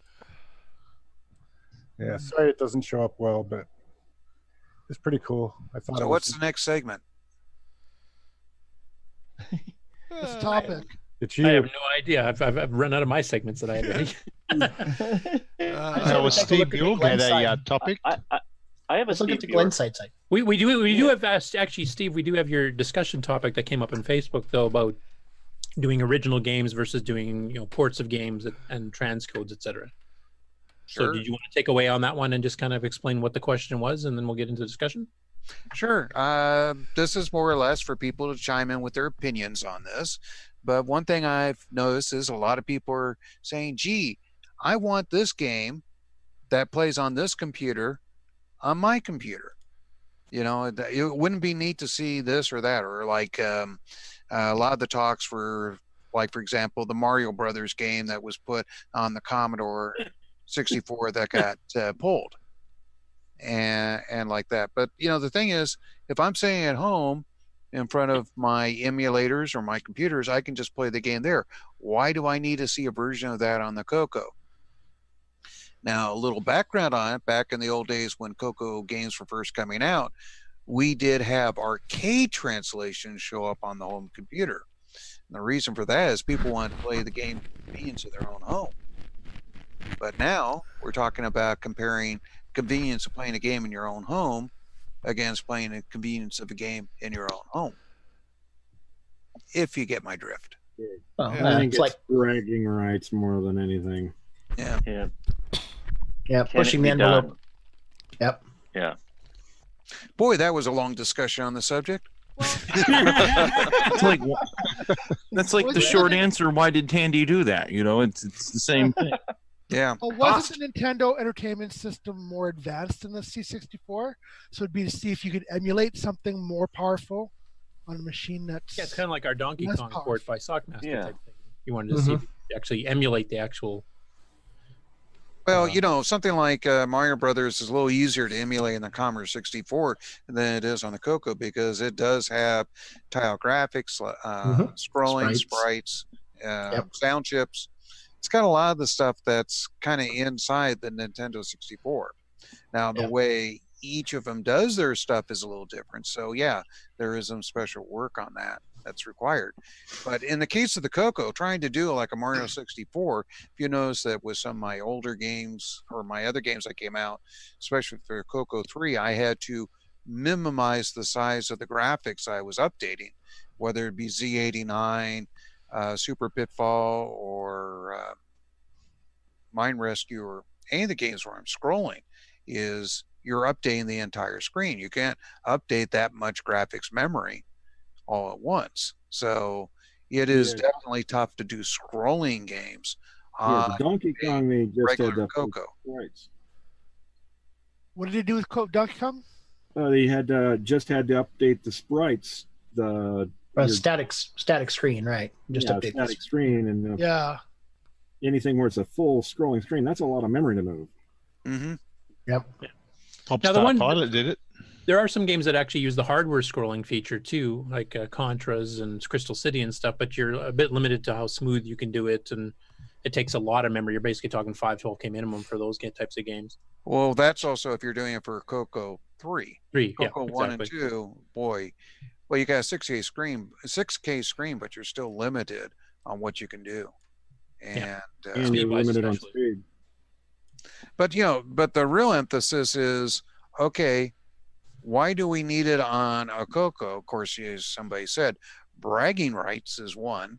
Yeah, sorry it doesn't show up well, but it's pretty cool. I thought. So what's the next segment? What's the topic? It's I you. have no idea. I've run out of my segments that I had ready. So, Steve, you had a topic. I have a Let's look at Steve the Glen site. We do have actually, Steve. We do have your discussion topic that came up on Facebook though about doing original games versus doing ports of games and transcodes, etc. So did you want to take away on that one and just kind of explain what the question was, and then we'll get into discussion? Sure. This is more or less for people to chime in with their opinions on this. But one thing I've noticed is a lot of people are saying, gee, I want this game that plays on this computer on my computer. It wouldn't be neat to see this or that, or like a lot of the talks were like, for example, the Mario Brothers game that was put on the Commodore 64 that got pulled and like that. But the thing is, if I'm sitting at home in front of my emulators or my computers, I can just play the game there. Why do I need to see a version of that on the Coco? Now, a little background on it, back in the old days when Coco games were first coming out, we did have arcade translations show up on the home computer. And the reason for that is people want to play the game convenience of their own home. But now we're talking about comparing convenience of playing a game in your own home against playing the convenience of a game in your own home. If you get my drift. I think it's bragging rights more than anything. Yeah. Yeah, pushing the envelope. Yep. Yeah. Boy, that was a long discussion on the subject. It's like, that's like the short answer. Why did Tandy do that? It's the same thing. Yeah. Well, wasn't the Nintendo Entertainment System more advanced than the C64? So it'd be to see if you could emulate something more powerful on a machine that's it's kind of like our Donkey Kong port by Sockmaster type thing. You wanted to see if you could actually emulate the actual. Well, something like Mario Brothers is a little easier to emulate in the Commodore 64 than it is on the Coco, because it does have tile graphics, scrolling sprites, sound chips. It's got a lot of the stuff that's kind of inside the Nintendo 64. Now, the way each of them does their stuff is a little different. So, yeah, there is some special work on that that's required. But in the case of the Coco, trying to do like a Mario 64, if you notice that with some of my older games or my other games that came out, especially for Coco 3, I had to minimize the size of the graphics I was updating, whether it be Z89, Super Pitfall, or Mine Rescue, or any of the games where I'm scrolling, is you're updating the entire screen. You can't update that much graphics memory all at once. So it is definitely tough to do scrolling games on the Donkey Kong, they just regular had Coco. Rights. What did they do with Donkey Kong? They had just had to update the sprites. The static screen, right? Just update static screen, and anything where it's a full scrolling screen, that's a lot of memory to move. Mm-hmm. Yep. Now, the one Pilot did it. There are some games that actually use the hardware scrolling feature too, like Contras and Crystal City and stuff, but you're a bit limited to how smooth you can do it, and it takes a lot of memory. You're basically talking 512K minimum for those types of games. Well, that's also if you're doing it for Coco 3. Coco 1 and 2, boy. Well, you got a 6K screen, but you're still limited on what you can do. And you're limited on speed. But the real emphasis is, okay, why do we need it on a Coco? Of course, as somebody said, bragging rights is one.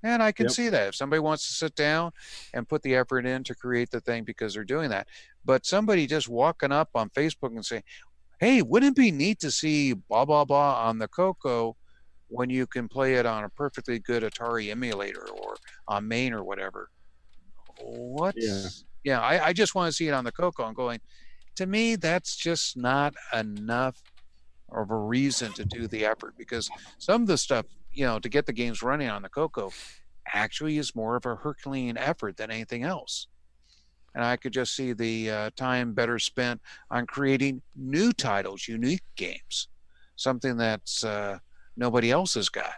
And I can see that. If somebody wants to sit down and put the effort in to create the thing because they're doing that. But somebody just walking up on Facebook and saying, hey, wouldn't it be neat to see blah, blah, blah on the Coco when you can play it on a perfectly good Atari emulator or on Main or whatever? What? Yeah, I just want to see it on the Coco. I'm going, to me, that's just not enough of a reason to do the effort, because some of the stuff, to get the games running on the Coco actually is more of a Herculean effort than anything else. And I could just see the time better spent on creating new titles, unique games, something that's nobody else has got.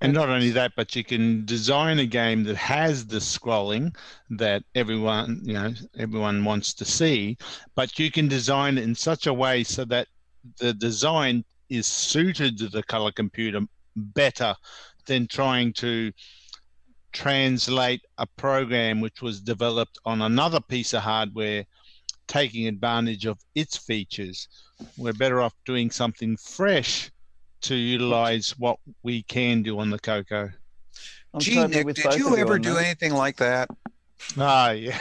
And not only that, but you can design a game that has the scrolling that everyone wants to see, but you can design it in such a way so that the design is suited to the color computer better than trying to translate a program which was developed on another piece of hardware, taking advantage of its features. We're better off doing something fresh to utilize what we can do on the Coco. Gee, Nick, did you ever do anything like that? Ah, yeah.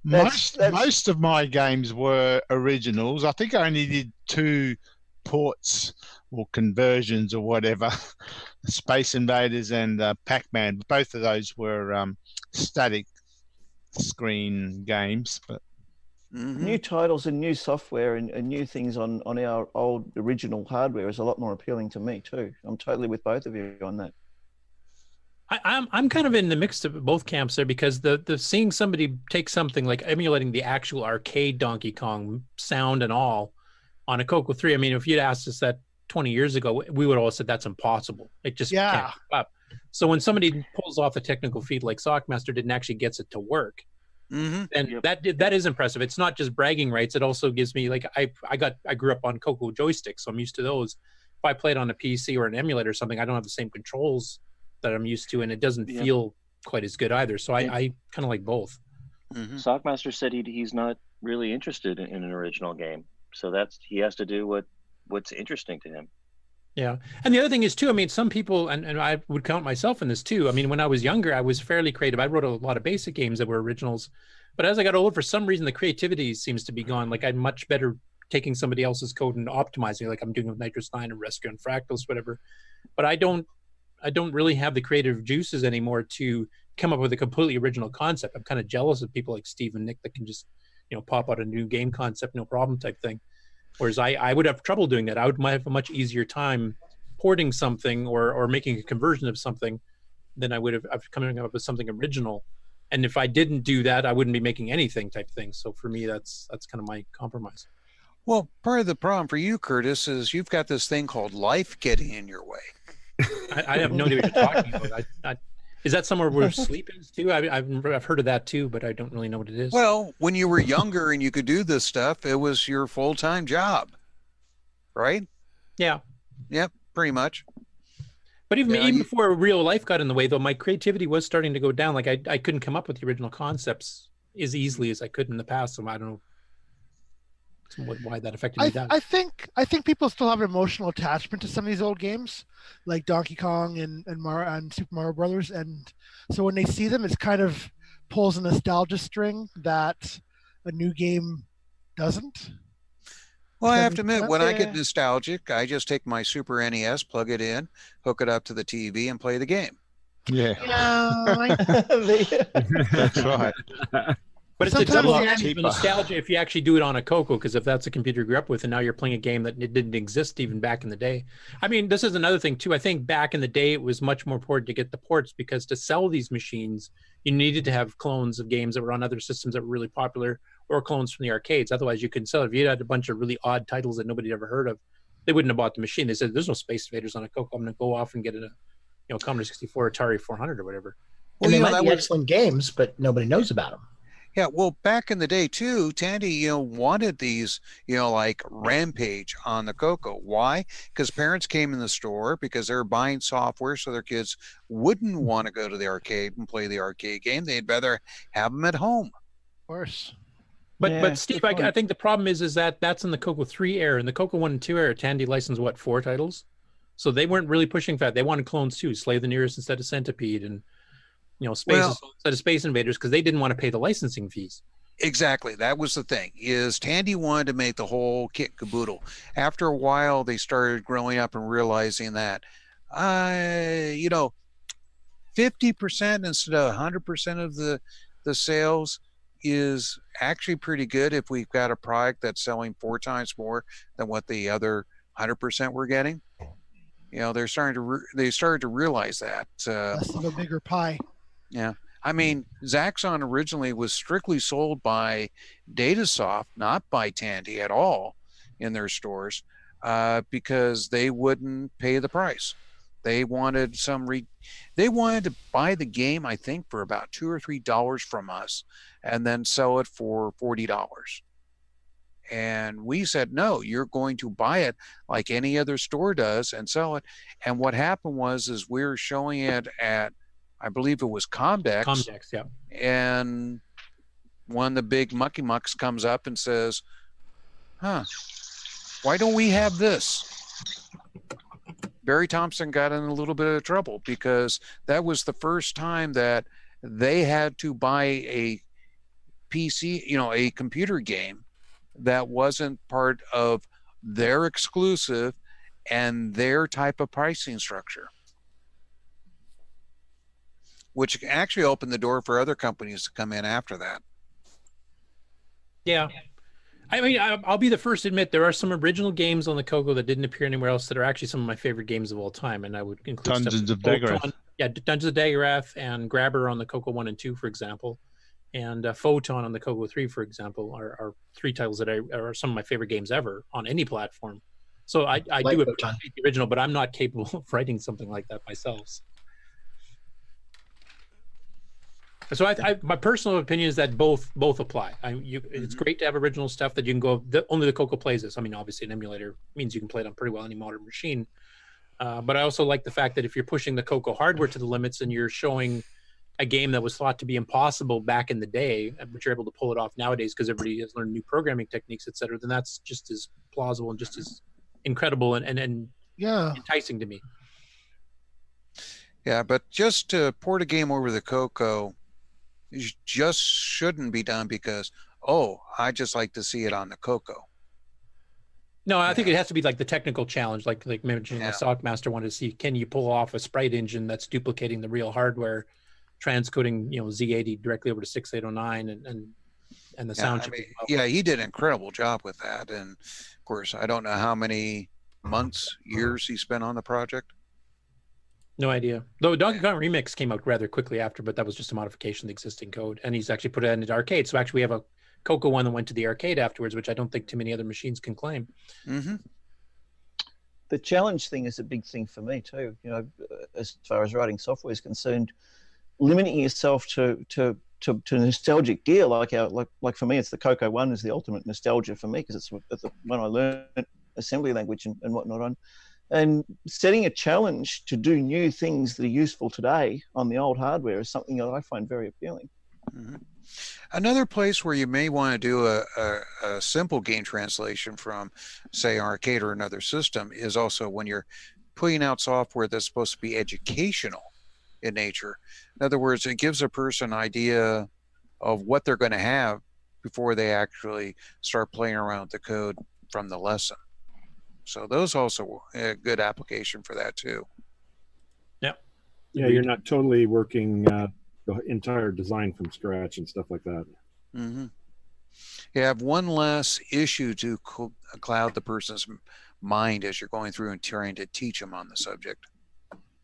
Most of my games were originals. I think I only did 2 ports or conversions or whatever. Space Invaders and Pac-Man. Both of those were static screen games, but new titles and new software and new things on our old original hardware is a lot more appealing to me too. I'm totally with both of you on that. I'm kind of in the mix of both camps there, because the seeing somebody take something like emulating the actual arcade Donkey Kong sound and all on a Coco 3. I mean, if you'd asked us that 20 years ago, we would all have said that's impossible. It just can't keep up. So when somebody pulls off a technical feat like Sockmaster did and actually gets it to work, and that is impressive. It's not just bragging rights. It also gives me, like, I grew up on Coco joysticks, so I'm used to those. If I played on a PC or an emulator or something, I don't have the same controls that I'm used to, and it doesn't feel quite as good either. So I kind of like both. Sockmaster said he's not really interested in an original game, so he has to do what's interesting to him. Yeah. And the other thing is too, I mean, some people, and I would count myself in this too. I mean, when I was younger, I was fairly creative. I wrote a lot of basic games that were originals, but as I got older, for some reason, the creativity seems to be gone. Like, I'm much better taking somebody else's code and optimizing, like I'm doing with Nitrous 9 and Rescue and Fractals, whatever. But I don't really have the creative juices anymore to come up with a completely original concept. I'm kind of jealous of people like Steve and Nick that can just, pop out a new game concept, no problem type thing. Whereas I would have trouble doing that. Might have a much easier time porting something or making a conversion of something than I would have coming up with something original. And if I didn't do that, I wouldn't be making anything type thing. So for me, that's kind of my compromise. Well, part of the problem for you, Curtis, is you've got this thing called life getting in your way. I have no idea what you're talking about. Is that somewhere where sleep is too? I've heard of that too, but I don't really know what it is. Well, when you were younger and you could do this stuff, it was your full-time job, right? Yeah. Yep, pretty much. But even before real life got in the way, though, my creativity was starting to go down. Like I couldn't come up with the original concepts as easily as I could in the past. So I don't know why that affected me. I think people still have an emotional attachment to some of these old games, like Donkey Kong and Super Mario Brothers, and so when they see them, it's kind of pulls a nostalgia string that a new game doesn't. Well, I have to admit, when I get nostalgic, I just take my Super NES, plug it in, hook it up to the TV, and play the game. Yeah. That's right. But it's a double nostalgia if you actually do it on a Coco, because if that's a computer you grew up with and now you're playing a game that didn't exist even back in the day. I mean, this is another thing too. I think back in the day, it was much more important to get the ports, because to sell these machines, you needed to have clones of games that were on other systems that were really popular, or clones from the arcades. Otherwise, you couldn't sell it. If you had a bunch of really odd titles that nobody ever heard of, they wouldn't have bought the machine. They said, there's no Space Invaders on a Coco. I'm going to go off and get a Commodore 64, Atari 400 or whatever. Well, they might be excellent games, but nobody knows about them. Yeah, well, back in the day too, Tandy, wanted these, like Rampage on the Coco. Why? Because parents came in the store because they were buying software so their kids wouldn't want to go to the arcade and play the arcade game. They'd rather have them at home. Of course. But Steve, I think the problem is that that's in the Coco 3 era. In the Coco 1 and 2 era, Tandy licensed, 4 titles? So they weren't really pushing that. They wanted clones too, Slay the Nearest instead of Centipede, and instead of Space Invaders, because they didn't want to pay the licensing fees. Exactly. That was the thing, is Tandy wanted to make the whole kit caboodle. After a while, they started growing up and realizing that, 50% instead of 100% of the sales is actually pretty good if we've got a product that's selling 4 times more than what the other 100% we're getting. They started to realize that. Less of a bigger pie. Yeah. I mean, Zaxxon originally was strictly sold by Datasoft, not by Tandy at all in their stores, because they wouldn't pay the price. They wanted they wanted to buy the game, I think, for about $2 or $3 from us, and then sell it for $40. And we said, no, you're going to buy it like any other store does and sell it. And what happened was we were showing it at, I believe it was Comdex. Comdex, yeah. And one of the big mucky mucks comes up and says, why don't we have this? Barry Thompson got in a little bit of trouble because that was the first time that they had to buy a PC, a computer game that wasn't part of their exclusive and their type of pricing structure, which actually opened the door for other companies to come in after that. Yeah. I mean, I'll be the first to admit there are some original games on the Coco that didn't appear anywhere else that are actually some of my favorite games of all time, and I would include Dungeons of Daggerath. Yeah, Dungeons of Daggerath and Grabber on the Coco 1 and 2, for example, and Photon on the Coco 3, for example, are three titles that are some of my favorite games ever on any platform. So I do appreciate the original, but I'm not capable of writing something like that myself. So my personal opinion is that both apply. It's great to have original stuff that you can go. Only the Coco plays this. I mean, obviously, an emulator means you can play it on pretty well any modern machine. But I also like the fact that if you're pushing the Coco hardware to the limits and you're showing a game that was thought to be impossible back in the day, but you're able to pull it off nowadays because everybody has learned new programming techniques, et cetera, then that's just as plausible and just as incredible and enticing to me. Yeah, but just to port a game over the Coco just shouldn't be done because, I just like to see it on the Coco. No, I think it has to be like the technical challenge, like mentioning the Stockmaster wanted to see, can you pull off a sprite engine that's duplicating the real hardware, transcoding, Z80 directly over to 6809 and the sound chip. Yeah, he did an incredible job with that. And of course, I don't know how many months, years he spent on the project. No idea. Though Donkey Kong Remix came out rather quickly after, but that was just a modification of the existing code. And he's actually put it into arcade. So actually we have a Coco one that went to the arcade afterwards, which I don't think too many other machines can claim. Mm-hmm. The challenge thing is a big thing for me too. As far as writing software is concerned, limiting yourself to nostalgic gear, like for me, it's the Coco one is the ultimate nostalgia for me because it's the one I learned assembly language and whatnot on. And setting a challenge to do new things that are useful today on the old hardware is something that I find very appealing. Mm-hmm. Another place where you may want to do a simple game translation from, say, arcade or another system is also when you're putting out software that's supposed to be educational in nature. In other words, it gives a person an idea of what they're going to have before they actually start playing around with the code from the lesson. So those also a good application for that too. Yeah. Yeah, you're not totally working the entire design from scratch and stuff like that. Mm-hmm. You have one less issue to cloud the person's mind as you're going through and trying to teach them on the subject.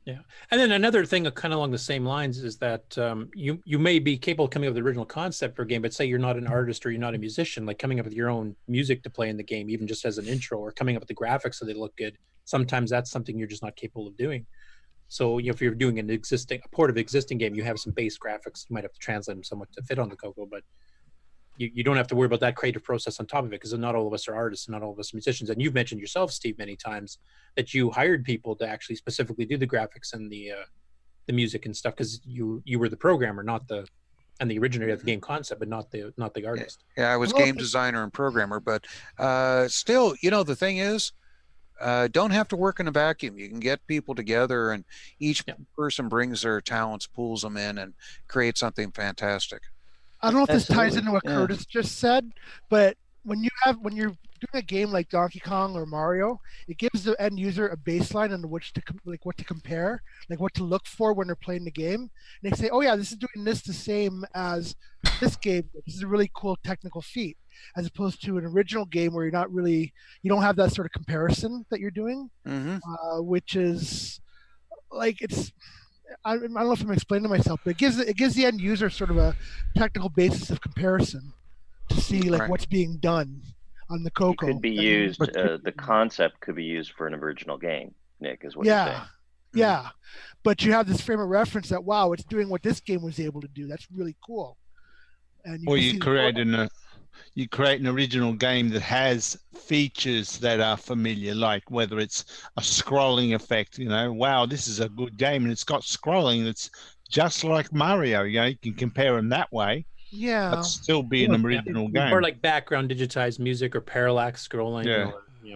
Yeah, and then another thing kind of along the same lines is that you may be capable of coming up with the original concept for a game, but say you're not an artist or you're not a musician, like coming up with your own music to play in the game, even just as an intro, or coming up with the graphics so they look good. Sometimes that's something you're just not capable of doing. So if you're doing a port of existing game, you have some base graphics. You might have to translate them somewhat to fit on the Coco, but you don't have to worry about that creative process on top of it because not all of us are artists and not all of us are musicians. And you've mentioned yourself, Steve, many times that you hired people to actually specifically do the graphics and the music and stuff because you were the programmer, the originator of the game concept, but not the artist. Yeah, I was game designer and programmer, but still, the thing is, don't have to work in a vacuum. You can get people together and each person brings their talents, pulls them in, and creates something fantastic. I don't know if this ties into what Curtis just said, but when you're doing a game like Donkey Kong or Mario, it gives the end user a baseline on which to what to compare, like what to look for when they're playing the game. And they say, "Oh yeah, this is doing this the same as this game. This is a really cool technical feat," as opposed to an original game where you don't have that sort of comparison that you're doing, which is like I don't know if I'm explaining myself, but it gives the end user sort of a technical basis of comparison to see what's being done on the Coco. It could be used. The concept could be used for an original game. Nick is what you're saying. Yeah, but you have this frame of reference that it's doing what this game was able to do. That's really cool. And you create an original game that has features that are familiar, like whether it's a scrolling effect, wow, this is a good game and it's got scrolling that's just like Mario, you can compare them that way. Yeah. But still be an original game. Or like background digitized music or parallax scrolling. Yeah.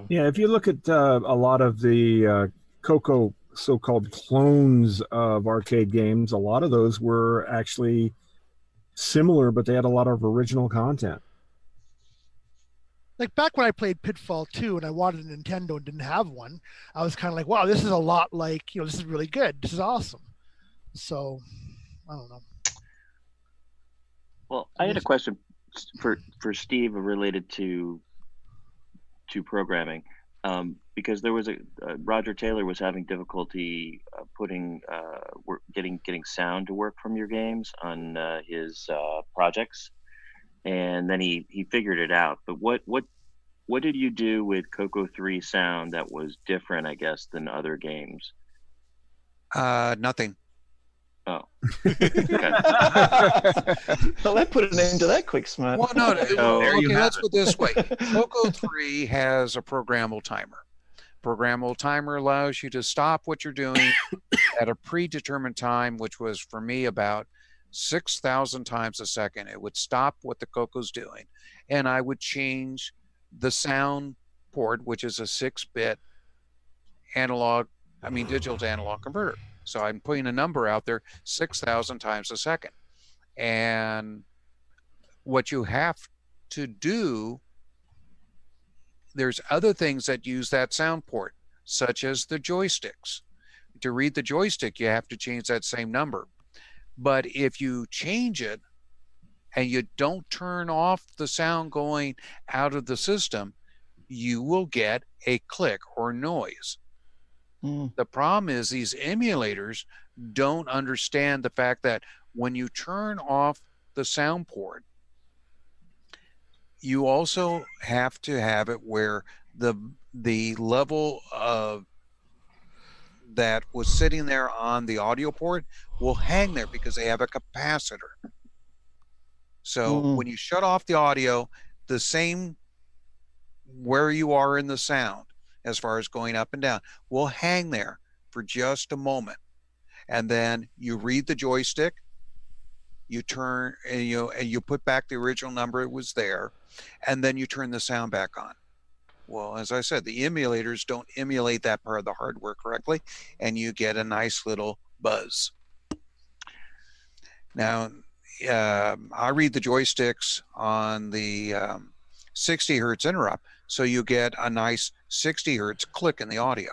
Yeah, if you look at a lot of the Coco so-called clones of arcade games, a lot of those were actually similar, but they had a lot of original content. Like back when I played Pitfall 2 and I wanted a Nintendo and didn't have one, I was kind of like, wow, this is a lot like, this is really good. This is awesome. So, I don't know. Well, I had a question for Steve related to programming, because there was Roger Taylor was having difficulty getting sound to work from your games on his projects, and then he figured it out. But what did you do with Coco 3 sound that was different, I guess, than other games? Nothing. Oh. Well, that put an end to that quick, Smart. Well, no. Okay, let's put it this way. Coco 3 has a programmable timer. Programmable timer allows you to stop what you're doing at a predetermined time, which was for me about 6,000 times a second. It would stop what the Coco's doing, and I would change the sound port, which is a 6-bit digital to analog converter. So I'm putting a number out there 6,000 times a second. And what you have to do, there's other things that use that sound port, such as the joysticks. To read the joystick, you have to change that same number. But if you change it and you don't turn off the sound going out of the system, you will get a click or noise. The problem is these emulators don't understand the fact that when you turn off the sound port, you also have to have it where the level of that was sitting there on the audio port will hang there because they have a capacitor. So when you shut off the audio, the same where you are in the sound, as far as going up and down, will hang there for just a moment. And then you read the joystick, you turn and you put back the original number it was there, and then you turn the sound back on. Well, as I said, the emulators don't emulate that part of the hardware correctly, and you get a nice little buzz. Now, I read the joysticks on the 60 hertz interrupt, so you get a nice 60 hertz click in the audio.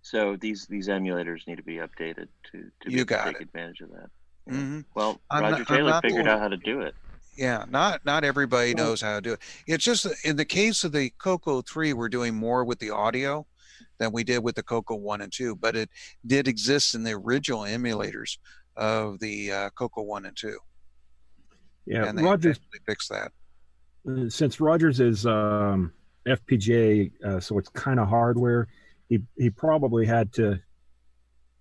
So these emulators need to be updated to take advantage of that. Mm-hmm. Well, Roger Taylor figured out how to do it. Yeah, not everybody knows how to do it. It's just in the case of the Coco 3, we're doing more with the audio than we did with the Coco 1 and 2, but it did exist in the original emulators of the Coco 1 and 2. Yeah, and they Rogers fixed that. Since Rogers is FPGA, so it's kind of hardware, he probably had to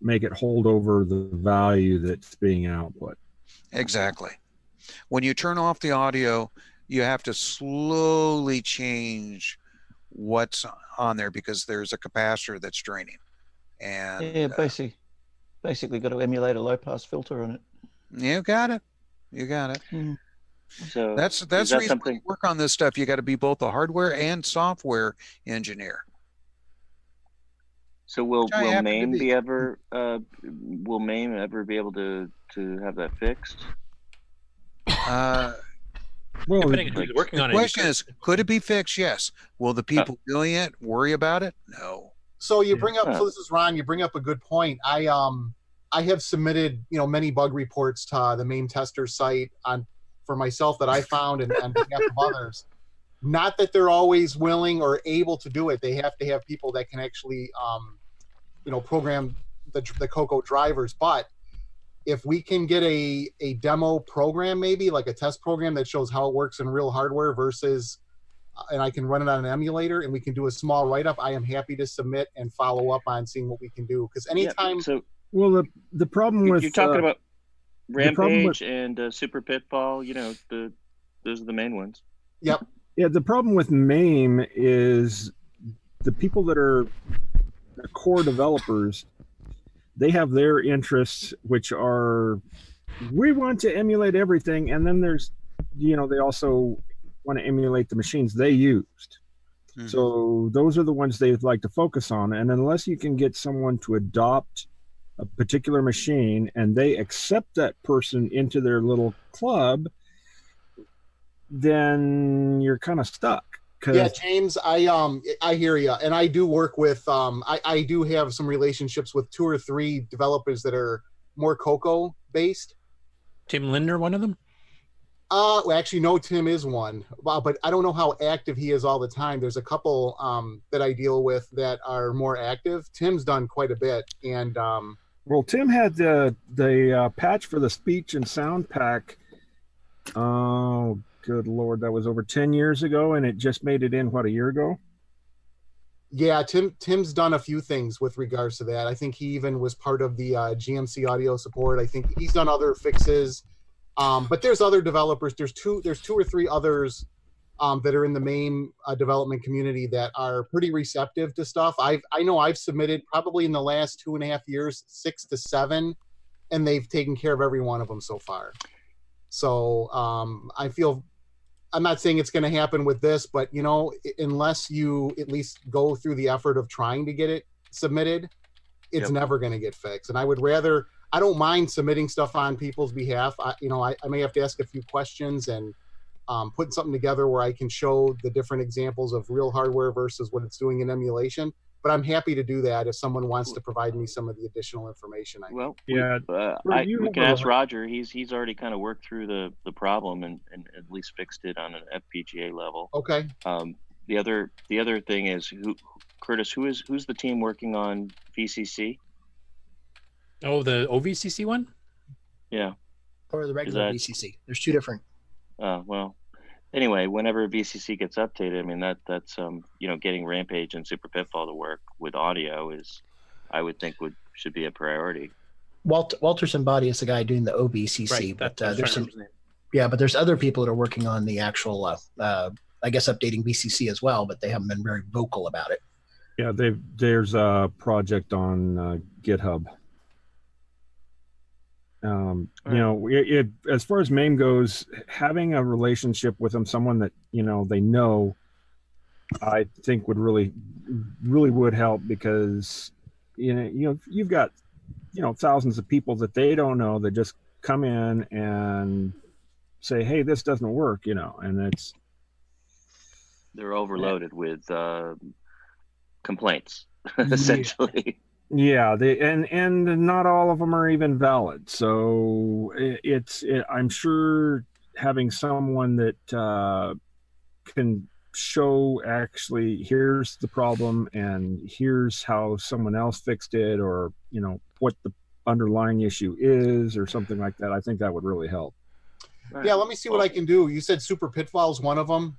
make it hold over the value that's being output. Exactly. When you turn off the audio, you have to slowly change what's on there because there's a capacitor that's draining. And yeah, basically got to emulate a low-pass filter on it. You got it. You got it. So that's the reason when you work on this stuff. You got to be both a hardware and software engineer. So will MAME ever be able to have that fixed? Well, the working on question is, could it be fixed? Yes. Will the people doing it worry about it? No. So you bring up, so this is Ron. You bring up a good point. I have submitted many bug reports to the MAME tester site for myself that I found and on behalf of others. Not that they're always willing or able to do it. They have to have people that can actually program the Coco drivers. But if we can get a demo program, maybe like a test program that shows how it works in real hardware versus, and I can run it on an emulator and we can do a small write-up, I am happy to submit and follow up on seeing what we can do. Because anytime... Yeah, so well, the problem with... You're talking about Rampage and Super Pitfall, those are the main ones. Yep. Yeah, the problem with MAME is the people that are the core developers, they have their interests, which are, we want to emulate everything, and then there's, they also want to emulate the machines they used. So those are the ones they'd like to focus on. And unless you can get someone to adopt a particular machine and they accept that person into their little club, then you're kind of stuck. Yeah, James, I hear you, and I do work with I do have some relationships with 2 or 3 developers that are more Coco based. Tim Lindner, one of them? Well, actually, no, Tim is one, but I don't know how active he is all the time. There's a couple that I deal with that are more active. Tim's done quite a bit, and well, Tim had the patch for the speech and sound pack. Oh, good Lord, that was over 10 years ago, and it just made it in, what, a year ago? Yeah, Tim's done a few things with regards to that. I think he even was part of the GMC audio support. I think he's done other fixes. But there's other developers. There's two or three others that are in the main development community that are pretty receptive to stuff. I know I've submitted probably in the last 2.5 years 6 to 7, and they've taken care of every one of them so far. So I feel, I'm not saying it's going to happen with this, but you know, unless you at least go through the effort of trying to get it submitted, it's never going to get fixed. And I would rather, I don't mind submitting stuff on people's behalf. I may have to ask a few questions and put something together where I can show the different examples of real hardware versus what it's doing in emulation. But I'm happy to do that if someone wants to provide me some of the additional information. Well, yeah, we can ask Roger. He's already kind of worked through the problem and at least fixed it on an FPGA level. Okay. The other thing is Curtis, who's the team working on VCC? Oh, the OVCC one? Yeah. Or the regular VCC. There's 2 different. Well, anyway, whenever VCC gets updated, I mean that's getting Rampage and Super Pitfall to work with audio is, I would think should be a priority. Walter Simbadi is the guy doing the OVCC, right, but there's some, but there's other people that are working on the actual, I guess, updating VCC as well, but they haven't been very vocal about it. Yeah, there's a project on GitHub. You know, as far as MAME goes, having a relationship with them, someone that they know, I think would really would help, because you've got thousands of people that they don't know that just come in and say, hey, this doesn't work, and they're overloaded with complaints essentially. Yeah, and not all of them are even valid. So I'm sure having someone that can show actually here's the problem and here's how someone else fixed it, or what the underlying issue is, or something like that, I think that would really help. Yeah, let me see what I can do. You said Super Pitfall is one of them.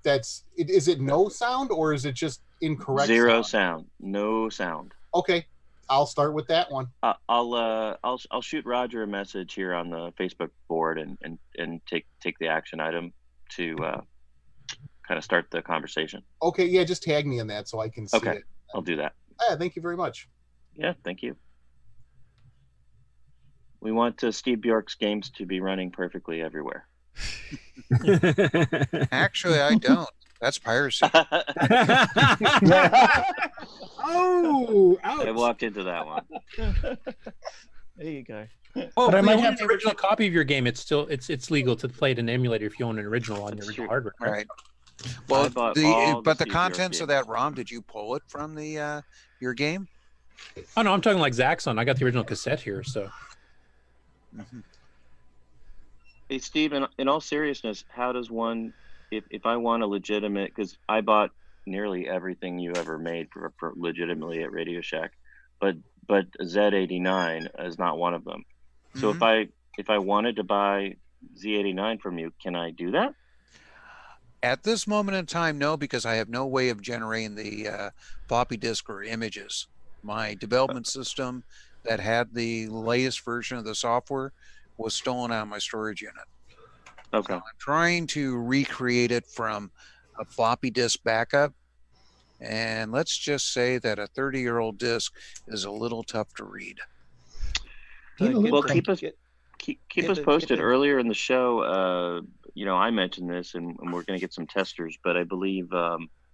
Is it no sound, or is it just incorrect? Zero sound, no sound. Okay. I'll start with that one. I'll shoot Roger a message here on the Facebook board and take the action item to kind of start the conversation. Okay, yeah, just tag me in that so I can see it. I'll do that. Yeah, thank you very much. Yeah, thank you. We want Steve Bjork's games to be running perfectly everywhere. Actually, I don't. That's piracy. Oh, ouch. I walked into that one. There you go. Oh, but I might have the original copy of your game. It's still it's legal to play it in an emulator if you own an original on your original hardware. Right. Well, the contents of that ROM, did you pull it from the your game? Oh no, I'm talking like Zach's on. I got the original cassette here, so. Hey, Steve, in all seriousness, how does one, if I want a legitimate, because I bought nearly everything you ever made for legitimately at Radio Shack, but Z89 is not one of them. So if I wanted to buy Z89 from you, can I do that? At this moment in time, no, because I have no way of generating the floppy disk or images. My development system that had the latest version of the software was stolen out of my storage unit. Okay. So I'm trying to recreate it from a floppy disk backup, and let's just say that a 30-year-old disk is a little tough to read. Well, keep us posted. Earlier in the show, I mentioned this, and we're going to get some testers, but I believe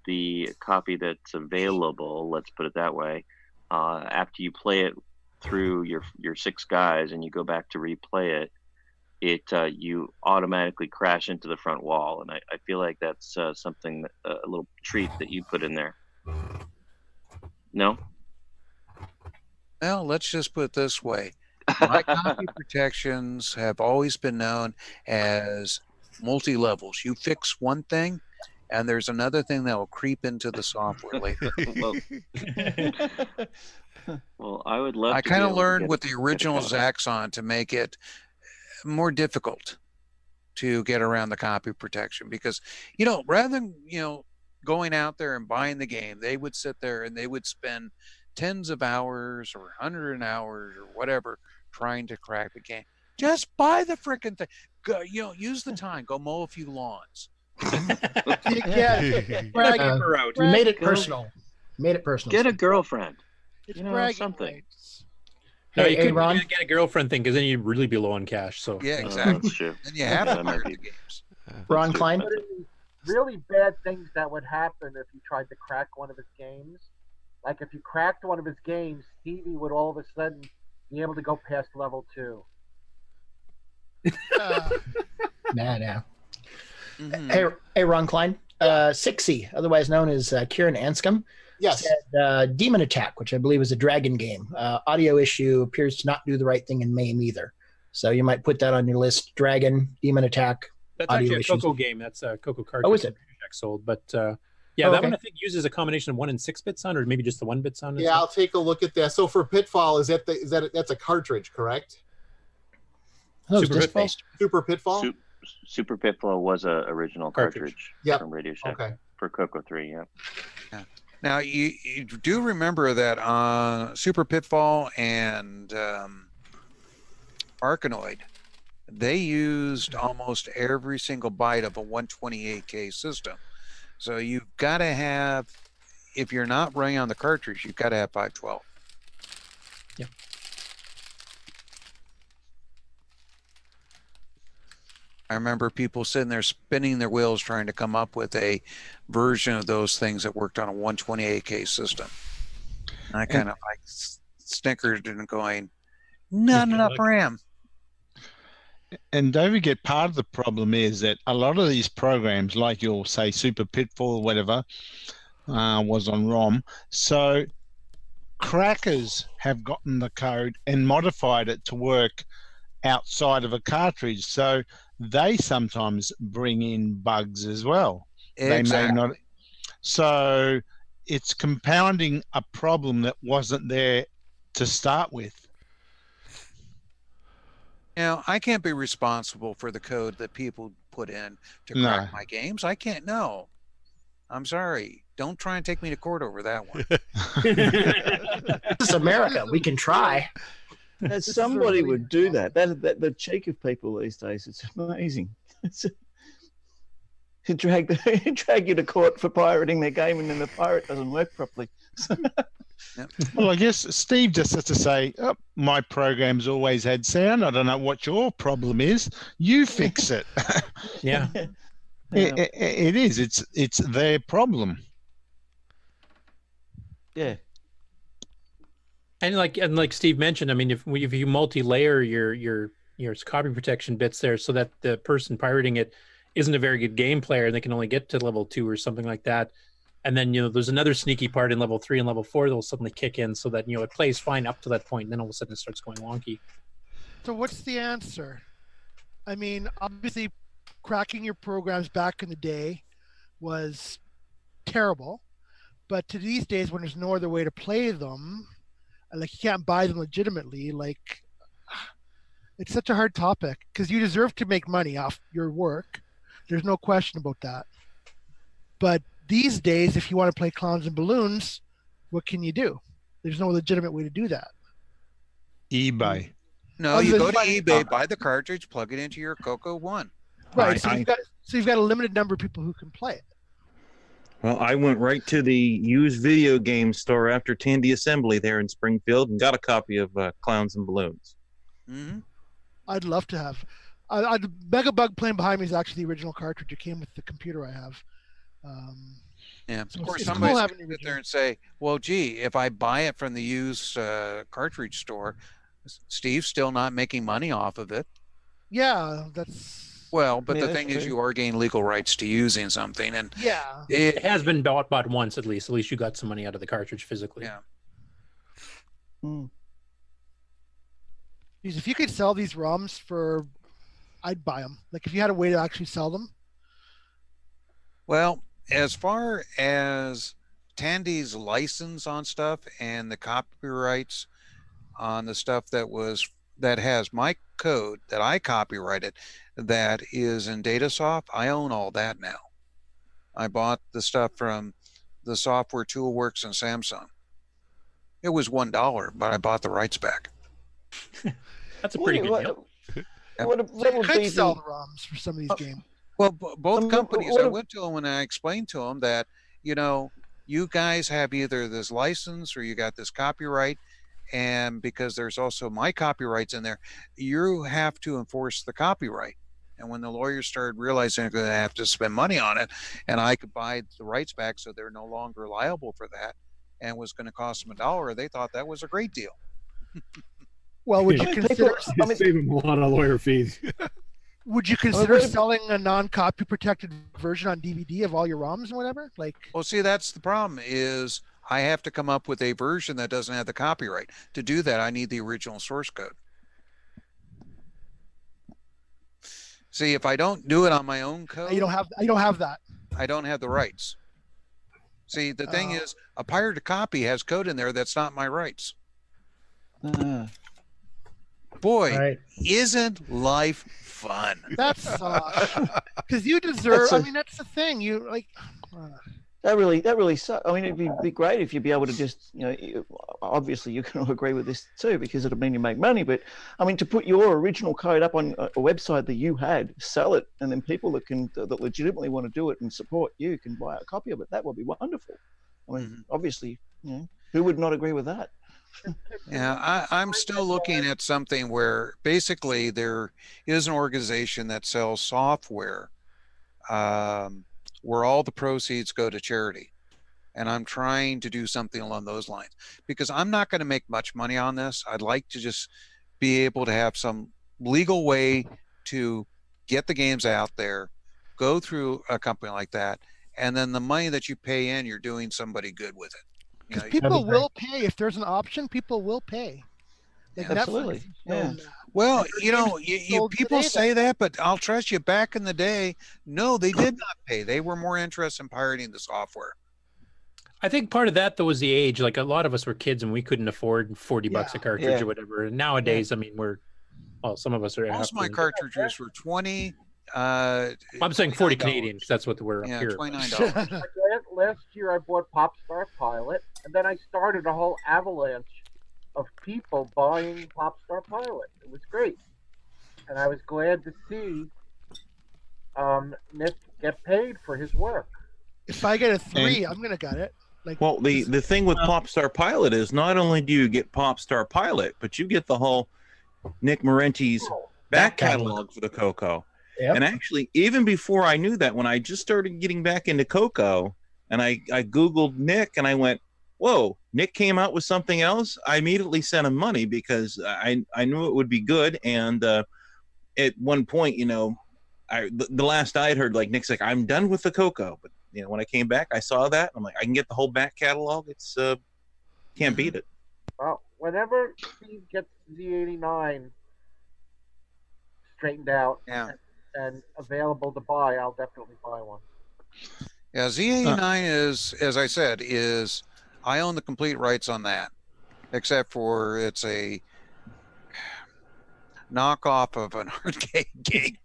the copy that's available, let's put it that way, after you play it through your 6 guys and you go back to replay it, you automatically crash into the front wall, and I feel like that's something a little treat that you put in there. No? Well, let's just put it this way. My copy protections have always been known as multi-levels. You fix one thing, and there's another thing that will creep into the software later. Well, I would love. I kind of learned with the original Zaxxon to make it more difficult to get around the copy protection, because rather than going out there and buying the game, they would sit there and they would spend tens of hours or 100 hours or whatever trying to crack the game. Just buy the frickin' thing. Go, use the time. Go mow a few lawns. You made it personal. Made it personal. Get a girlfriend. It's something. Rights. No, you couldn't Ron? get a girlfriend thing, because then you'd really be low on cash. So yeah, exactly. That's true. And you have to buy the games. Ron Klein? Really bad things that would happen if you tried to crack one of his games. Like if you cracked one of his games, Stevie would all of a sudden be able to go past level 2. Nah. Hey, Ron Klein. Sixy, otherwise known as Kieran Anscombe, said Demon Attack, which I believe is a dragon game. Audio issue appears to not do the right thing in MAME either. So you might put that on your list. Dragon, Demon Attack. That's audio actually a issues. Coco game. That's a Coco cartridge. Oh, is it? Sold, but yeah, that one I think uses a combination of 1 and 6-bit sound, or maybe just the 1-bit sound. Yeah, I'll take a look at that. So for Pitfall, that's a cartridge, correct? Oh, Super Pitfall? Super Pitfall? Super Pitfall was a original cartridge from Radio Shack for Coco 3. Yeah. Now you do remember that Super Pitfall and Arkanoid, they used almost every single byte of a 128K system. So you've got to have, if you're not running on the cartridge, you've got to have 512. Yeah. I remember people sitting there spinning their wheels trying to come up with a version of those things that worked on a 128K system. And I kind of like snickered and going, not enough RAM. And don't forget, part of the problem is that a lot of these programs, like you'll say Super Pitfall or whatever, was on ROM. So crackers have gotten the code and modified it to work outside of a cartridge. So they sometimes bring in bugs as well. Exactly. They may not. So it's compounding a problem that wasn't there to start with. Now, I can't be responsible for the code that people put in to crack my games. I can't know. I'm sorry. Don't try and take me to court over that one. This is America. We can try. Somebody would do that. That the cheek of people these days. It's amazing. Drag you to court for pirating their game, and then the pirate doesn't work properly. Well, I guess Steve just has to say, oh, my program's always had sound. I don't know what your problem is. You fix it. Yeah. It is. It's their problem. Yeah. And like Steve mentioned, I mean, if you multi-layer your copy protection bits there, so that the person pirating it isn't a very good game player, and they can only get to level 2 or something like that. And then, there's another sneaky part in level 3 and level 4 that will suddenly kick in, so that, it plays fine up to that point, and then all of a sudden it starts going wonky. So what's the answer? I mean, obviously, cracking your programs back in the day was terrible, but to these days, when there's no other way to play them, like you can't buy them legitimately, like it's such a hard topic, because you deserve to make money off your work. There's no question about that. But these days, if you want to play Clowns and Balloons, what can you do? There's no legitimate way to do that. eBay. No, you go to eBay, buy the cartridge, plug it into your Coco 1. Right, so you've got a limited number of people who can play it. Well, I went right to the used video game store after Tandy Assembly there in Springfield and got a copy of Clowns and Balloons. Mm-hmm. I'd love to have. Megabug playing behind me is actually the original cartridge. It came with the computer I have. Yeah, So of course, it's somebody's cool going having to the sit there original. and say, "Well, gee, if I buy it from the used cartridge store, Steve's still not making money off of it." Yeah, that's. Well, but Yeah, the that's thing is, true. you are gaining legal rights to using something, and Yeah. It has been bought once at least. At least you got some money out of the cartridge physically. yeah. Geez, if you could sell these ROMs for, I'd buy them. Like if you had a way to actually sell them. Well, as far as Tandy's license on stuff and the copyrights on the stuff that has my code that I copyrighted that is in Datasoft, I own all that now. I bought the stuff from the Software Toolworks and Samsung. It was $1, but I bought the rights back. That's a pretty good deal. What So you would could be sell the, the ROMs for some of these games. Well, both companies, what I if- went to them and I explained to them that, you know, you guys have either this license or you got this copyright, and because there's also my copyrights in there, you have to enforce the copyright. And when the lawyers started realizing they're going to have to spend money on it, and I could buy the rights back so they're no longer liable for that, and was going to cost them $1, they thought that was a great deal. Well, would you Yeah. consider? You save them a lot of lawyer fees. Would you consider selling a non-copy protected version on DVD of all your ROMs and whatever? Like, Well, see, that's the problem is I have to come up with a version that doesn't have the copyright. To do that, I need the original source code. See, if I don't do it on my own code, you don't have that. I don't have the rights. See, the thing is, a pirated copy has code in there that's not my rights. Boy, isn't life fun? That's because you deserve. I mean, that's the thing. You like. That really sucks. I mean, it'd be great if you'd be able to just, obviously you're going to agree with this too, because it'll mean you make money. But I mean, to put your original code up on a website that you had, sell it, and then people that legitimately want to do it and support you can buy a copy of it. That would be wonderful. I mean, obviously, who would not agree with that? Yeah, I'm still looking at something where basically there is an organization that sells software where all the proceeds go to charity. And I'm trying to do something along those lines because I'm not going to make much money on this. I'd like to just be able to have some legal way to get the games out there, go through a company like that, and then the money that you pay in, you're doing somebody good with it. Because people will pay if there's an option. People will pay. Like Absolutely. Netflix, Well, you people say that, but I'll trust you. Back in the day, no, they did not pay. They were more interested in pirating the software. I think part of that though was the age. Like a lot of us were kids and we couldn't afford $40 a cartridge or whatever. And nowadays, I mean, some of us are. Most of my cartridges were 20. I'm saying 40 Canadian because that's what we're up here. $29. Last year I bought Popstar Pilot, and then I started a whole avalanche of people buying Popstar Pilot. It was great, and I was glad to see Nick get paid for his work. If I get a 3, I'm gonna get it. Like, well, the thing with Popstar Pilot is not only do you get Popstar Pilot, but you get the whole Nick Marenti's back catalog for the Coco. Yep. And actually, even before I knew that, when I just started getting back into Coco, and I Googled Nick, and I went, whoa, Nick came out with something else. I immediately sent him money because I knew it would be good. And at one point, the last I had heard, like Nick's like, I'm done with the Coco. But when I came back, I saw that. I'm like, I can get the whole back catalog. It's can't beat it. Well, whenever Steve gets Z89 straightened out and available to buy, I'll definitely buy one. Yeah, Z89 is, as I said, I own the complete rights on that, except for it's a knockoff of an arcade game.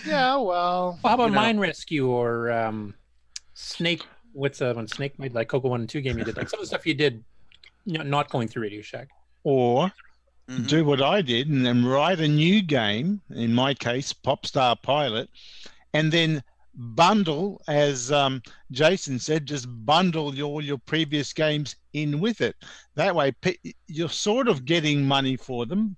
Yeah, well. How about Mine Rescue or Snake? What's when Snake made like Coco 1 and 2 game you did? Like some of the stuff you did, not going through Radio Shack. Or do what I did and then write a new game, in my case, Popstar Pilot, and then bundle, as Jason said, just bundle all your previous games in with it. That way, you're sort of getting money for them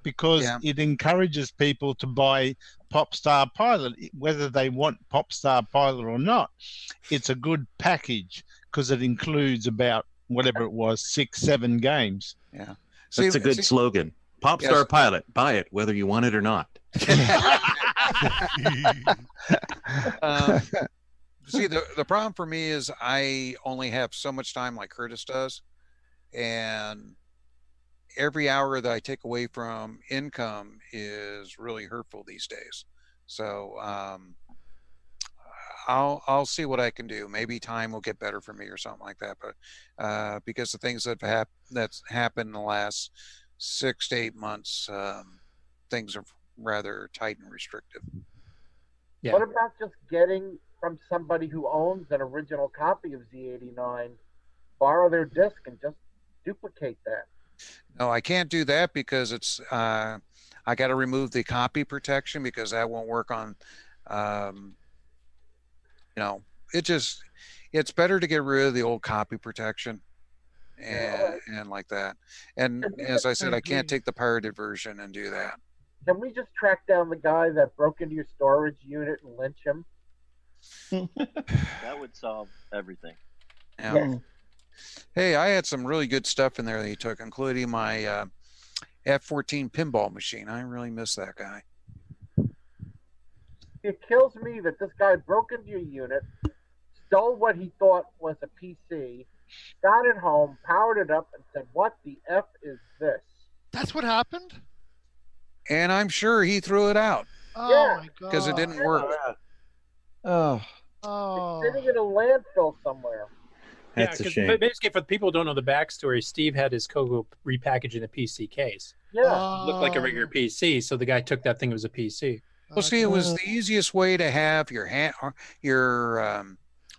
because it encourages people to buy Popstar Pilot, whether they want Popstar Pilot or not. It's a good package because it includes about whatever it was, 6-7 games. Yeah, that's a good slogan. Popstar Pilot, buy it whether you want it or not. See, the problem for me is I only have so much time like Curtis does, and every hour that I take away from income is really hurtful these days. So I'll see what I can do. Maybe time will get better for me or something like that. But because the things that's happened in the last 6 to 8 months, things are rather tight and restrictive. Yeah. What about just getting from somebody who owns an original copy of Z89, borrow their disc and just duplicate that? No, I can't do that because it's I got to remove the copy protection because that won't work on. You know, it's better to get rid of the old copy protection and like that. And as I said, I can't take the pirated version and do that. Can we just track down the guy that broke into your storage unit and lynch him? That would solve everything. Yeah. Yes. Hey, I had some really good stuff in there that he took, including my F-14 pinball machine. I really miss that guy. It kills me that this guy broke into your unit, stole what he thought was a PC, got it home, powered it up, and said, "What the F is this?" That's what happened? And I'm sure he threw it out. Oh, yeah, my God. Because it didn't work. Oh. It's sitting in a landfill somewhere. That's a shame. Basically, for the people who don't know the backstory, Steve had his Coco repackaged in a PC case. Yeah. It looked like a regular PC, so the guy took that thing, it was a PC. Well, see, it was the easiest way to have your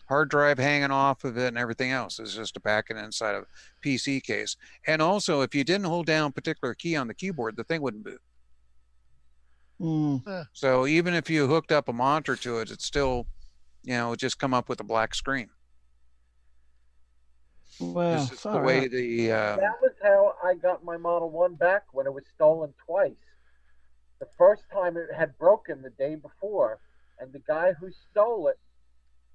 hard drive hanging off of it and everything else is just to pack it inside a PC case. And also, if you didn't hold down a particular key on the keyboard, the thing wouldn't boot. So even if you hooked up a monitor to it, it's still, you know, just come up with a black screen. Wow, this is the way that was how I got my Model 1 back when it was stolen twice. The first time it had broken the day before, and the guy who stole it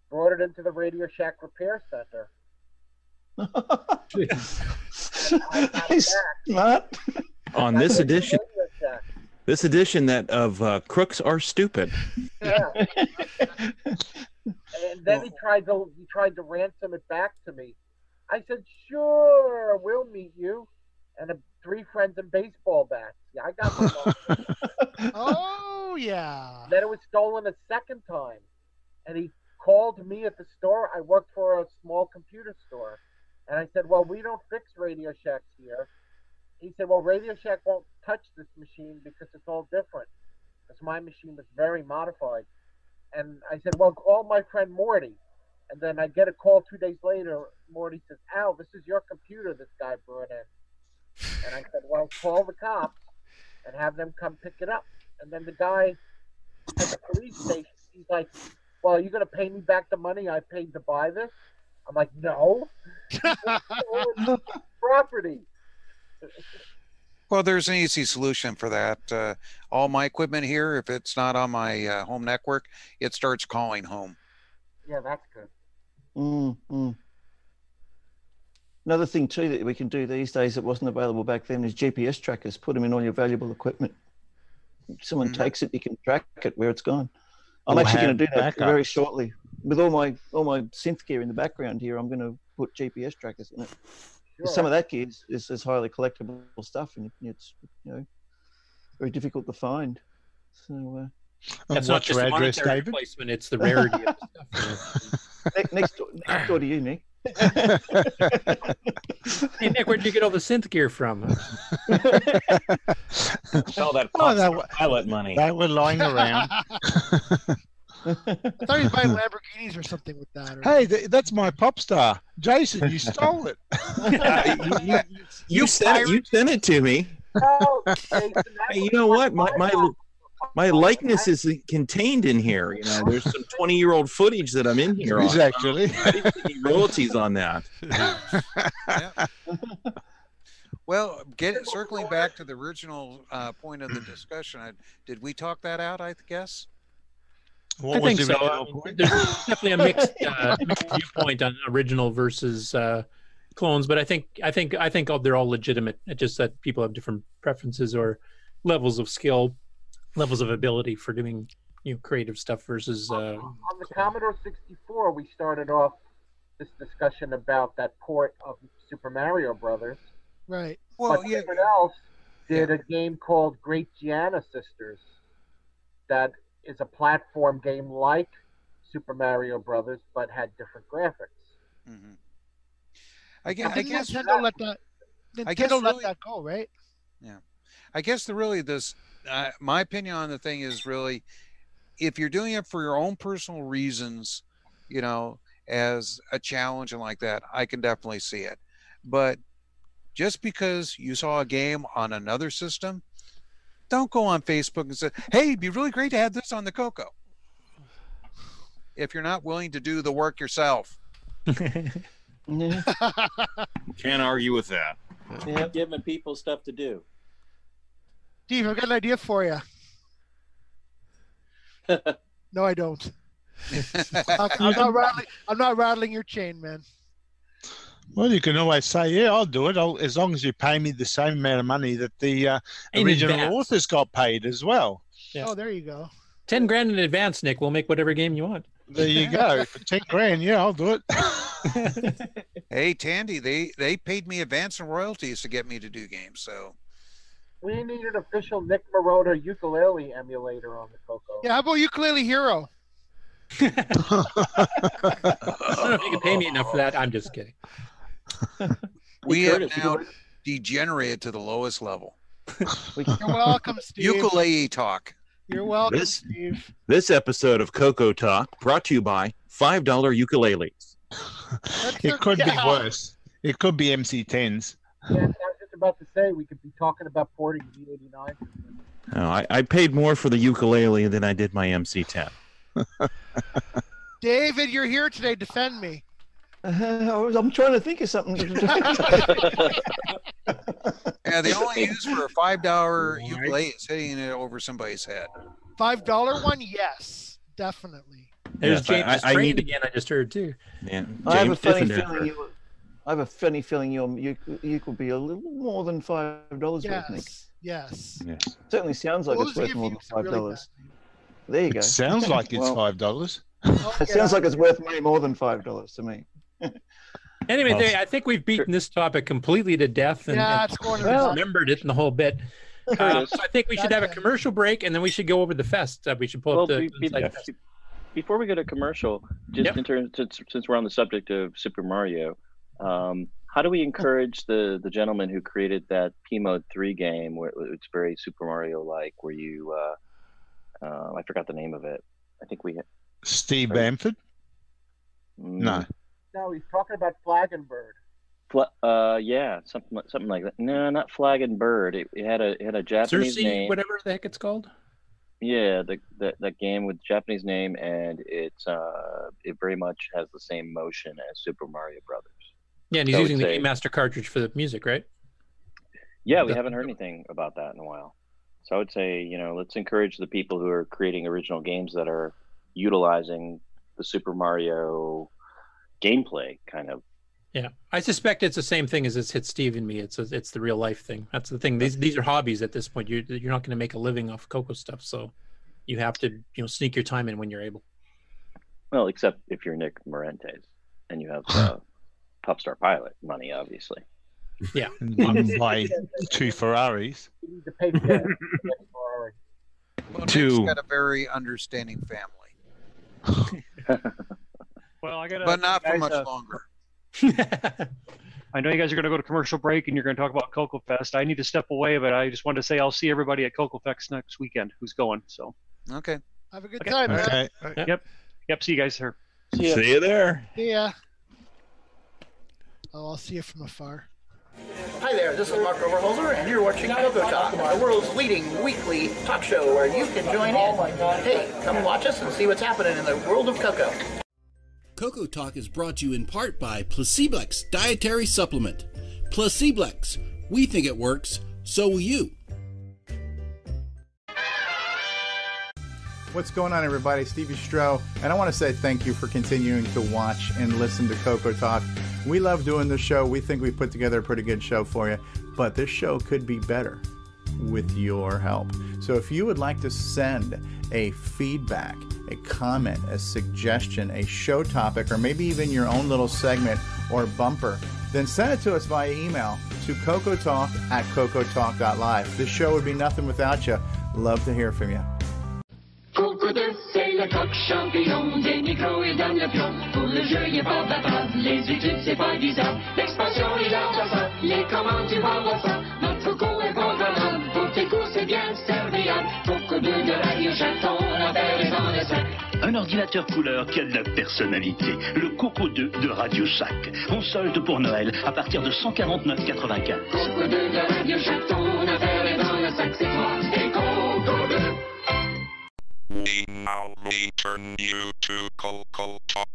brought it into the Radio Shack Repair Center. He's smart. On this edition, that of Crooks Are Stupid. Yeah. And then he tried to ransom it back to me. I said, "Sure, we'll meet you." And 3 friends and baseball bats. Yeah, I got them. Oh, yeah. Then it was stolen a second time. And he called me at the store. I worked for a small computer store. And I said, "Well, we don't fix Radio Shacks here." He said, "Well, Radio Shack won't touch this machine because it's all different. Because my machine was very modified." And I said, "Well, call my friend Morty." And then I get a call 2 days later. Morty says, "Al, this is your computer this guy brought in." And I said, "Well, call the cops and have them come pick it up." And then the guy at the police station, he's like, "Well, are you going to pay me back the money I paid to buy this?" I'm like, "No." Property. Well, there's an easy solution for that. All my equipment here, if it's not on my home network, it starts calling home. Yeah, that's good. Another thing too that we can do these days that wasn't available back then is GPS trackers. Put them in all your valuable equipment. If someone takes it, you can track it where it's gone. I'm actually going to do that very shortly with all my synth gear in the background here. I'm going to put GPS trackers in it. Sure. Some of that gear is highly collectible stuff, and it's very difficult to find. So that's not just a monetary replacement; it's the rarity of the stuff. Next door to you, Nick. Hey Nick, where'd you get all the synth gear from? All that pilot money that were lying around. I thought he was buying Lamborghinis or something with that. Hey, that's my pop star, Jason. You stole it. You sent it to me. Oh, Jason, hey, you know what? My likeness is contained in here. You know, there's some 20-year-old footage that I'm in here. Is actually royalties on that. Well, circling back to the original point of the discussion, did we talk that out, I guess? I think so. There's definitely a mixed viewpoint on original versus clones, but I think they're all legitimate. It's just that people have different preferences or levels of skill, levels of ability for doing creative stuff versus. On the Commodore 64, we started off this discussion about that port of Super Mario Brothers. Right. Well, but someone else did a game called Great Gianna Sisters that is a platform game like Super Mario Brothers, but had different graphics. Mm-hmm. I guess Nintendo let that go, right? Yeah. I guess my opinion on the thing is really, if you're doing it for your own personal reasons, as a challenge and like that, I can definitely see it. But just because you saw a game on another system, don't go on Facebook and say, hey, it'd be really great to have this on the Coco. If you're not willing to do the work yourself. Can't argue with that. Yeah, giving people stuff to do. Steve, I've got an idea for you. No, I don't. I'm not rattling your chain, man. Well, you can always say, yeah, I'll do it, as long as you pay me the same amount of money that the original authors got paid as well. Yeah. Oh, there you go. 10 grand in advance, Nick. We'll make whatever game you want. There you go. For 10 grand, yeah, I'll do it. Hey, Tandy, they paid me advance and royalties to get me to do games, so. We need an official Nick Marotta ukulele emulator on the Coco. Yeah, how about Ukulele Hero? I don't know if you can pay me enough for that. I'm just kidding. We have now degenerated to the lowest level. You're welcome, Steve. Ukulele talk. You're welcome, Steve. This episode of CoCoTALK brought to you by $5 ukuleles. It could be worse. It could be MC10s. Yeah, I was just about to say we could be talking about porting Z89. No, I paid more for the ukulele than I did my MC10. David, you're here today. Defend me. I'm trying to think of something. Yeah, the only use for a $5 ukulele is hitting it over somebody's head. $5 one, yes, definitely. There's James trained again. I just heard too. Yeah, I have a funny feeling you could be a little more than $5 worth, Nick. Yes. Certainly sounds like it's worth more than $5. There you go. It sounds like it's $5. It sounds like it's worth way more than $5 to me. Anyway, I think we've beaten this topic completely to death and remembered it in the whole bit. So I think we should have a commercial break, and then we should go over the fest. We should pull up the before we go to commercial, just in terms, since we're on the subject of Super Mario, how do we encourage the gentleman who created that P-Mode 3 game, where it's very Super Mario-like, where you, I forgot the name of it. I think we Steve Bamford? No. No, he's talking about Flag and Bird. Yeah, something like that. No, not Flag and Bird. It had a Japanese name. Whatever the heck it's called. Yeah, that game with Japanese name, and it very much has the same motion as Super Mario Brothers. Yeah, and he's using the Game Master cartridge for the music, right? Yeah, we haven't heard anything about that in a while. So I would say, let's encourage the people who are creating original games that are utilizing the Super Mario gameplay, kind of. Yeah, I suspect it's the same thing as it's hit Steve and me. It's the real life thing. That's the thing. These are hobbies at this point. You're not going to make a living off Coco stuff, so you have to sneak your time in when you're able. Well, except if you're Nick Morentes and you have Popstar Pilot money, obviously. Yeah, you buy 2 Ferraris. You need to pay for that Ferrari. Well, Nick's got a very understanding family. Well, I got, but not for much longer. I know you guys are going to go to commercial break and you're going to talk about CoCoFEST. I need to step away, but I just wanted to say I'll see everybody at CoCoFEST next weekend who's going. So okay, have a good time, man. Okay. Yep. See you guys here. See you there. See ya. Oh, I'll see you from afar. Hi there, this is Mark Overholzer, and you're watching CoCoTALK, the world's leading weekly talk show where you can join in. Hey, come watch us and see what's happening in the world of Coco. CoCoTALK is brought to you in part by Placeblex Dietary Supplement. Placeblex, We think it works, so will you. What's going on, everybody? Stevie Stroh, and I want to say thank you for continuing to watch and listen to CoCoTALK. We love doing this show. We think we put together a pretty good show for you, but this show could be better with your help. So if you would like to send a feedback, a comment, a suggestion, a show topic, or maybe even your own little segment or bumper, then send it to us via email to cocotalk@cocotalk.live. This show would be nothing without you. Love to hear from you. Coco de c'est le coq champignon, des micros et dans le pion. Pour le jeu, il est pas batable, les études, c'est pas bizarre. L'expansion, il a ça, les commandes, tu vas voir ça. Notre Coco est contrôlable, pour tes cours, c'est bien serviable. Coco de Radio Chaton, la belle est dans le sac. Un ordinateur couleur qui a de la personnalité. Le Coco 2 de Radio Shack. En solde pour Noël à partir de 149,95. Coco de Radio Chaton, la belle est dans le sac. C'est toi et Coco 2. We now return you to CoCoTALK.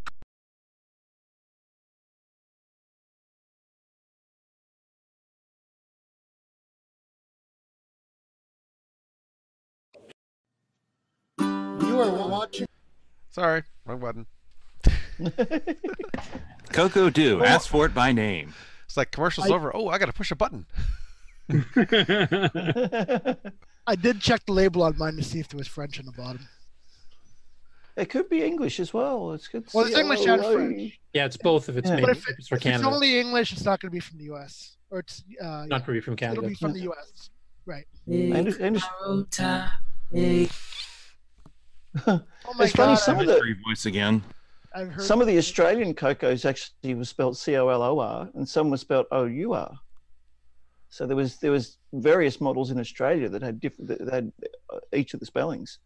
You are watching. Sorry, wrong button. Coco do. Ask for it by name. It's like commercial's over. Oh, I got to push a button. I did check the label on mine to see if there was French on the bottom. It could be English as well. It's good. Well, it's English and French. Yeah, it's both if it's made But if for it's Canada. only English, it's not going to be from the U.S. Or it's Not going to be from Canada. It'll be from the U.S. Right. Oh my It's funny. God, Some of Mystery voice again. I've heard the Australian Cocos actually was spelled COLOR, and some was spelled OUR. So there was various models in Australia that had different that had each of the spellings.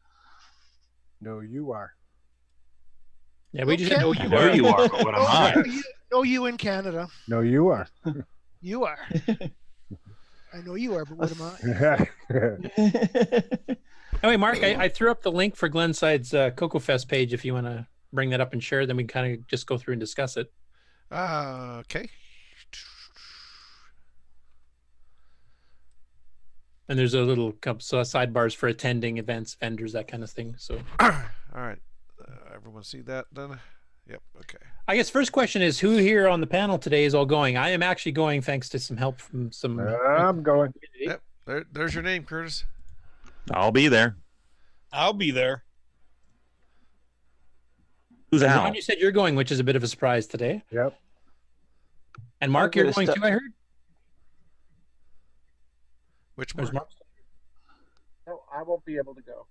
No, you are. Yeah, we just know you There are. you are, but what am I? No, you in Canada. No, you are. You are. I know you are, but what am I? Anyway, Mark, I threw up the link for Glenside's CoCoFest page if you want to bring that up and share it, then we can kind of just go through and discuss it. Okay. And there's a little sidebars for attending events, vendors, that kind of thing. So, all right, everyone see that then? Yep. Okay. I guess first question is, who here on the panel today is all going? I am actually going thanks to some help from some. I'm going. Yep. There's your name, Curtis. I'll be there. I'll be there. Who's Al? Ron, you said you're going, which is a bit of a surprise today. Yep. And Mark, you're going too, I heard? Which Mark? No, I won't be able to go.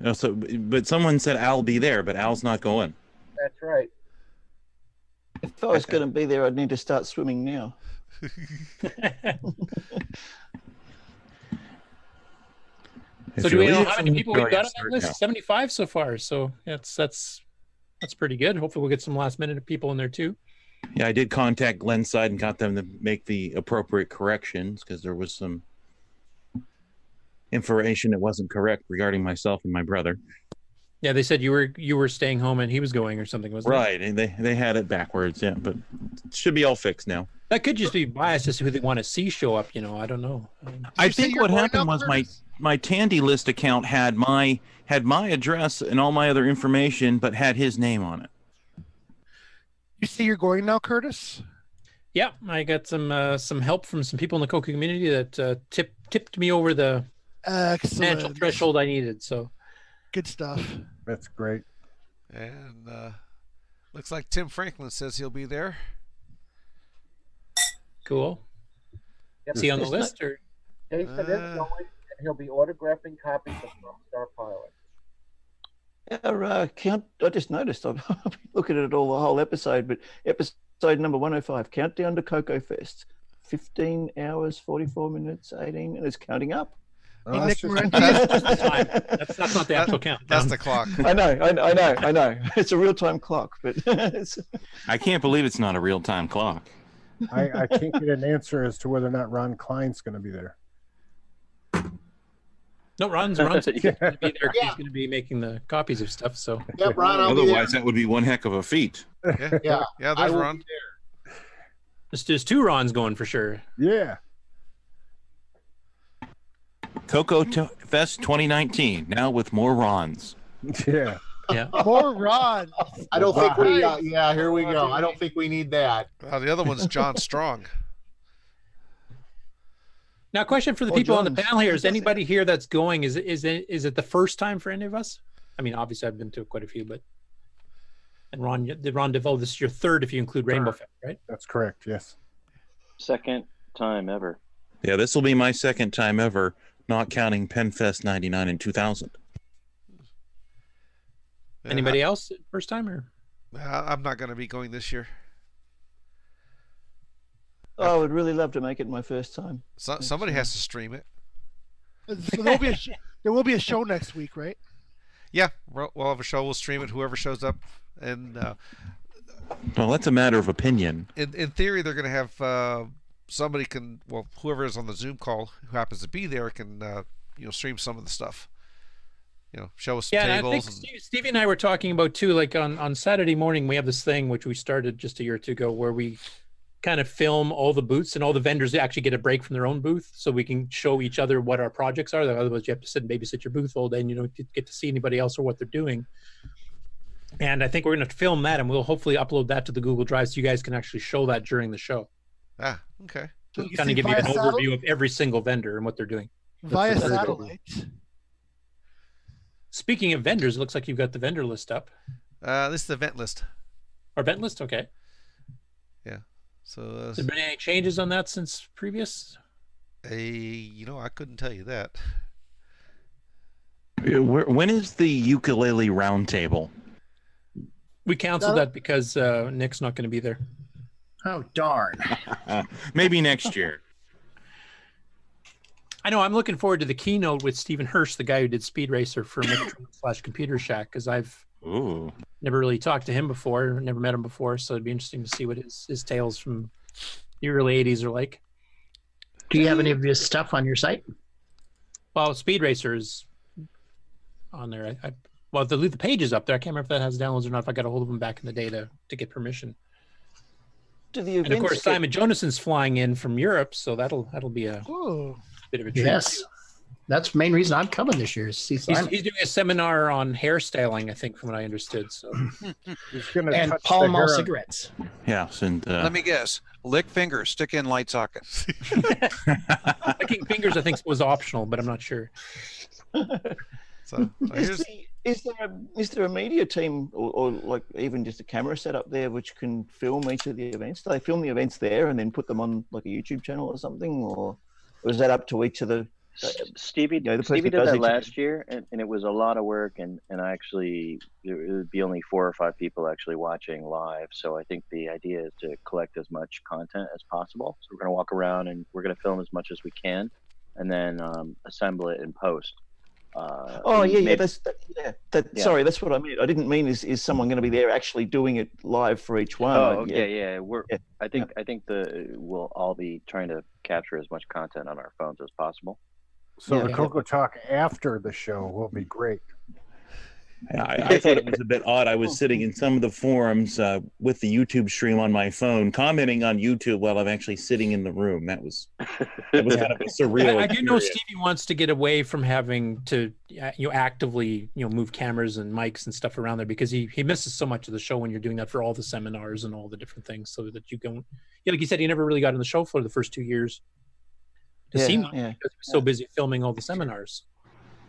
No, but someone said I'll be there, but Al's not going. That's right. If I was going to be there, I'd need to start swimming now. So do we know how many people we've got on that list? 75 so far. So that's pretty good. Hopefully we'll get some last minute people in there too. Yeah, I did contact Glenside and got them to make the appropriate corrections because there was some information that wasn't correct regarding myself and my brother. Yeah, they said you were staying home and he was going or something, wasn't it? Right, and they had it backwards, yeah, but it should be all fixed now. That could just be biased as to who they want to see show up, I don't know. I think what happened was my Tandy List account had my address and all my other information, but had his name on it. You say you're going now, Curtis? Yeah, I got some help from some people in the Coco community that tipped me over the financial threshold I needed. So good stuff. That's great. And looks like Tim Franklin says he'll be there. Cool. Yep. Is he on the list or? Jason is going, and he'll be autographing copies of Star Pilot. Yeah, I just noticed. I've been looking at it the whole episode, but episode number 105, Countdown to CoCoFEST. 15 hours, 44 minutes, 18 minutes, counting up. Oh, that's the time. That's not the actual count. That's the clock. I know. It's a real-time clock, but I can't believe it's not a real-time clock. I can't get an answer as to whether or not Ron Klein's going to be there. No, Ron said he's going to be there. He's going to be making the copies of stuff. So Yep, Ron, I'll Otherwise, be that would be one heck of a feat. there. Yeah, there's I will Ron. be there. there's two Rons going for sure. Yeah. CoCoFEST 2019, now with more Rons. Yeah. Yeah. More Ron. I don't think we. Yeah, here we go. I don't think we need that. The other one's John Strong. Now, question for the people on the panel here: is anybody here that's going? Is it the first time for any of us? I mean, obviously, I've been to quite a few, but and Ron DeVoe, this is your third if you include Rainbow Fest, right? That's correct. Yes. Second time ever. Yeah, this will be my second time ever, not counting PenFest 99 and 2000. Anybody else first time or? I'm not going to be going this year. Oh, I would really love to make it my first time. Somebody has to stream it. So there will be a show next week, right? Yeah, we'll have a show. We'll stream it. Whoever shows up, and well, that's a matter of opinion. In theory, they're going to have somebody can whoever is on the Zoom call who happens to be there can stream some of the stuff. Show us some tables. I think Stevie and I were talking about too. Like on Saturday morning, we have this thing which we started just a year or two ago, where we kind of film all the booths and all the vendors actually get a break from their own booth, so we can show each other what our projects are. Otherwise, you have to sit and babysit your booth all day, and you don't get to see anybody else or what they're doing. And I think we're going to film that, and we'll hopefully upload that to the Google Drive, so you guys can actually show that during the show. Ah, okay. So kind of give you an overview of every single vendor and what they're doing via satellite. Speaking of vendors, it looks like you've got the vendor list up. This is the event list. Our event list, okay. Yeah. So has there been any changes on that since previous? I couldn't tell you that. When is the ukulele roundtable? We canceled that because Nick's not going to be there. Oh, darn. Maybe next year. I know. I'm looking forward to the keynote with Stephen Hirsch, the guy who did Speed Racer for Computer Shack, because I've never really talked to him before, never met him before, so it'd be interesting to see what his tales from the early 80s are like. Do you have any of his stuff on your site? Well, Speed Racer is on there. Well, the page is up there. I can't remember if that has downloads or not, if I got a hold of him back in the day to get permission. And of course, Simon Jonassen's flying in from Europe, so that'll be a bit of a treat. Yes, that's the main reason I'm coming this year. He's doing a seminar on hairstyling, I think, from what I understood. So, and Pall Mall cigarettes. Yes, and let me guess: lick fingers, stick in light socket. Licking fingers, I think, was optional, but I'm not sure. So is there a media team or like even just a camera set up there which can film each of the events? Do they film the events there and then put them on like a YouTube channel or something, or is that up to each of the? Stevie did that last year, and it was a lot of work, and actually it would be only 4 or 5 people actually watching live. So I think the idea is to collect as much content as possible. So we're going to walk around and we're going to film as much as we can, and then assemble it in post. Sorry, that's what I meant. I didn't mean is someone going to be there actually doing it live for each one? Oh, okay, yeah. I think we'll all be trying to capture as much content on our phones as possible. So the CoCoTALK after the show will be great. I thought it was a bit odd. I was sitting in some of the forums with the YouTube stream on my phone, commenting on YouTube while I'm actually sitting in the room. That was kind of a surreal. I do know Stevie wants to get away from having to actively move cameras and mics and stuff around there, because he misses so much of the show when you're doing that for all the seminars and all the different things, so that you don't. Yeah, like you said, he never really got on the show floor the first 2 years. Because he was so busy filming all the seminars.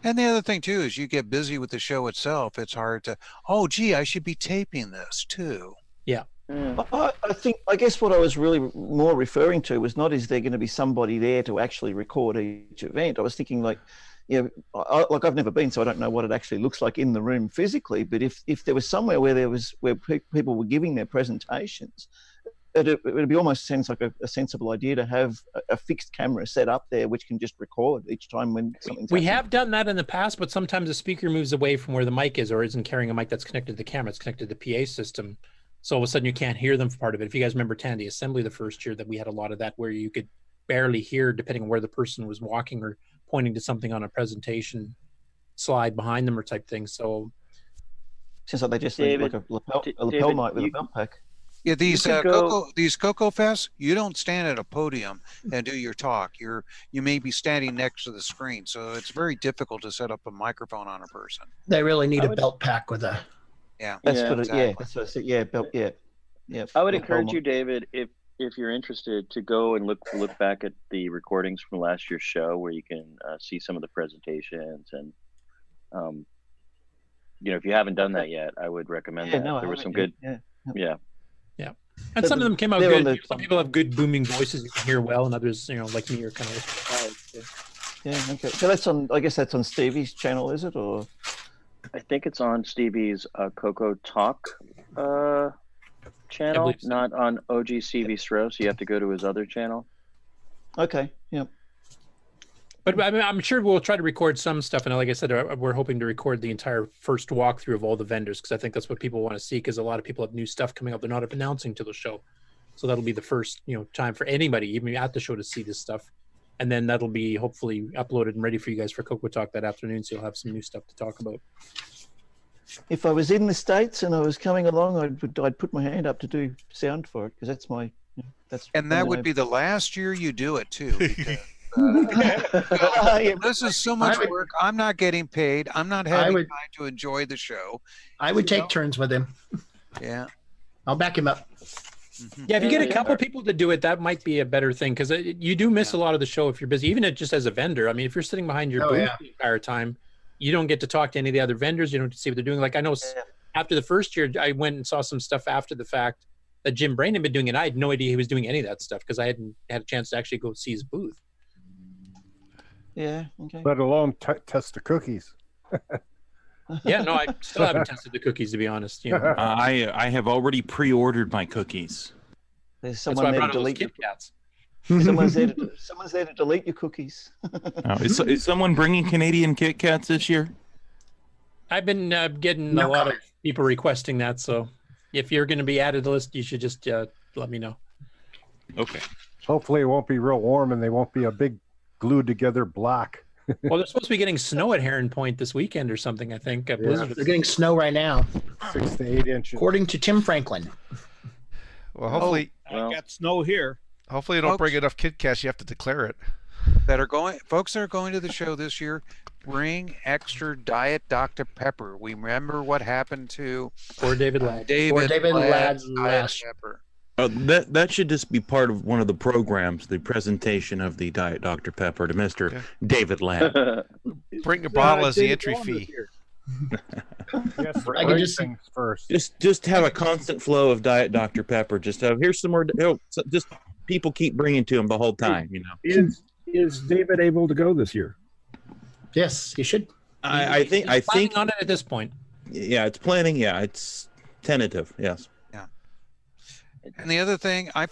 And the other thing too is you get busy with the show itself. It's hard to, I should be taping this too. Yeah. I guess what I was really more referring to was not is there going to be somebody there to actually record each event. I was thinking like I've never been, so I don't know what it actually looks like in the room physically. But if there was somewhere where people were giving their presentations, it would be almost seems like a sensible idea to have a fixed camera set up there which can just record each time when something's happening. have done that in the past, but sometimes the speaker moves away from where the mic is or isn't carrying a mic that's connected to the camera. It's connected to the PA system. So all of a sudden you can't hear them for part of it. If you guys remember Tandy Assembly the first year, that we had a lot of that where you could barely hear depending on where the person was walking or pointing to something on a presentation slide behind them or type thing. So seems like they just need like a lapel mic with a belt pack. Yeah, these could go- these CoCoFests, you don't stand at a podium and do your talk. You may be standing next to the screen, so it's very difficult to set up a microphone on a person. They really need a belt pack with a. Yeah, That's Yeah. what. exactly. Yeah, that's what I said. Yeah, belt. Yeah, yeah. I would yeah, encourage helmet. you, David, if you're interested, to go and look back at the recordings from last year's show, where you can see some of the presentations, and if you haven't done that yet, I would recommend Yeah, that. no, I There were some haven't good, yet. yeah. And some of them came out they're on good. the- Some people have good booming voices you can hear well, and others, like me, are kind of. Yeah, okay. So that's on. I guess that's on Stevie's channel, is it? Or I think it's on Stevie's CoCoTALK channel, believe so. not on OGCV Stro, so you have to go to his other channel. okay, yeah. But I mean, I'm sure we'll try to record some stuff. And like I said, we're hoping to record the entire first walkthrough of all the vendors, because I think that's what people want to see, because a lot of people have new stuff coming up they're not announcing to the show. So that'll be the first time for anybody, even at the show, to see this stuff. And then that'll be hopefully uploaded and ready for you guys for CoCoTALK that afternoon, so you'll have some new stuff to talk about. If I was in the States and I was coming along, I'd put my hand up to do sound for it, because that's my. That's. And that would be the last year you do it too. Because, this is so much work. I'm not getting paid. I'm not having time to enjoy the show. I would take turns with him. Yeah. I'll back him up. Yeah, if you get a couple people to do it, that might be a better thing, because you do miss a lot of the show if you're busy, even just as a vendor. I mean, if you're sitting behind your booth the entire time, you don't get to talk to any of the other vendors. You don't get to see what they're doing. Like I know after the first year, I went and saw some stuff after the fact that Jim Brain had been doing, and I had no idea he was doing any of that stuff, because I hadn't had a chance to actually go see his booth. Yeah. Okay. Let alone test the cookies. Yeah, no, I still haven't tested the cookies, to be honest. I have already pre-ordered my cookies. There's That's someone why I there to brought all those delete your Kit Kats. someone's there to delete your cookies. Is someone bringing Canadian Kit Kats this year? I've been getting a lot of people requesting that, so if you're going to be added to the list, you should just let me know. Okay. Hopefully it won't be real warm and they won't be a big glued together block. Well, they're supposed to be getting snow at Heron Point this weekend or something, I think. They're getting snow right now. 6 to 8 inches. According to Tim Franklin. Well, hopefully, I got snow here. Hopefully, you don't bring enough Kit Kats. You have to declare it. Folks that are going to the show this year, bring extra Diet Dr. Pepper. We remember what happened to poor David Ladd. David Ladd's Diet Pepper. That should just be part of one of the programs, the presentation of the Diet Dr. Pepper to Mr. David Ladd. Bring a bottle as the entry fee. Yes, I can just things first. Just have a constant flow of Diet Dr. Pepper. Just here's some more. Just people keep bringing to him the whole time. Is David able to go this year? Yes, he should. I think on it at this point. Yeah, it's planning. Yeah, it's tentative. Yes. And the other thing, I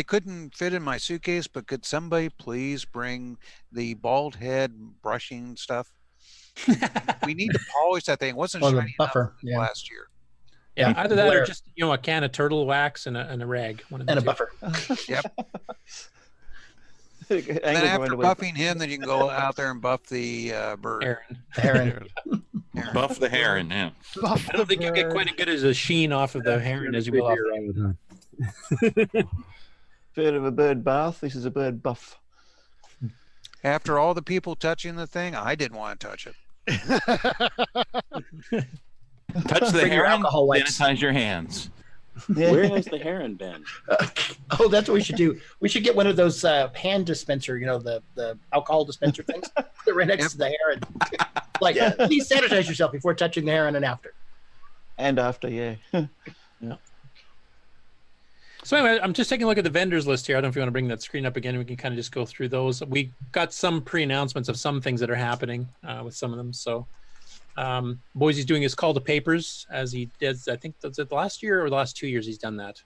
couldn't fit in my suitcase, but could somebody please bring the bald head brushing stuff? We need to polish that thing. It wasn't shiny enough last year. Yeah, either that or just a can of turtle wax and a rag. And a buffer. Yep. And then after buffing him, then you can go out there and buff the bird. Heron. Buff the heron. Yeah. I don't think you get quite as good as a sheen off of the heron as you will off. Bit of a bird bath. This is a bird buff. After all the people touching the thing, I didn't want to touch it. Touch the heron, sanitize your hands. Yeah. Where has the heron been? That's what we should do. We should get one of those hand dispenser, the alcohol dispenser things. They're right next to the heron. Please sanitize yourself before touching the heron and after. And after, yeah. Yeah. So anyway, I'm just taking a look at the vendors list here. I don't know if you want to bring that screen up again. We can kind of just go through those. We got some pre-announcements of some things that are happening with some of them. So Boise's doing his call to papers as he did. I think that's it last year or the last 2 years he's done that.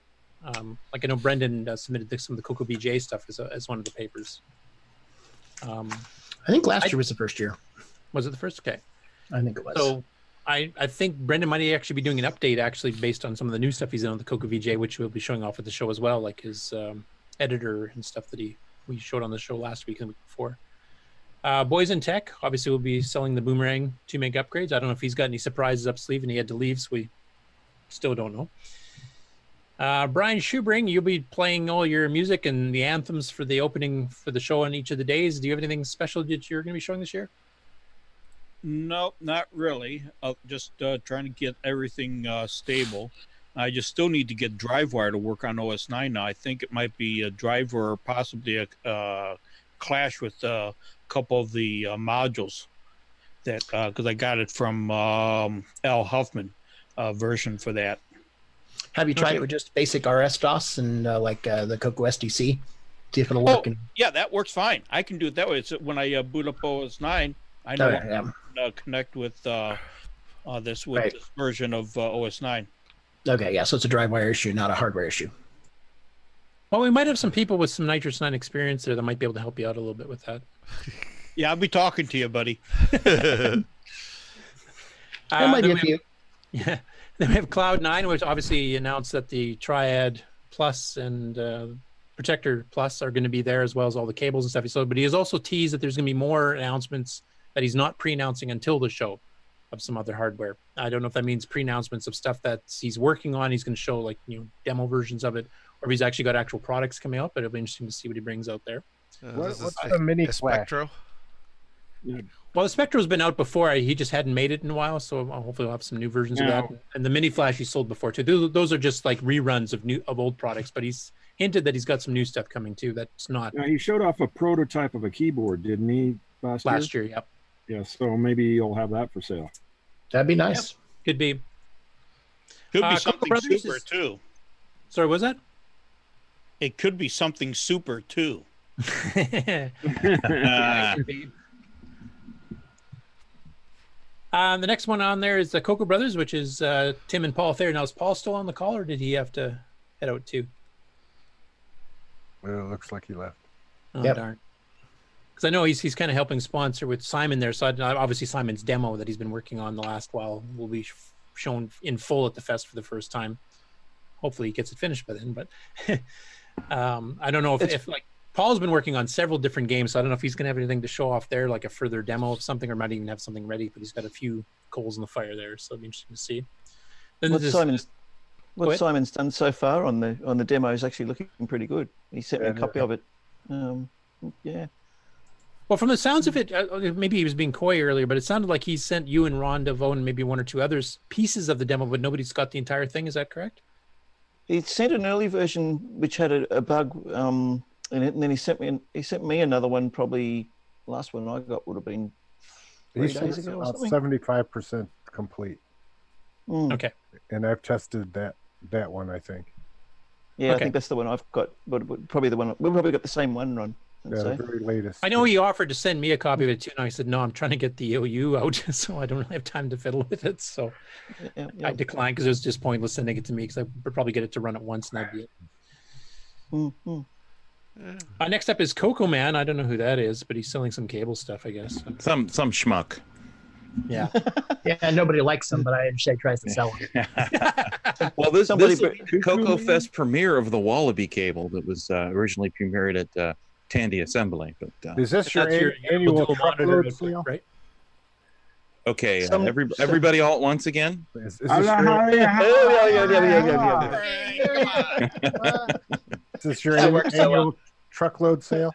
Like I know Brendan submitted some of the CoCoVJ stuff as one of the papers. I think last year was the first year. Was it the first? Okay. I think it was. So I think Brendan might actually be doing an update based on some of the new stuff he's done on the CoCoVJ, which we'll be showing off at the show as well, like his editor and stuff that we showed on the show last week and the week before. Boys in Tech, obviously we'll be selling the Boomerang 2 meg upgrades. I don't know if he's got any surprises up sleeve and he had to leave, so we still don't know. Brian Schubring, you'll be playing all your music and the anthems for the opening for the show on each of the days. Do you have anything special that you're going to be showing this year? Nope, not really. Just trying to get everything stable. I just still need to get DriveWire to work on OS 9 now. I think it might be a driver or possibly a clash with a couple of the modules that because I got it from Al Huffman version for that. Have you tried it with just basic RS-DOS and like the Coco SDC? See if it'll work. Yeah, that works fine. I can do it that way. It's when I boot up OS 9, I know I can connect with this version of OS 9. Okay, yeah, so it's a DriveWire issue, not a hardware issue. Well, we might have some people with some Nitrous 9 experience there that might be able to help you out a little bit with that. Yeah, I'll be talking to you, buddy. There might be a few. Yeah. Then we have Cloud9, which obviously announced that the Triad Plus and Protector Plus are going to be there, as well as all the cables and stuff. So, but he has also teased that there's going to be more announcements that he's not pre-announcing until the show of some other hardware. I don't know if that means pre-announcements of stuff that he's working on. He's going to show like demo versions of it, or if he's actually got actual products coming out. But it'll be interesting to see what he brings out there. What's the mini Spectro? Well, the Spectro's been out before. He just hadn't made it in a while, so hopefully we'll have some new versions of that. And the mini flash he sold before too. Those are just like reruns of old products. But he's hinted that he's got some new stuff coming too. That's not. He showed off a prototype of a keyboard, didn't he? Last year, yep. Yeah, so maybe you'll have that for sale. That'd be nice. Yep. Could be. Could be something super too. Sorry, what was that? It could be something super too. The next one on there is the Coco Brothers, which is Tim and Paul Thayer. Now, is Paul still on the call, or did he have to head out too? Well, it looks like he left. Oh, darn. Because I know he's kind of helping sponsor with Simon there. So obviously Simon's demo that he's been working on the last while will be shown in full at the fest for the first time. Hopefully he gets it finished by then. But I don't know if like Paul's been working on several different games, so I don't know if he's going to have anything to show off there, like a further demo of something, or might even have something ready. But he's got a few coals in the fire there, so it'll be interesting to see. Then what Simon's done so far on the demo is actually looking pretty good. He sent me a copy of it. Yeah. Well, from the sounds of it, maybe he was being coy earlier, but it sounded like he sent you and Ron DeVoe and maybe one or two others pieces of the demo, but nobody's got the entire thing. Is that correct? He sent an early version which had a bug in it, and then he sent me another one. Probably last one I got would have been 3 days ago or something. 75% complete. Okay. And I've tested that one, I think. Yeah, I think that's the one I've got. But probably the one we've probably got the same one, Ron. Yeah, the very latest. I know he offered to send me a copy of it too, and I said no. I'm trying to get the OU out, so I don't really have time to fiddle with it. So I declined because it was just pointless sending it to me because I would probably get it to run at once, and that'd be it. Next up is Coco Man. I don't know who that is, but he's selling some cable stuff, I guess. Some schmuck. Yeah. Yeah, nobody likes them, but I understand he tries to sell them. Well, this will be the CoCoFEST premiere of the Wallaby cable that was originally premiered at Tandy Assembly. But is this your annual truckload sale? Right. Okay, everybody all at once again? Is this your annual truckload sale?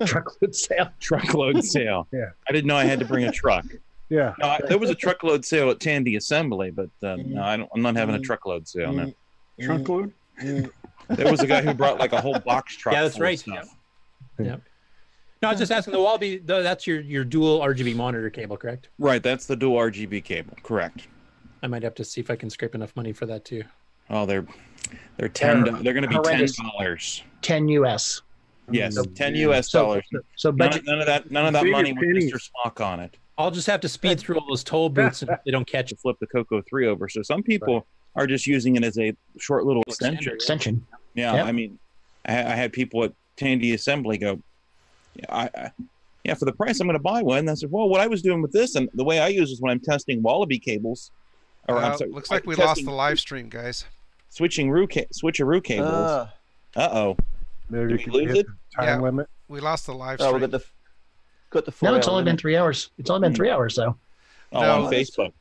Truckload sale. Truckload sale. Yeah. I didn't know I had to bring a truck. Yeah. No, there was a truckload sale at Tandy Assembly, but no, I'm not having a truckload sale now. Truckload? There was a guy who brought like a whole box truck. Yeah, that's right. Yeah. No, I was just asking, the Wallaby, that's your dual RGB monitor cable, correct? Right, that's the dual RGB cable, correct. I might have to see if I can scrape enough money for that too. Oh, they're going to be $10. 10 US. Yes, $10 US. So none of that money with Mr. Smock on it. I'll just have to speed through all those toll booths and if they don't catch it. Flip the Coco 3 over. So some people are just using it as a short little extension. Yeah, I mean, I had people at Tandy Assembly go, for the price I'm going to buy one. And I said, well, what I was doing with this and the way I use is when I'm testing Wallaby cables. Looks like we lost the live stream, guys. Switcheroo cables. Uh-oh. Maybe Did we lose it? Time limit. We lost the live stream. We got the no, it's only been 3 hours. It's only been 3 hours, though. On Facebook.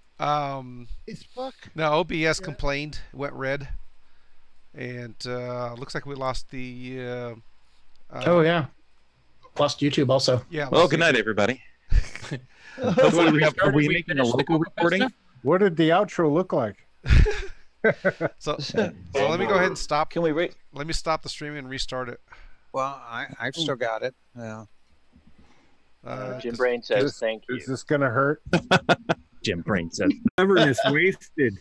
Facebook? No, OBS complained. It went red. And looks like we lost the. Oh yeah, lost YouTube also. Yeah. Well, good night, everybody. Are we making a local recording? What did the outro look like? So let me go ahead and stop. Can we let me stop the streaming and restart it. Well, I've still got it. Yeah. Jim Brain says thank you. Is this gonna hurt? Jim Brain says. Stubbornness wasted.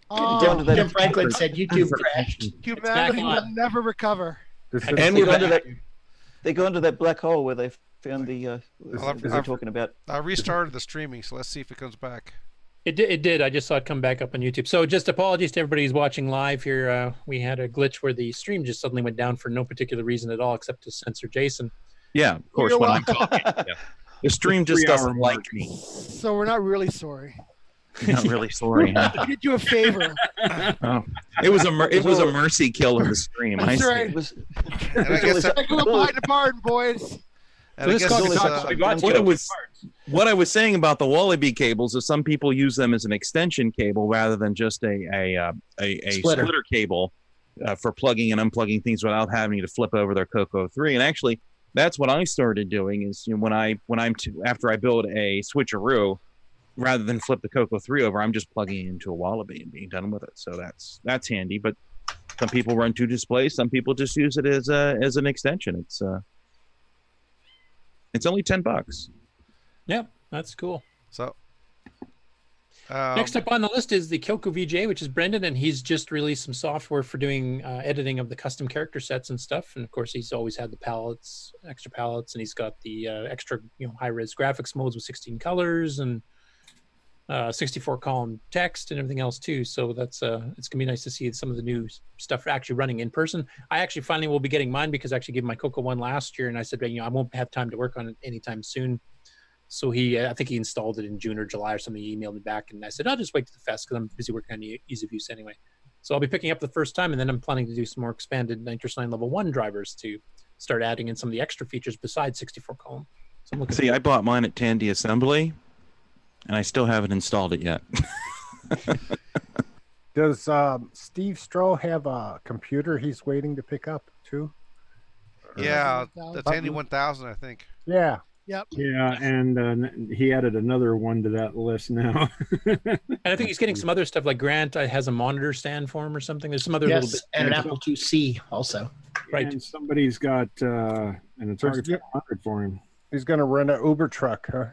Oh, Jim Franklin said YouTube crashed. Humanity will never recover. And they go into that black hole where they found the they're talking about. I restarted the streaming, so let's see if it comes back. It did. I just saw it come back up on YouTube. So just apologies to everybody who's watching live here. We had a glitch where the stream just suddenly went down for no particular reason at all, except to censor Jason. Yeah, of course. When I'm talking, the stream just doesn't like me. So we're not really sorry. Not really sorry. Huh? Did you a favor? Oh, it was a mercy kill of the stream. That's I right. see. I guess the pardon, boys. And I guess what I was saying about the Wallaby cables is some people use them as an extension cable rather than just a splitter cable for plugging and unplugging things without having to flip over their Coco 3. And actually, that's what I started doing. Is after I build a switcheroo, rather than flip the Coco 3 over, I'm just plugging it into a Wallaby and being done with it. So that's handy. But some people run two displays. Some people just use it as an extension. It's only $10. Yep, that's cool. So next up on the list is the Coco VJ, which is Brendan, and he's just released some software for doing editing of the custom character sets and stuff. And of course, he's always had the palettes, extra palettes, and he's got the extra high-res graphics modes with 16 colors and 64 column text and everything else too. So that's it's gonna be nice to see some of the new stuff actually running in person. I actually finally will be getting mine because I actually gave my Coco one last year, and I said, I won't have time to work on it anytime soon. So I think he installed it in June or July or something. He emailed me back, and I said, I'll just wait to the fest because I'm busy working on the ease of use anyway. So I'll be picking up the first time, and then I'm planning to do some more expanded Nitrous 9 level 1 drivers to start adding in some of the extra features besides 64 column. So I'm looking See, I bought mine at Tandy Assembly, and I still haven't installed it yet. Does Steve Stroh have a computer he's waiting to pick up too? Yeah, the Tandy 1000, I think. Yeah. Yep. Yeah, and he added another one to that list now. And I think he's getting some other stuff, like Grant has a monitor stand for him or something. There's some other little bit. And an Apple IIc also. Right. And somebody's got an Atari 500 for him. He's going to rent an Uber truck, huh?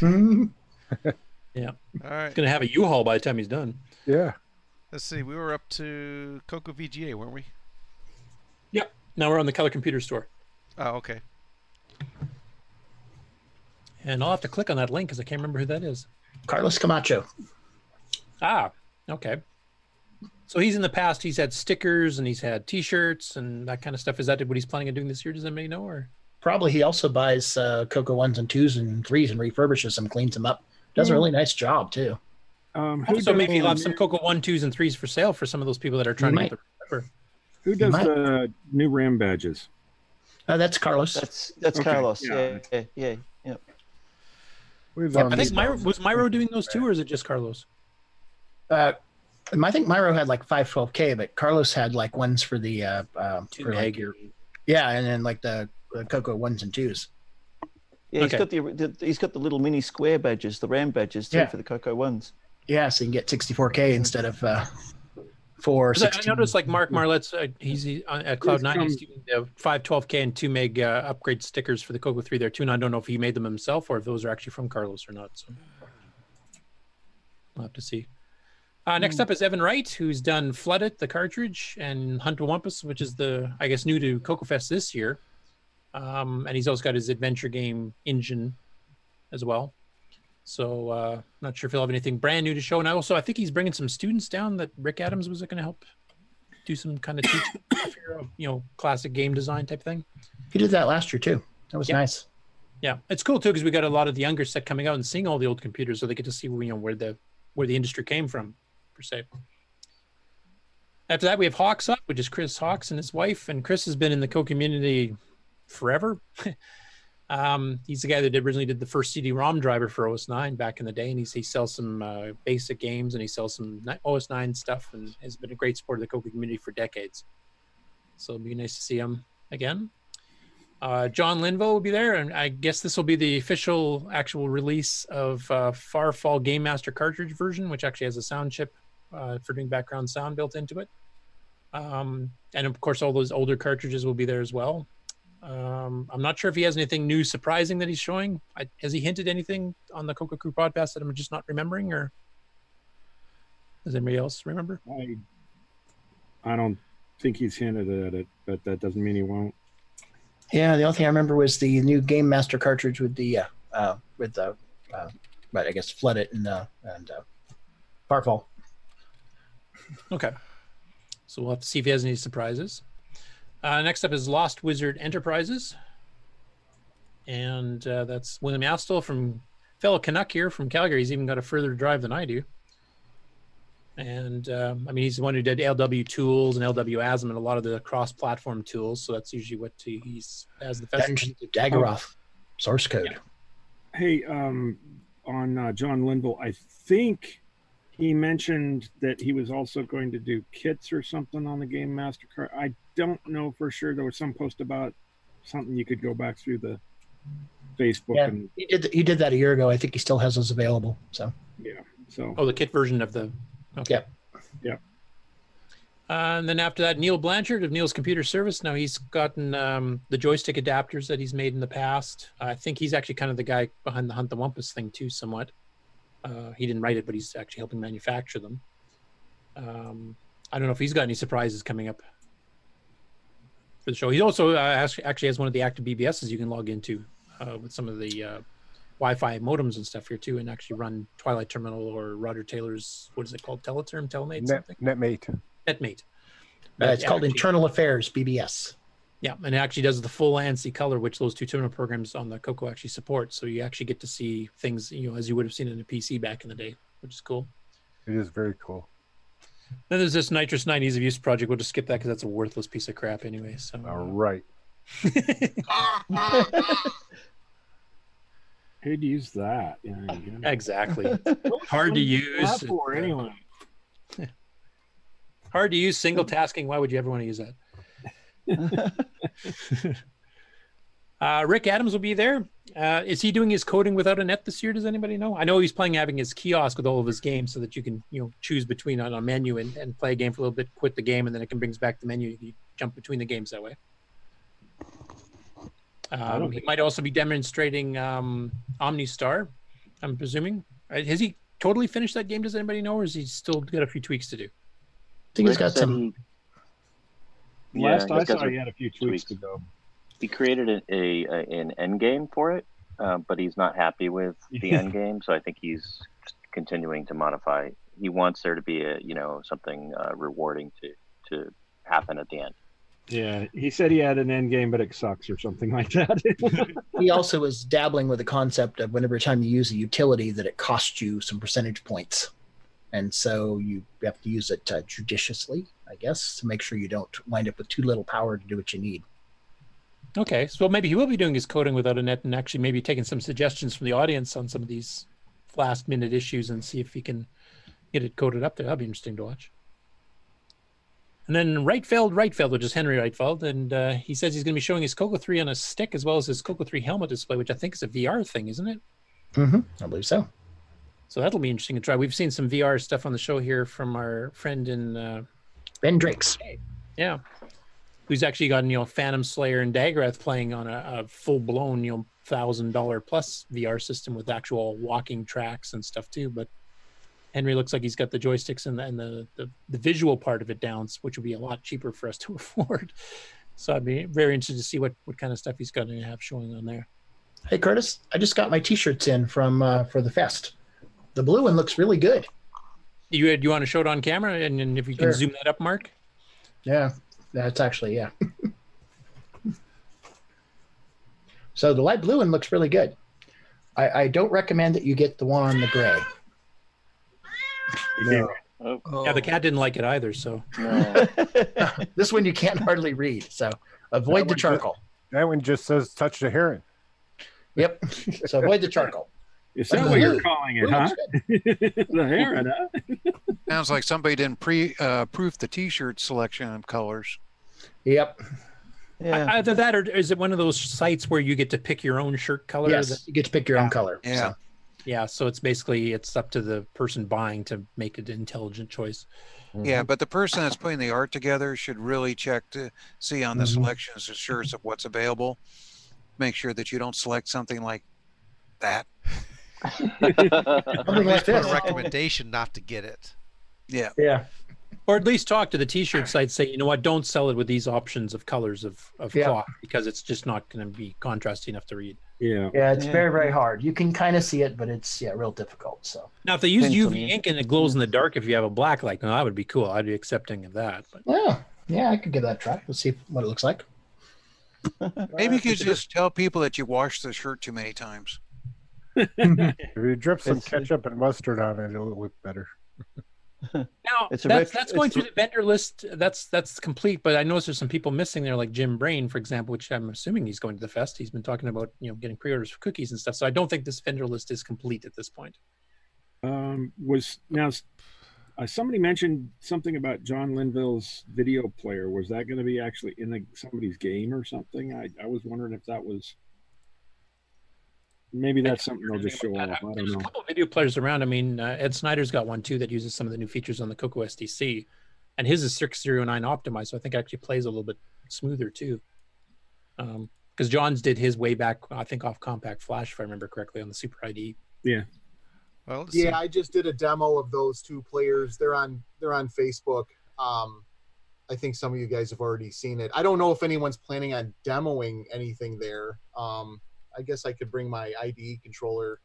Yeah. All right. He's going to have a U-Haul by the time he's done. Yeah. Let's see. We were up to Coco VGA, weren't we? Yep. Now we're on the Color Computer Store. Oh, okay. And I'll have to click on that link because I can't remember who that is. Carlos Camacho. Ah, okay. So he's in the past, he's had stickers and he's had T-shirts and that kind of stuff. Is that what he's planning on doing this year? Does anybody know? Or probably he also buys Coco 1s and 2s and 3s and refurbishes them, cleans them up. Does a really nice job too. So maybe he'll have some Coco 1, 2s, and 3s for sale for some of those people that are trying to get the Rover. Who does the new RAM badges? That's Carlos. That's Okay, Carlos. yeah. Yeah. I think was Myro doing those too, or is it just Carlos? I think Myro had like 512K, but Carlos had like ones for the for like yeah, and then like the Coco 1s and 2s. Yeah, he's got the little mini square badges, the RAM badges too for the Coco 1s. Yeah, so you can get 64K instead of 416. I noticed like Mark Marlette's he's at Cloud9. He's doing 512K and 2 meg upgrade stickers for the Coco 3 there too. And I don't know if he made them himself or if those are actually from Carlos or not. So we'll have to see. Next up is Evan Wright, who's done Flood It, the cartridge, and Hunt a Wumpus, which is I guess new to CoCoFEST this year. And he's also got his adventure game engine as well. So not sure if he'll have anything brand new to show. And I think he's bringing some students down that Rick Adams was going to help do some kind of teaching, classic game design type thing. He did that last year too. That was nice. Yeah, it's cool too because we got a lot of the younger set coming out and seeing all the old computers, so they get to see where the industry came from per se. After that, we have Hawks Up, which is Chris Hawks and his wife. And Chris has been in the Co community forever. He's the guy that originally did the first CD-ROM driver for OS9 back in the day, and he sells some basic games, and he sells some OS9 stuff, and has been a great supporter of the Coco community for decades. So it'll be nice to see him again. John Linville will be there, and I guess this will be the official actual release of Farfall Game Master cartridge version, which actually has a sound chip for doing background sound built into it. And of course, all those older cartridges will be there as well. I'm not sure if he has anything new surprising that he's showing. Has he hinted anything on the Coco Crew podcast that I'm just not remembering, or does anybody else remember? I don't think he's hinted at it, but that doesn't mean he won't. Yeah, the only thing I remember was the new Game Master cartridge with the I guess Flood It and Farfall. Okay, so we'll have to see if he has any surprises. Next up is Lost Wizard Enterprises, and that's William Astle, from fellow Canuck here from Calgary. He's even got a further drive than I do. And I mean, he's the one who did LW Tools and LW ASM and a lot of the cross-platform tools. So that's usually what he's as the Dungeons of Daggerath source code. Yeah. Hey, on John Linville, I think he mentioned that he was also going to do kits or something on the Game Master card. I don't know for sure. There was some post about something you could go back through the Facebook. Yeah, and he did that a year ago. I think he still has those available. So yeah. So the kit version of the. Okay. Yeah. And then after that, Neil Blanchard of Neil's Computer Service. Now he's gotten the joystick adapters that he's made in the past. I think he's actually kind of the guy behind the Hunt the Wumpus thing too, somewhat. He didn't write it, but he's actually helping manufacture them. I don't know if he's got any surprises coming up for the show. He also actually has one of the active BBSs you can log into with some of the Wi-Fi modems and stuff here too, and actually run Twilight Terminal or Roger Taylor's, what is it called, Telemate, something? Netmate. It's called Internal Affairs BBS. Yeah, and it actually does the full ANSI color, which those two terminal programs on the Coco actually support. So you actually get to see things, as you would have seen in a PC back in the day, which is cool. It is very cool. Then there's this Nitrous 9 ease of use project. We'll just skip that because that's a worthless piece of crap anyway. So all right. Who'd use that? Exactly. Hard to use. For anyone. Hard to use, single tasking. Why would you ever want to use that? Rick Adams will be there. Is he doing his coding without a net this year? Does anybody know? I know he's having his kiosk with all of his games so that you can choose between on a menu and play a game for a little bit, quit the game, and then it can brings back the menu. You jump between the games that way. He might also be demonstrating OmniStar, I'm presuming. Has he totally finished that game? Does anybody know, or has he still got a few tweaks to do? I think he's got some. Last I saw, he had a few tweaks to go. He created an end game for it, but he's not happy with the end game, so I think he's continuing to modify. He wants there to be something rewarding to happen at the end. Yeah, he said he had an end game, but it sucks or something like that. He also was dabbling with the concept of whenever time you use a utility that it costs you some percentage points. And so you have to use it judiciously, I guess, to make sure you don't wind up with too little power to do what you need. Okay, so maybe he will be doing his coding without a net and actually maybe taking some suggestions from the audience on some of these last-minute issues and see if he can get it coded up there. That'll be interesting to watch. And then Reitfeld, which is Henry Reitfeld, and he says he's going to be showing his Coco 3 on a stick as well as his Coco 3 helmet display, which I think is a VR thing, isn't it? Mm-hmm. I believe so. So that'll be interesting to try. We've seen some VR stuff on the show here from our friend in Ben Drakes. Yeah, who's actually got Phantom Slayer and Daggerath playing on a full-blown $1,000 plus VR system with actual walking tracks and stuff too. But Henry looks like he's got the joysticks and the visual part of it down, which would be a lot cheaper for us to afford. So I'd be very interested to see what kind of stuff he's going to have showing on there. Hey Curtis, I just got my T-shirts in from for the fest. The blue one looks really good. You want to show it on camera, and if you can zoom that up, Mark? Yeah, that's actually, yeah. So the light blue one looks really good. I don't recommend that you get the one on the gray. No. Yeah, the cat didn't like it either, so. No. This one you can't hardly read, so avoid the charcoal. That one just says touch the heron. Yep. So avoid the charcoal. Is that what you're calling it, huh? The heron, huh? Sounds like somebody didn't proof the T-shirt selection of colors. Yep. Yeah. Either that, or is it one of those sites where you get to pick your own shirt color? Yes, you get to pick your own color. Yeah. So. Yeah, so it's basically it's up to the person buying to make an intelligent choice. Yeah, but the person that's putting the art together should really check to see on the selections of shirts of what's available. Make sure that you don't select something like that. Or at least put a recommendation not to get it. Yeah. Yeah. Or at least talk to the T-shirt site. Say, you know what, don't sell it with these options of colors of cloth because it's just not going to be contrasty enough to read. Yeah. Yeah, it's very, very hard. You can kind of see it, but it's real difficult. So now, if they use UV ink and it glows in the dark, if you have a black light, no, that would be cool. I'd be accepting of that. But yeah, I could give that a try. Let's see what it looks like. Maybe you could just tell people that you washed the shirt too many times. If you drip some ketchup and mustard on it, it'll look better. Now that's going through the vendor list. That's complete. But I noticed there's some people missing there, like Jim Brain, for example, which I'm assuming he's going to the fest. He's been talking about getting pre-orders for cookies and stuff. So I don't think this vendor list is complete at this point. Somebody mentioned something about John Linville's video player. Was that going to be actually in somebody's game or something? I was wondering if that was. Maybe that's something they'll just show off. I don't There's know. a couple of video players around. I mean, Ed Snyder's got one too that uses some of the new features on the Coco SDC, and his is 609 optimized, so I think it actually plays a little bit smoother too. Because John's did his way back, I think, off Compact Flash, if I remember correctly, on the Super ID. Yeah. Well, yeah, I just did a demo of those two players. They're on Facebook. I think some of you guys have already seen it. I don't know if anyone's planning on demoing anything there. I guess I could bring my IDE controller,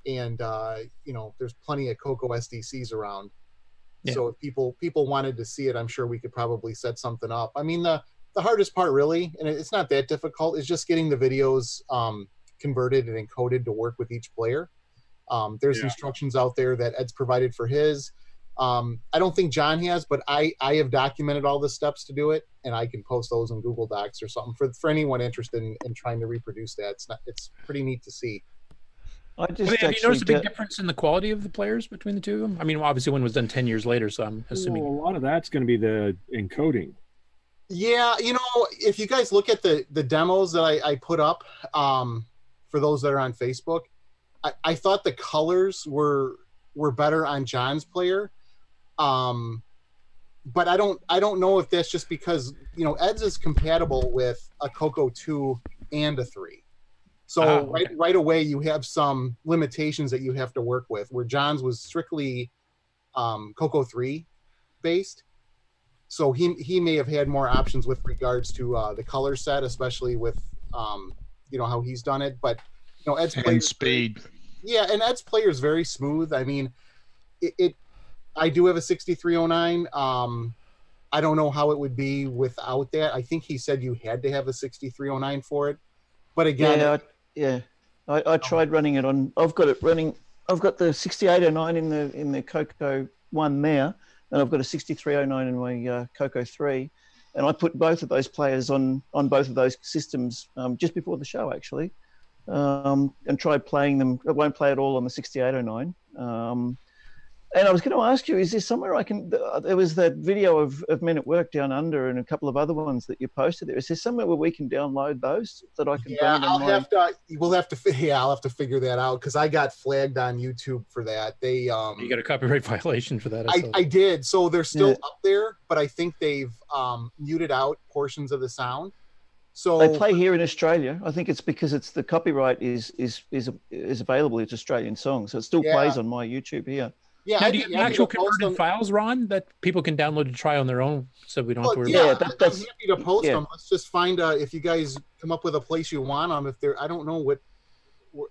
and there's plenty of Coco SDCs around. Yeah. So if people wanted to see it, I'm sure we could probably set something up. I mean, the hardest part really, and it's not that difficult, is just getting the videos converted and encoded to work with each player. There's instructions out there that Ed's provided for his. I don't think John has, but I have documented all the steps to do it, and I can post those in Google Docs or something for anyone interested in trying to reproduce that. It's pretty neat to see. Have you noticed a big difference in the quality of the players between the two of them? I mean, obviously one was done 10 years later, so I'm assuming. Well, a lot of that's going to be the encoding. Yeah, if you guys look at the demos that I put up for those that are on Facebook, I thought the colors were better on John's player. But I don't know if that's just because Ed's is compatible with a Coco 2 and a 3, so right away you have some limitations that you have to work with, where John's was strictly Coco 3 based, so he may have had more options with regards to the color set, especially with how he's done it. But Ed's player speed. Yeah, and Ed's player is very smooth. I mean, I do have a 6309. I don't know how it would be without that. I think he said you had to have a 6309 for it. But again, I tried running it on. I've got it running. I've got the 6809 in the Coco 1 there, and I've got a 6309 in my Coco 3, and I put both of those players on both of those systems just before the show actually, and tried playing them. It won't play at all on the 6809. And I was going to ask you, is there somewhere I can? There was that video of Men at Work Down Under and a couple of other ones that you posted there. Is there somewhere where we can download those that I can? Yeah, I'll have to figure that out, because I got flagged on YouTube for that. You got a copyright violation for that. I did. So they're still up there, but I think they've muted out portions of the sound. So they play here in Australia. I think it's because it's the copyright is available. It's Australian songs, so it still plays on my YouTube here. Yeah, now, do you have actual converted files, Ron, that people can download to try on their own, so we don't have to worry about it? I'm happy to post them. Let's just find if you guys come up with a place you want them. If they're, I don't know what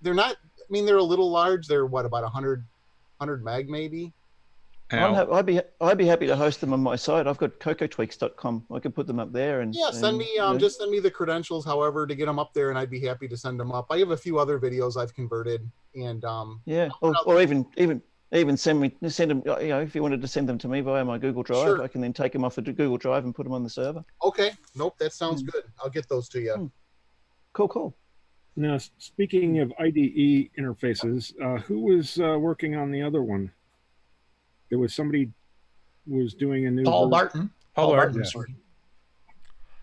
they're not. I mean, they're a little large. They're about 100 meg maybe. I'd be happy to host them on my site. I've got CoCoTweaks.com. I could put them up there and send me just send me the credentials, however, to get them up there, and I'd be happy to send them up. I have a few other videos I've converted, and or even send them. If you wanted to send them to me via my Google Drive, I can then take them off the Google Drive and put them on the server. Okay, nope, that sounds good. I'll get those to you. Cool. Now, speaking of IDE interfaces, who was working on the other one? There was somebody was doing a new Paul version. Barton. Paul Barton.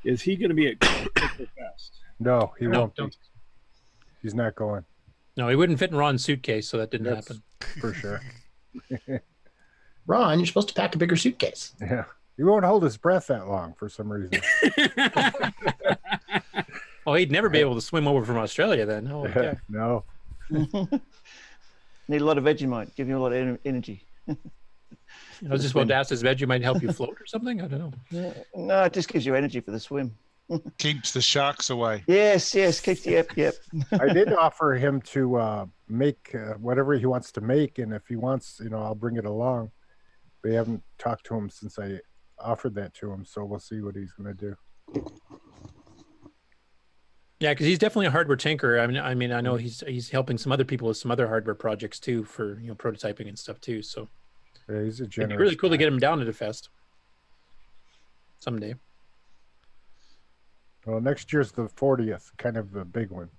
Yeah. Is he going to be at CoCoFEST? No, he No, won't be. He's not going. No, he wouldn't fit in Ron's suitcase, so that didn't happen. For sure. Ron, you're supposed to pack a bigger suitcase. Yeah. He won't hold his breath that long for some reason. Well, he'd never be able to swim over from Australia then. Oh, okay. No. Need a lot of Vegemite. Give you a lot of energy. I was just about to ask, does Vegemite help you float or something? I don't know. No, it just gives you energy for the swim. Keeps the sharks away. Yes, keeps the yep. I did offer him to make whatever he wants to make, and if he wants, I'll bring it along. We haven't talked to him since I offered that to him, so we'll see what he's going to do. Yeah, because he's definitely a hardware tinker. I mean, I know he's helping some other people with some other hardware projects too for prototyping and stuff too. So yeah, he's a generous. It'd be really cool to get him down to the fest someday. Well, next year's the 40th, kind of the big one.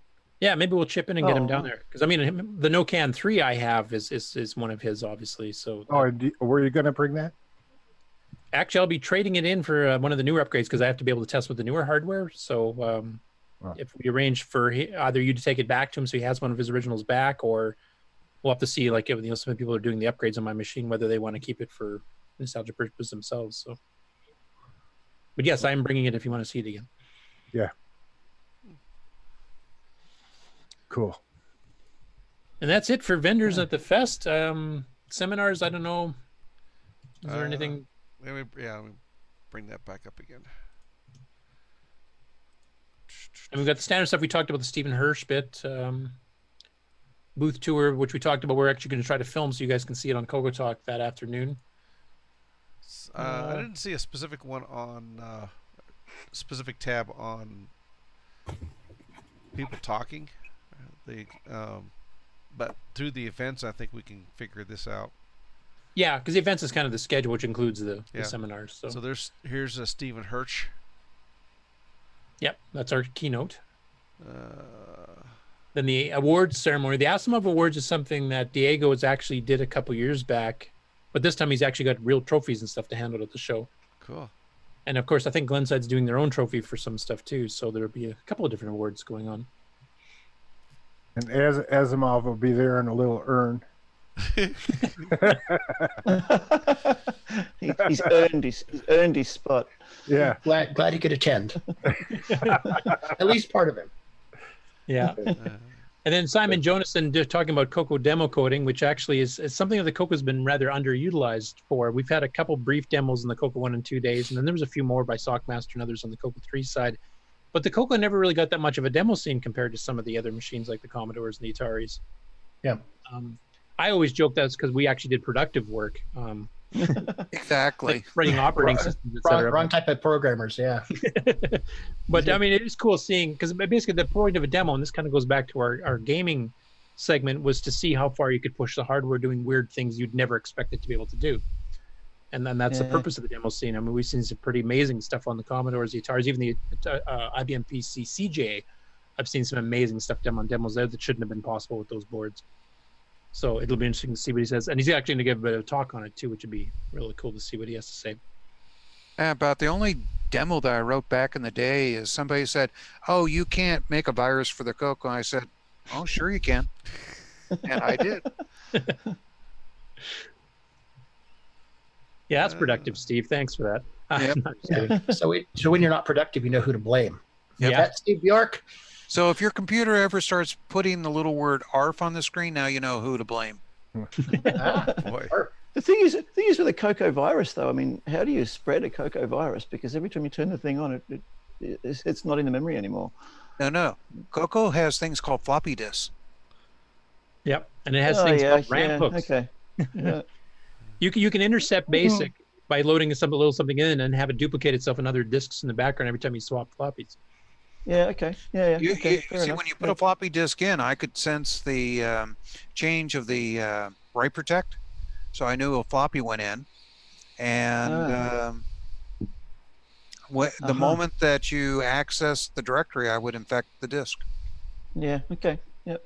Yeah, maybe we'll chip in and get him down there. Because I mean, the No Can 3 I have is one of his, obviously. So. Oh, were you going to bring that? Actually, I'll be trading it in for one of the newer upgrades because I have to be able to test with the newer hardware. So if we arrange for either you to take it back to him so he has one of his originals back, or we'll have to see, like, some people are doing the upgrades on my machine, whether they want to keep it for nostalgia purposes themselves. So, but yes, I am bringing it if you want to see it again. Yeah. Cool. And that's it for vendors at the fest. Seminars, I don't know. Is there anything? Let me bring that back up again. And we've got the standard stuff. We talked about the Stephen Hirsch bit. Booth tour, which we talked about. We're actually going to try to film so you guys can see it on CoCoTALK that afternoon. I didn't see a specific one on specific tab on people talking. But through the events, I think we can figure this out. Yeah, because the events is kind of the schedule, which includes the seminars. So here's a Stephen Hirsch. Yep, that's our keynote. Then the awards ceremony. The Asimov Awards is something that Diego actually did a couple years back, but this time he's actually got real trophies and stuff to hand out at the show. Cool. And of course, I think Glenside's doing their own trophy for some stuff too, so there'll be a couple of different awards going on. And Asimov will be there in a little urn. he's earned his spot. Yeah. Glad he could attend. At least part of him. Yeah. And then Simon Jonasson talking about Coco demo coding, which actually is something that the Coco's been rather underutilized for. We've had a couple brief demos in the Coco 1 and 2 days, and then there was a few more by Sockmaster and others on the Coco 3 side. But the Coco never really got that much of a demo scene compared to some of the other machines like the Commodores and the Ataris. Yeah. I always joke that's because we actually did productive work. Exactly. Like writing operating systems, etc. Wrong type of programmers, yeah. But I mean, it is cool seeing, because basically the point of a demo, and this kind of goes back to our gaming segment, was to see how far you could push the hardware doing weird things you'd never expect it to be able to do. And then that's the purpose of the demo scene. I mean, we've seen some pretty amazing stuff on the Commodores, the Ataris, even the IBM PC CJ. I've seen some amazing stuff done on demos there that shouldn't have been possible with those boards. So it'll be interesting to see what he says. And he's actually going to give a bit of a talk on it too, which would be really cool to see what he has to say. About the only demo that I wrote back in the day is somebody said, "Oh, you can't make a virus for the Coco." I said, "Oh, sure you can." And I did. Yeah, that's productive, Steve. Thanks for that. Yep. So when you're not productive, you know who to blame. Yep. Yeah. That's Steve Bjork. So if your computer ever starts putting the little word ARF on the screen, now you know who to blame. Boy. The thing is with a Coco virus, though, I mean, how do you spread a Coco virus? Because every time you turn the thing on, it's not in the memory anymore. No. Coco has things called floppy disks. Yep, and it has things called ramp hooks. Okay. Yeah. You can intercept BASIC by loading a little something in and have it duplicate itself in other disks in the background every time you swap floppies. Yeah. Okay. Yeah. Okay. You see, when you put a floppy disk in, I could sense the change of the write protect, so I knew a floppy went in, and the moment that you access the directory, I would infect the disk. Yeah. Okay. Yep.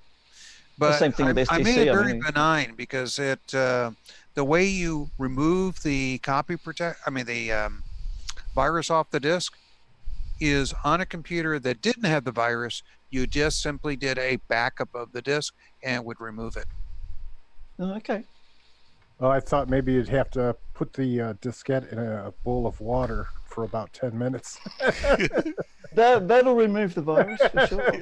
But the same thing with STC. I made it very mean, benign because it the way you remove the the virus off the disk is on a computer that didn't have the virus. You just simply did a backup of the disk and it would remove it. Oh, okay. Well, I thought maybe you'd have to put the diskette in a bowl of water for about 10 minutes. That'll remove the virus for sure.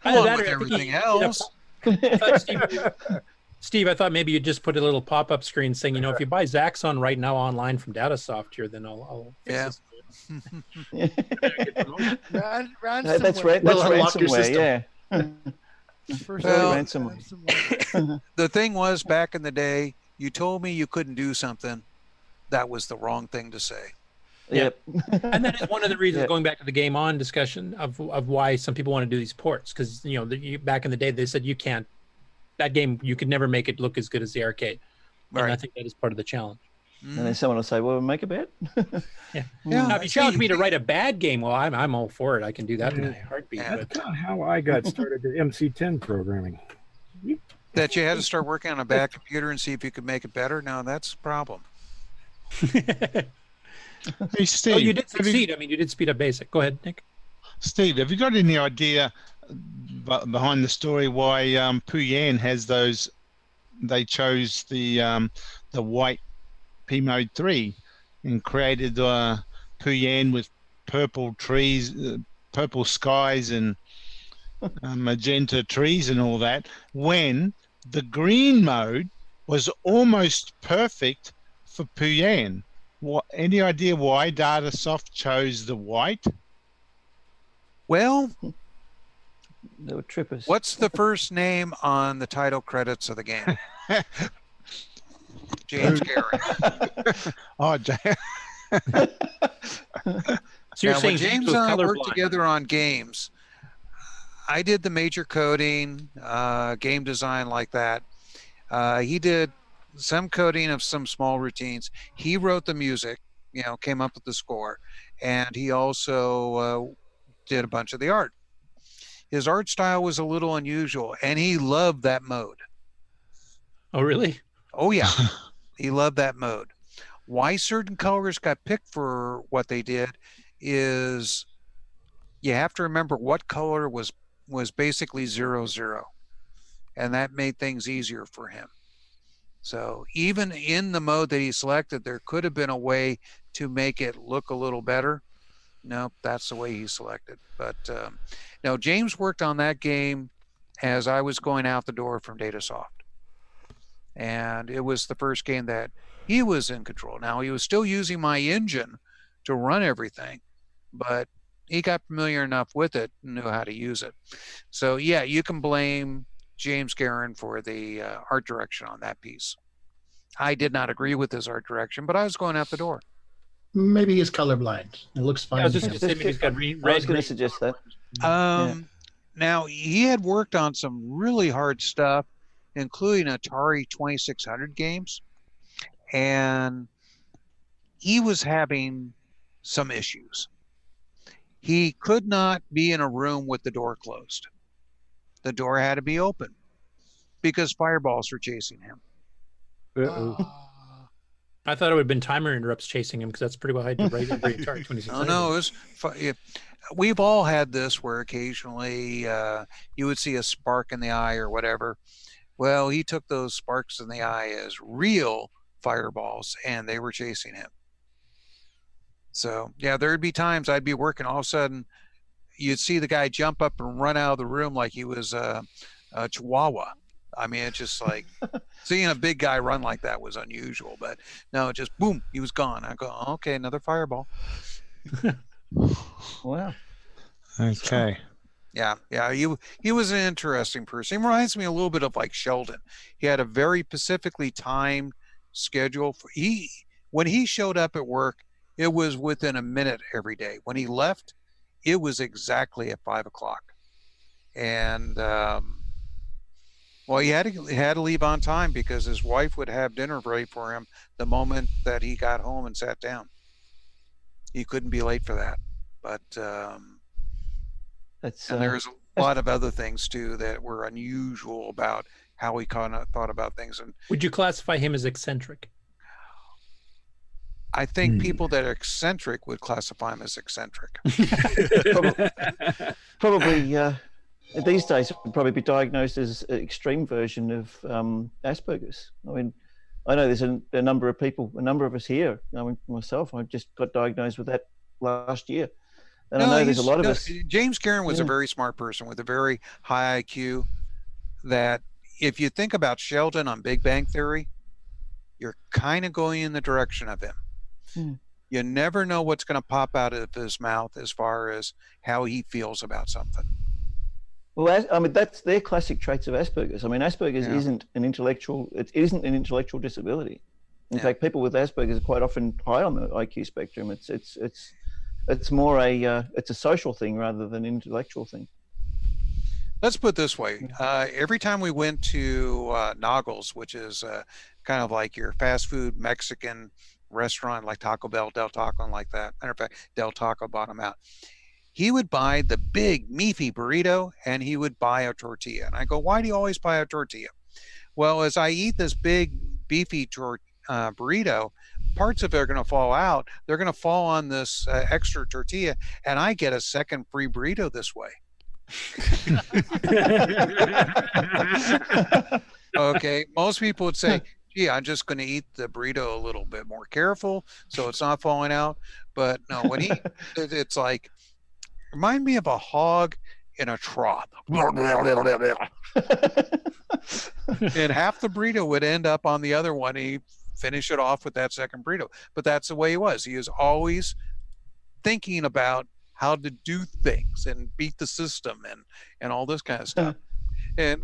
Along with everything else. Steve, I thought maybe you'd just put a little pop-up screen saying, if you buy Zaxxon right now online from Datasoft here, then I'll fix this. That's ransomware, yeah. The thing was, back in the day, you told me you couldn't do something. That was the wrong thing to say. Yep. And that is one of the reasons, going back to the Game On discussion, of why some people want to do these ports. Because, back in the day, they said you can't, that game, you could never make it look as good as the arcade. Right. And I think that is part of the challenge. And then someone will say, well, make a bet. Yeah. Now, if you challenge me to write a bad game, well, I'm all for it. I can do that in a heartbeat. That's kind of how I got started at MC10 programming. That you had to start working on a bad computer and see if you could make it better? No, that's a problem. Hey, Steve. Oh, you did succeed. You did speed up BASIC. Go ahead, Nick. Steve, have you got any idea behind the story why Puyan has those? They chose the white P Mode 3 and created Puyan with purple trees, purple skies, and magenta trees and all that. When the green mode was almost perfect for Puyan. Any idea why Datasoft chose the white? Well, they were trippers. What's the first name on the title credits of the game? James Garrett. Oh, so you're saying when James and I worked together on games, I did the major coding, game design like that. He did some coding of some small routines. He wrote the music, came up with the score, and he also did a bunch of the art. His art style was a little unusual, and he loved that mode. Oh, really? Oh, yeah. He loved that mode. Why certain colors got picked for what they did is you have to remember what color was basically 0-0, and that made things easier for him. So even in the mode that he selected, there could have been a way to make it look a little better. Nope, that's the way he selected. But no, James worked on that game as I was going out the door from Datasoft. And it was the first game that he was in control. Now, he was still using my engine to run everything, but he got familiar enough with it and knew how to use it. So, yeah, you can blame James Guerin for the art direction on that piece. I did not agree with his art direction, but I was going out the door. Maybe he's colorblind. It looks fine. I was just going to say maybe he's got I was going to suggest that. Now, he had worked on some really hard stuff, including Atari 2600 games, and he was having some issues. He could not be in a room with the door closed. The door had to be open because fireballs were chasing him. I thought it would have been timer interrupts chasing him because that's pretty well hard to write every Atari 2600. No, we've all had this where occasionally you would see a spark in the eye or whatever. Well, he took those sparks in the eye as real fireballs, and they were chasing him. So, yeah, there'd be times I'd be working, all of a sudden, you'd see the guy jump up and run out of the room like he was a chihuahua. I mean, it's just like seeing a big guy run like that was unusual, but no, it just boom, he was gone. I go, okay, another fireball. Wow. Okay. Yeah, he was an interesting person. He reminds me a little bit of like Sheldon. He had a very specifically timed schedule. When he showed up at work, it was within a minute every day. When he left, it was exactly at 5 o'clock. And well, he had to leave on time because his wife would have dinner ready for him the moment that he got home and sat down. He couldn't be late for that. But That's and there's a lot of other things too that were unusual about how he kind of thought about things. And would you classify him as eccentric? I think people that are eccentric would classify him as eccentric. Probably these days it would probably be diagnosed as an extreme version of Asperger's. I mean, I know there's a number of people, a number of us here. I mean, myself, I just got diagnosed with that last year. And I know there's a lot of us. James Karen was a very smart person with a very high IQ that if you think about Sheldon on Big Bang Theory, you're kind of going in the direction of him. You never know what's going to pop out of his mouth as far as how he feels about something. Well, I mean, that's their classic traits of Asperger's. I mean, Asperger's isn't an intellectual. It isn't an intellectual disability. In fact, people with Asperger's are quite often high on the IQ spectrum. It's more it's a social thing rather than an intellectual thing. Let's put it this way. Every time we went to Noggles, which is kind of like your fast food Mexican restaurant like Taco Bell, Del Taco, and like that. Matter of fact, Del Taco bought him out. He would buy the big meaty burrito and he would buy a tortilla. And I go, why do you always buy a tortilla? Well, as I eat this big beefy burrito, parts of it are going to fall out. They're going to fall on this extra tortilla, and I get a second free burrito this way. Okay, most people would say, gee, I'm just going to eat the burrito a little bit more careful so it's not falling out. But no, when it's like, remind me of a hog in a trough. And half the burrito would end up on the other one. He'd finish it off with that second burrito. But that's the way he was. He was always thinking about how to do things and beat the system and all this kind of stuff. And,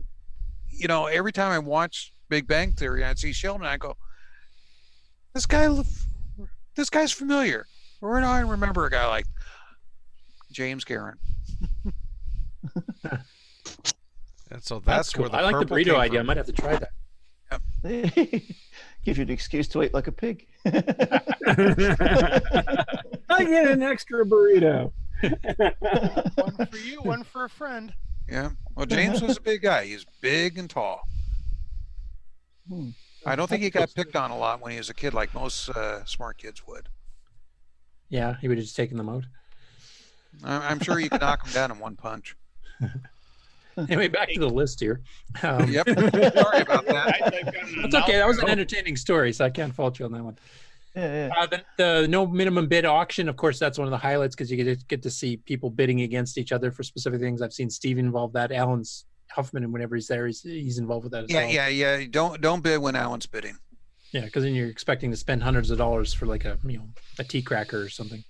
you know, every time I watch Big Bang Theory, I'd see Sheldon, I go, this guy's familiar. Where do I remember a guy like James Karen? And so that's cool. where the I like the purple burrito came idea. from. I might have to try that. Yep. Give you an excuse to eat like a pig. I get an extra burrito. One for you, one for a friend. Yeah. Well, James was a big guy. He's big and tall. I don't think he got picked on a lot when he was a kid like most smart kids would. Yeah, he would have just taken them out. I'm sure you could knock him down in one punch. Anyway, back to the list here. Yep. Sorry about that. It's okay. That was an entertaining story, so I can't fault you on that one. Yeah. The no minimum bid auction, of course, that's one of the highlights because you get to see people bidding against each other for specific things. I've seen Steve involve that. Alan's Huffman, and whenever he's there, he's involved with that as well. Yeah. Don't bid when Alan's bidding. Yeah, because then you're expecting to spend hundreds of dollars for like a tea cracker or something.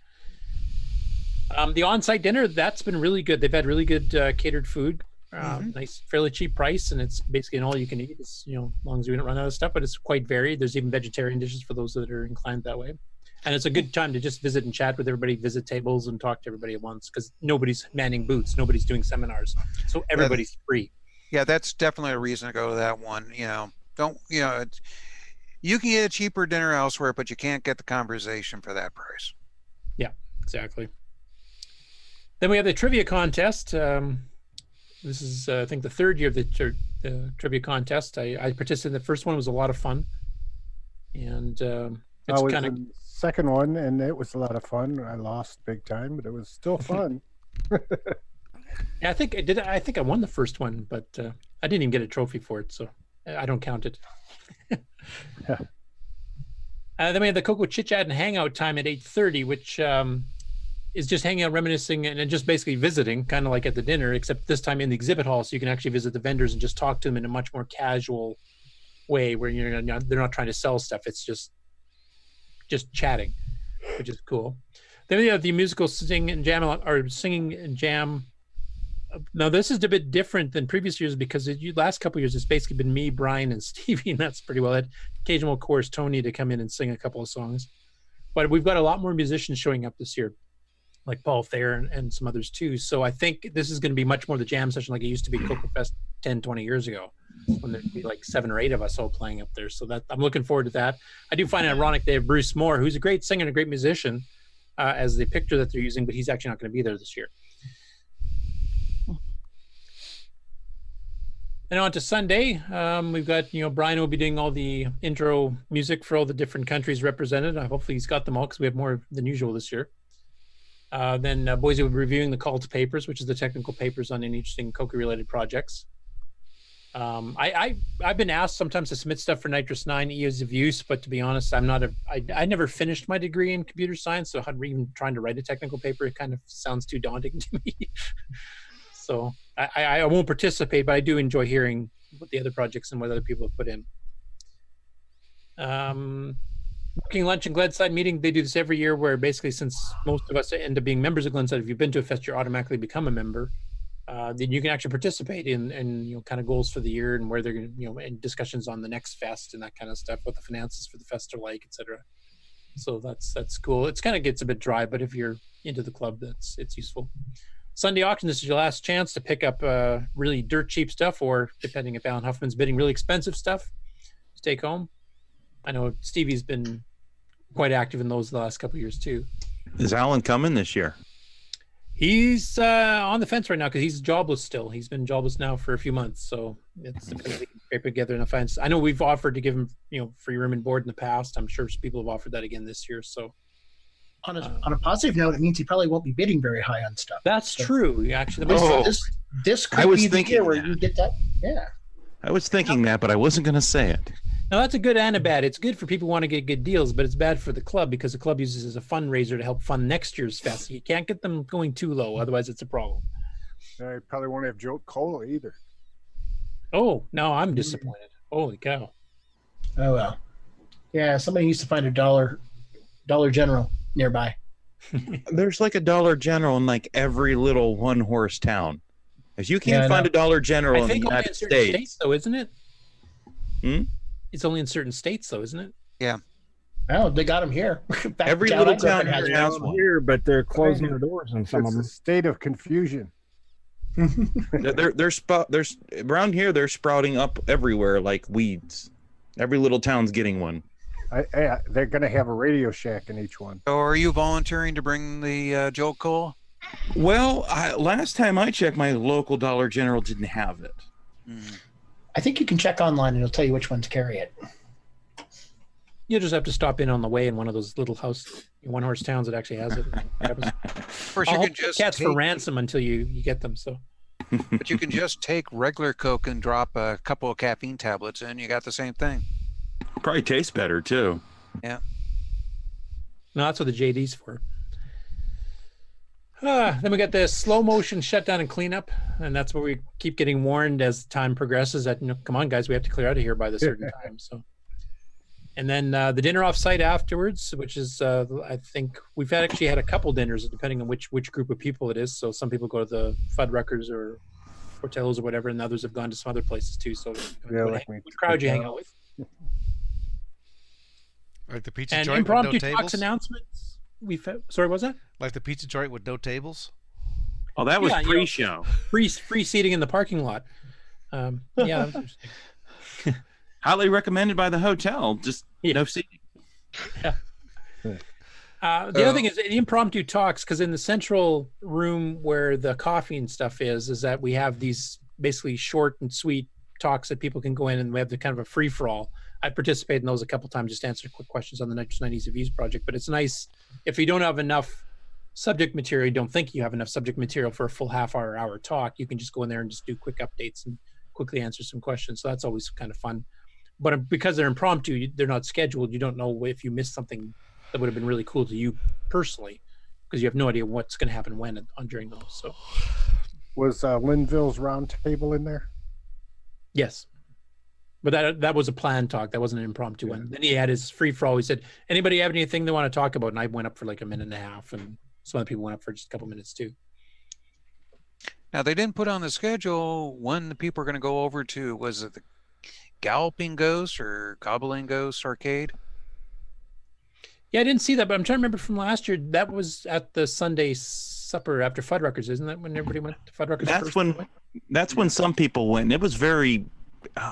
The on-site dinner, that's been really good. They've had really good catered food. Nice, fairly cheap price, and it's basically an all-you-can-eat. It's, as long as we don't run out of stuff, but it's quite varied. There's even vegetarian dishes for those that are inclined that way. And it's a good time to just visit and chat with everybody, visit tables, and talk to everybody at once because nobody's manning booths, nobody's doing seminars, so everybody's free. Yeah, that's definitely a reason to go to that one. You can get a cheaper dinner elsewhere, but you can't get the conversation for that price. Yeah, exactly. Then we have the trivia contest. This is, I think, the third year of the trivia contest. I participated in the first one. It was a lot of fun. And it's kind of... second one, and it was a lot of fun. I lost big time, but it was still fun. Yeah, I think I did. I think I won the first one, but I didn't even get a trophy for it, so I don't count it. Yeah. Then we have the Coco Chit Chat and Hangout time at 8:30, which is just hanging out, reminiscing, and just basically visiting, kind of like at the dinner, except this time in the exhibit hall, so you can actually visit the vendors and just talk to them in a much more casual way, where they're not trying to sell stuff. It's just chatting, which is cool. Then we have the musical singing and jam. Now this is a bit different than previous years because the last couple of years it's basically been me, Brian, and Stevie, and that's pretty well it. Occasional, of course, Tony to come in and sing a couple of songs, but we've got a lot more musicians showing up this year, like Paul Thayer and some others too. So I think this is going to be much more the jam session like it used to be CoCoFEST 10, 20 years ago, when there'd be like 7 or 8 of us all playing up there. So that I'm looking forward to that. I do find it ironic they have Bruce Moore, who's a great singer and a great musician, as the picture that they're using, but he's actually not going to be there this year. And on to Sunday, we've got, Brian will be doing all the intro music for all the different countries represented. Hopefully he's got them all because we have more than usual this year. Then Boise will be reviewing the call to papers, which is the technical papers on any interesting Coco-related projects. I've been asked sometimes to submit stuff for Nitrous 9 ease of use, but to be honest, I never finished my degree in computer science, so even trying to write a technical paper, it kind of sounds too daunting to me. So I won't participate, but I do enjoy hearing what the other projects and what other people have put in. Working Lunch and Glenside meeting, they do this every year where basically, since most of us end up being members of Glenside, if you've been to a fest, you automatically become a member. Then you can actually participate in kind of goals for the year and where they're going to, and discussions on the next fest and that kind of stuff, what the finances for the fest are like, etc. So that's cool. It's kind of gets a bit dry, but if you're into the club, it's useful. Sunday auction, this is your last chance to pick up really dirt cheap stuff, or depending if Alan Huffman's bidding, really expensive stuff to take home. I know Stevie's been quite active in those the last couple of years too. Is Alan coming this year? He's on the fence right now because he's jobless still. He's been jobless now for a few months, so it's depending if he can scrape together enough funds. I know we've offered to give him, free room and board in the past. I'm sure people have offered that again this year. So, on a positive note, it means he probably won't be bidding very high on stuff. That's true. Actually, this could be the year where you get that. Yeah. I was thinking that, but I wasn't going to say it. Now, that's a good and a bad. It's good for people who want to get good deals, but it's bad for the club because the club uses it as a fundraiser to help fund next year's fest. You can't get them going too low, otherwise it's a problem. I probably won't have Joe Cola either. Oh, no, I'm disappointed. Holy cow. Oh, well. Yeah, somebody needs to find a Dollar General nearby. There's like a Dollar General in like every little one-horse town. If you can't find a Dollar General in the United States, though, isn't it? Hmm? It's only in certain states, though, isn't it? Yeah. Oh, they got them here. Every little town has one here, but they're closing their doors in some of them. It's a state of confusion. there's around here. They're sprouting up everywhere like weeds. Every little town's getting one. They're going to have a Radio Shack in each one. So, are you volunteering to bring the Joe Cola? Well, last time I checked, my local Dollar General didn't have it. I think you can check online and it'll tell you which ones carry it. You just have to stop in on the way in one of those little one-horse towns that actually has it. Of course, you can just cats for ransom until you get them. So, but you can just take regular Coke and drop a couple of caffeine tablets in. You got the same thing. Probably tastes better too. Yeah. No, that's what the JD's for. Then we got the slow motion shutdown and cleanup, and that's where we keep getting warned as time progresses that come on guys, we have to clear out of here by this certain time. So, and then the dinner off site afterwards, which is I think we've actually had a couple dinners depending on which group of people it is. So some people go to the Fuddruckers or Portillo's or whatever, and others have gone to some other places too. So what crowd you hang out with? Like the pizza and joint impromptu with no tables? talks announcements. Sorry, what was that? Like the pizza joint with no tables? Oh, that was pre-show. Free seating in the parking lot. Yeah, that was interesting. Highly recommended by the hotel. Just no seating. Yeah. The other thing is the impromptu talks, because in the central room where the coffee and stuff is that we have these basically short and sweet talks that people can go in and we have the kind of a free-for-all. I participated in those a couple times just to answer quick questions on the Nitrous 9 Ease of Use project, but it's nice if you don't have enough subject material, you don't think you have enough subject material for a full hour talk, you can just go in there and just do quick updates and quickly answer some questions. So that's always kind of fun. But because they're impromptu, they're not scheduled, you don't know if you missed something that would have been really cool to you personally, because you have no idea what's going to happen when during those. So, was Linville's roundtable in there? Yes. But that was a planned talk. That wasn't an impromptu one. Then he had his free for all. He said, anybody have anything they want to talk about? And I went up for like a minute and a half, and some other people went up for just a couple minutes too. Now, they didn't put on the schedule when the people are going to go over to, was it the Galloping Ghost or Gobbling Ghost arcade? Yeah, I didn't see that, but I'm trying to remember from last year. That was at the Sunday supper after Fuddruckers, isn't that when everybody went to Fuddruckers? That's when some people went. It was very...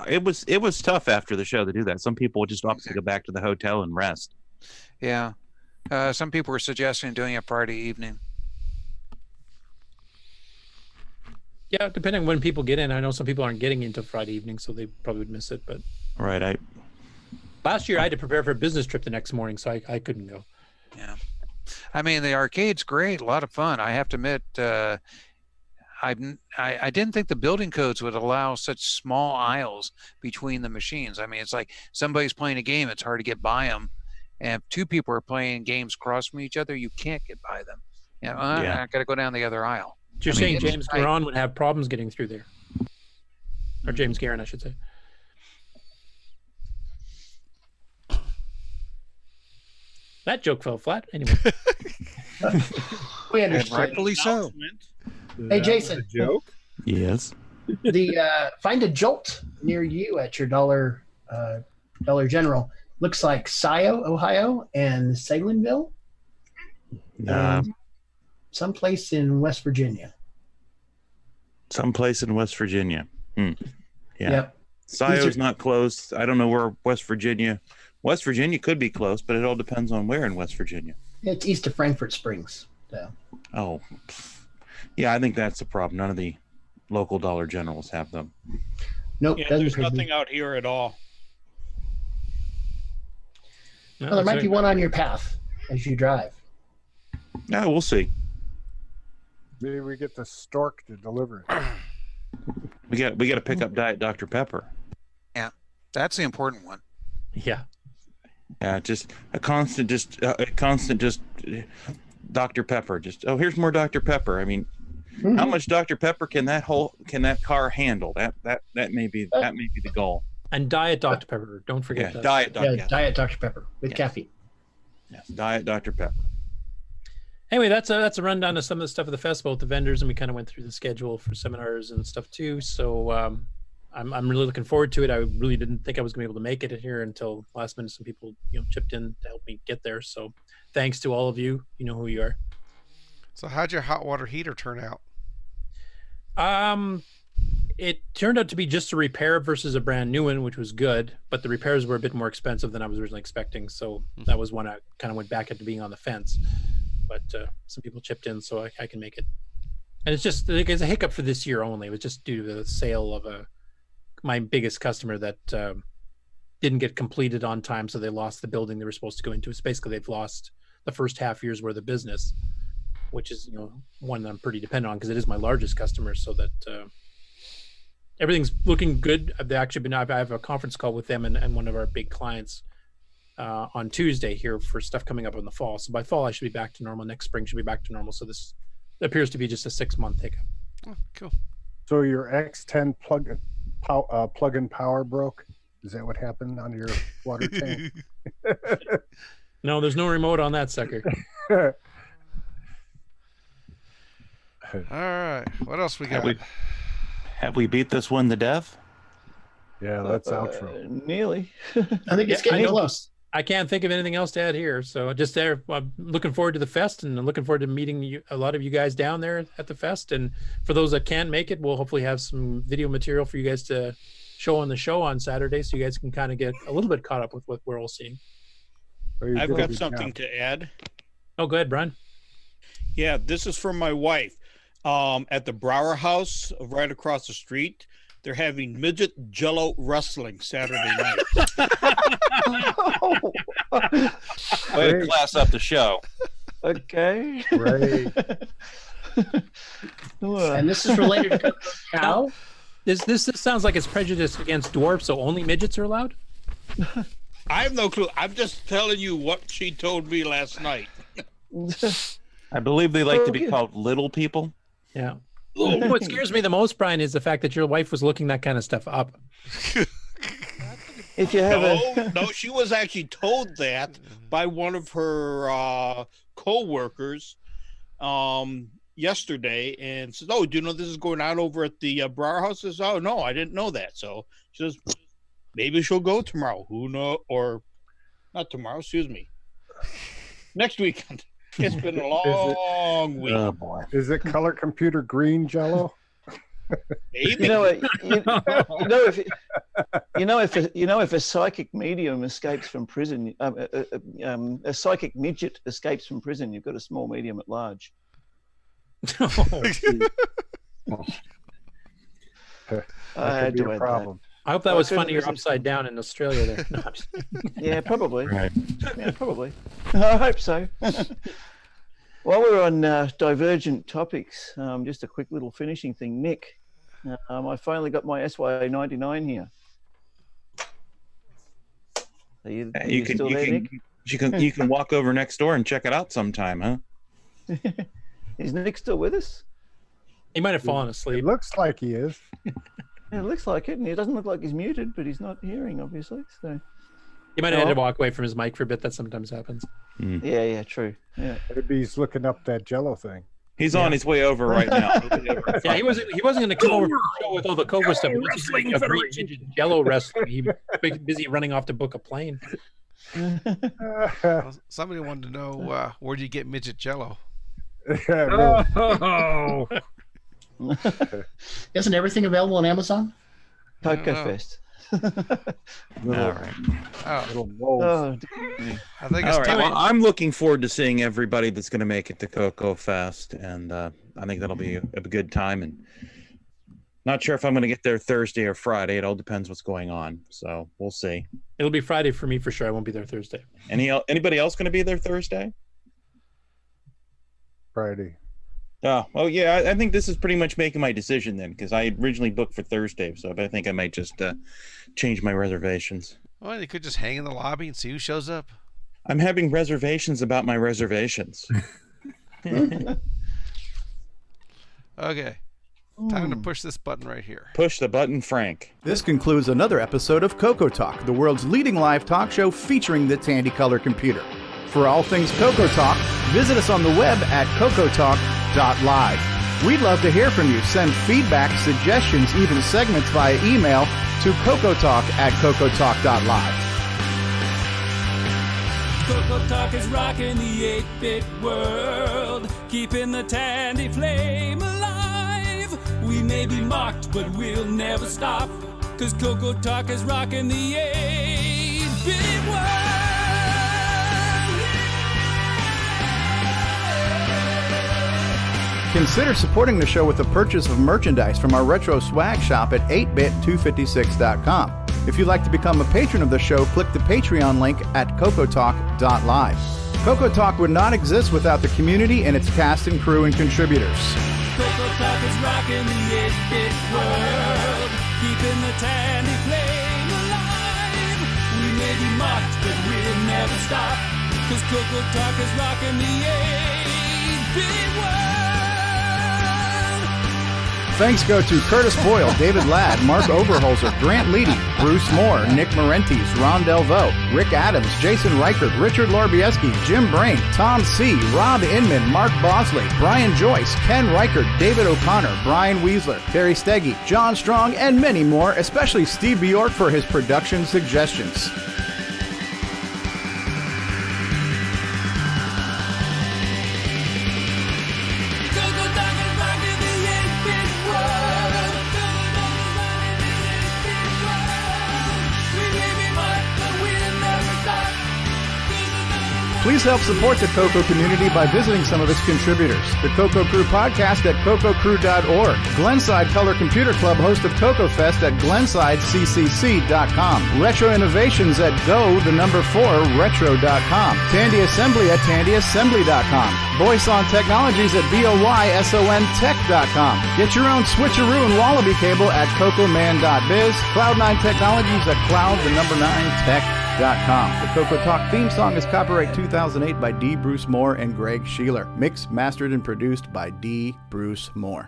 it was tough after the show to do that. Some people just opted to go back to the hotel and rest. Yeah. Some people were suggesting doing it Friday evening. Yeah, depending on when people get in. I know some people aren't getting in until Friday evening, so they probably would miss it. But Right. last year I had to prepare for a business trip the next morning, so I couldn't go. Yeah. I mean, the arcade's great, a lot of fun. I have to admit, I didn't think the building codes would allow such small aisles between the machines. I mean, it's like somebody's playing a game, it's hard to get by them. And if two people are playing games across from each other, you can't get by them. You know, I got to go down the other aisle. You're saying James Garon would have problems getting through there, or James Garon, I should say. That joke fell flat. Anyway, we understand. Rightfully so. Hey, Jason. Joke? Yes. Find a Jolt near you at your Dollar General. Looks like Scio, Ohio, and Salineville. And someplace in West Virginia. Someplace in West Virginia. Yeah. Yep. Scio's not close. I don't know where West Virginia. West Virginia could be close, but it all depends on where in West Virginia. It's east of Frankfurt Springs. So. Oh, yeah. I think that's the problem. None of the local Dollar Generals have them. Nope. Yeah, there's nothing out here at all. Well, there might be one on your path as you drive. No, we'll see. Maybe we get the stork to deliver it. We got to pick up Diet Dr. Pepper. Yeah, that's the important one. Yeah. Yeah, just a constant Dr. Pepper. Just here's more Dr. Pepper. I mean, how much Dr. Pepper can that car handle? That may be the goal. And Diet Dr. Pepper. Don't forget that. Diet Dr. Pepper with caffeine. Yes, Diet Dr. Pepper. Anyway, that's a rundown of some of the stuff at the festival with the vendors, and we kind of went through the schedule for seminars and stuff too. So I'm really looking forward to it. I really didn't think I was going to be able to make it here until last minute. Some people chipped in to help me get there. So thanks to all of you. You know who you are. So how'd your hot water heater turn out? It turned out to be just a repair versus a brand new one, which was good. But the repairs were a bit more expensive than I was originally expecting. So that was one I kind of went back into being on the fence. But some people chipped in, so I can make it. And it's just it's a hiccup for this year only. It was just due to the sale of my biggest customer that didn't get completed on time, so they lost the building they were supposed to go into. It's basically they've lost the first half year's worth of business, which is one that I'm pretty dependent on because it is my largest customer. So that everything's looking good. They actually I have a conference call with them and one of our big clients on Tuesday here for stuff coming up in the fall. So by fall I should be back to normal. Next spring should be back to normal. So this appears to be just a 6-month hiccup. Oh, cool. So your X10 plug-in power broke? Is that what happened on your water tank? No, there's no remote on that sucker. All right. What else we got? Have we beat this one to death? Yeah, that's outro. Nearly. I think it's getting close. I can't think of anything else to add here. So just there, I'm looking forward to the fest and I'm looking forward to meeting a lot of you guys down there at the fest. And for those that can't make it, we'll hopefully have some video material for you guys to show on the show on Saturday, so you guys can kind of get a little bit caught up with what we're all seeing. I've got something to add. Oh, go ahead, Brian. Yeah, this is from my wife. At the Brower House, right across the street, they're having midget jello wrestling Saturday night. Way to class up the show. Okay. Right. And this is related to cow. This sounds like it's prejudiced against dwarfs, so only midgets are allowed? I have no clue. I'm just telling you what she told me last night. I believe they like to be called little people. Yeah. What scares me the most, Brian, is the fact that your wife was looking that kind of stuff up. If you have no, she was actually told that by one of her co-workers yesterday, and says, "Oh, do you know this is going on over at the Brower House?" Says, "Oh no, I didn't know that." So she says, "Maybe she'll go tomorrow. Who knows? Or not tomorrow? Excuse me, next weekend." It's been a long week. Oh boy! Is it color computer green jello? Maybe. If a psychic medium escapes from prison, a psychic midget escapes from prison, you've got a small medium at large. I had to add problem. I hope that was funnier upside down in Australia there. No, I'm just Yeah, probably. Right. Yeah, probably. I hope so. While we're on divergent topics, just a quick little finishing thing. Nick, I finally got my SYA99 here. Are you still there, Nick? You can walk over next door and check it out sometime, huh? Is Nick still with us? He might have fallen asleep. It looks like he is. Yeah, it looks like it, and it doesn't look like he's muted, but he's not hearing, obviously. So He might have had to walk away from his mic for a bit. That sometimes happens. yeah, true. Yeah, maybe he's looking up that Jello thing. He's on his way over right now. Yeah, he wasn't going to come over to the show with all the Coco stuff. He was doing a great Jello wrestling. He was busy running off to book a plane. Well, somebody wanted to know where do you get midget Jello? Oh. Isn't everything available on Amazon? CoCoFEST. All right. Little wolves. I think All it's right. time. Well, I'm looking forward to seeing everybody that's going to make it to CoCoFEST, and I think that'll be a good time. And not sure if I'm going to get there Thursday or Friday. It all depends what's going on. So we'll see. It'll be Friday for me for sure. I won't be there Thursday. Anybody else going to be there Thursday? Friday. Oh, well, yeah. I think this is pretty much making my decision then, because I originally booked for Thursday, so I think I might just change my reservations. Well, you could just hang in the lobby and see who shows up. I'm having reservations about my reservations. Okay. Time to push this button right here. Push the button, Frank. This concludes another episode of CoCoTALK, the world's leading live talk show featuring the Tandy Color computer. For all things CoCoTALK, visit us on the web at CoCoTalk.live. We'd love to hear from you. Send feedback, suggestions, even segments via email to CoCoTalk@CoCoTalk.live. CoCoTALK is rocking the 8-bit world, keeping the Tandy flame alive. We may be mocked, but we'll never stop, 'cause CoCoTALK is rocking the 8-bit world. Consider supporting the show with the purchase of merchandise from our retro swag shop at 8bit256.com. If you'd like to become a patron of the show, click the Patreon link at CoCoTalk.live. CoCoTALK would not exist without the community and its cast and crew and contributors. CoCoTALK is rocking the 8-bit world, keeping the Tandy flame alive. We may be mocked, but we'll never stop, 'cause CoCoTALK is rocking the 8-bit world. Thanks go to Curtis Boyle, David Ladd, Mark Oberholzer, Grant Leedy, Bruce Moore, Nick Marentes, Ron Delvaux, Rick Adams, Jason Reichert, Richard Lorbieski, Jim Brain, Tom C., Rob Inman, Mark Bosley, Brian Joyce, Ken Reichert, David O'Connor, Brian Weasler, Terry Steggy, John Strong, and many more, especially Steve Bjork for his production suggestions. Please help support the Coco community by visiting some of its contributors. The Coco Crew podcast at CocoCrew.org. Glenside Color Computer Club, host of CoCoFest at GlensideCCC.com. Retro Innovations at Go4Retro.com. Tandy Assembly at TandyAssembly.com. Boyson Technologies at BOYSONTech.com. Get your own switcheroo and wallaby cable at CocoMan.biz. Cloud9 Technologies at Cloud9Tech.com. The CoCoTALK theme song is copyright 2008 by D. Bruce Moore and Greg Sheeler. Mixed, mastered, and produced by D. Bruce Moore.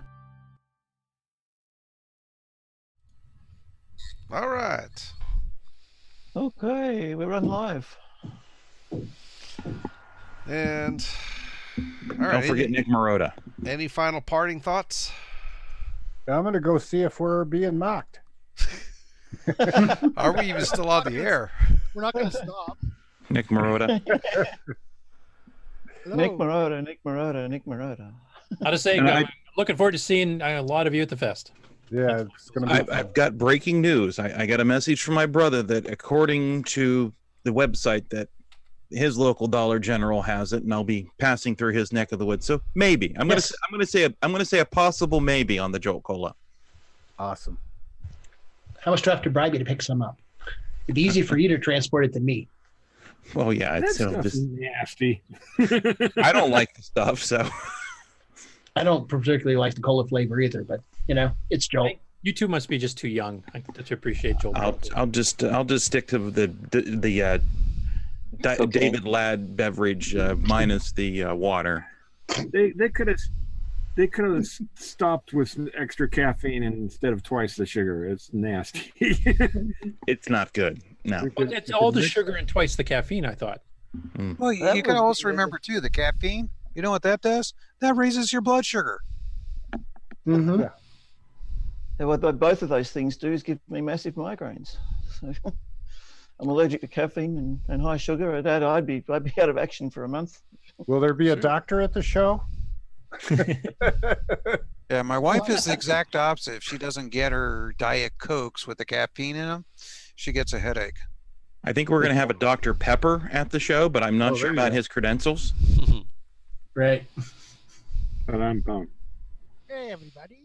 All right. Okay, we're on live. And all right. Don't forget Nick Marotta. Any final parting thoughts? I'm going to go see if we're being mocked. Are we even still on the air? We're not going to stop. Nick Marotta. Nick Marotta. How to say, I'm looking forward to seeing a lot of you at the fest. Yeah, it's going to be. I've got breaking news. I got a message from my brother that according to the website that his local Dollar General has it, and I'll be passing through his neck of the woods. So maybe I'm going to say a possible maybe on the Jolt Cola. Awesome. How much do I have to bribe you to pick some up? It'd be easy for you to transport it than me. Well, yeah, it's That's nasty. I don't like the stuff, so I don't particularly like the cola flavor either, but you know, it's Joel. You two must be just too young to appreciate Joel. I'll just stick to the David Ladd beverage minus the water. They could have stopped with extra caffeine instead of twice the sugar. It's nasty. It's not good. No. But it's all the sugar and twice the caffeine, I thought. Well, you got to also remember too, the caffeine. You know what that does? That raises your blood sugar. Mm-hmm. Yeah. And what both of those things do is give me massive migraines. So I'm allergic to caffeine and high sugar. I'd be out of action for a month. Will there be a doctor at the show? Yeah, my wife is the exact opposite. If she doesn't get her Diet Cokes with the caffeine in them, she gets a headache. I think we're going to have a Dr. Pepper at the show, but I'm not sure about his credentials. Right. But I'm bummed. Hey, everybody.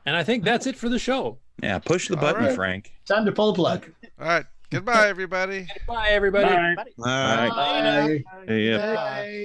And I think that's it for the show. Yeah, push the button, right. Frank. Time to pull the plug. All right. Goodbye, everybody. Bye, everybody. Bye. Bye. Bye. See ya. Bye.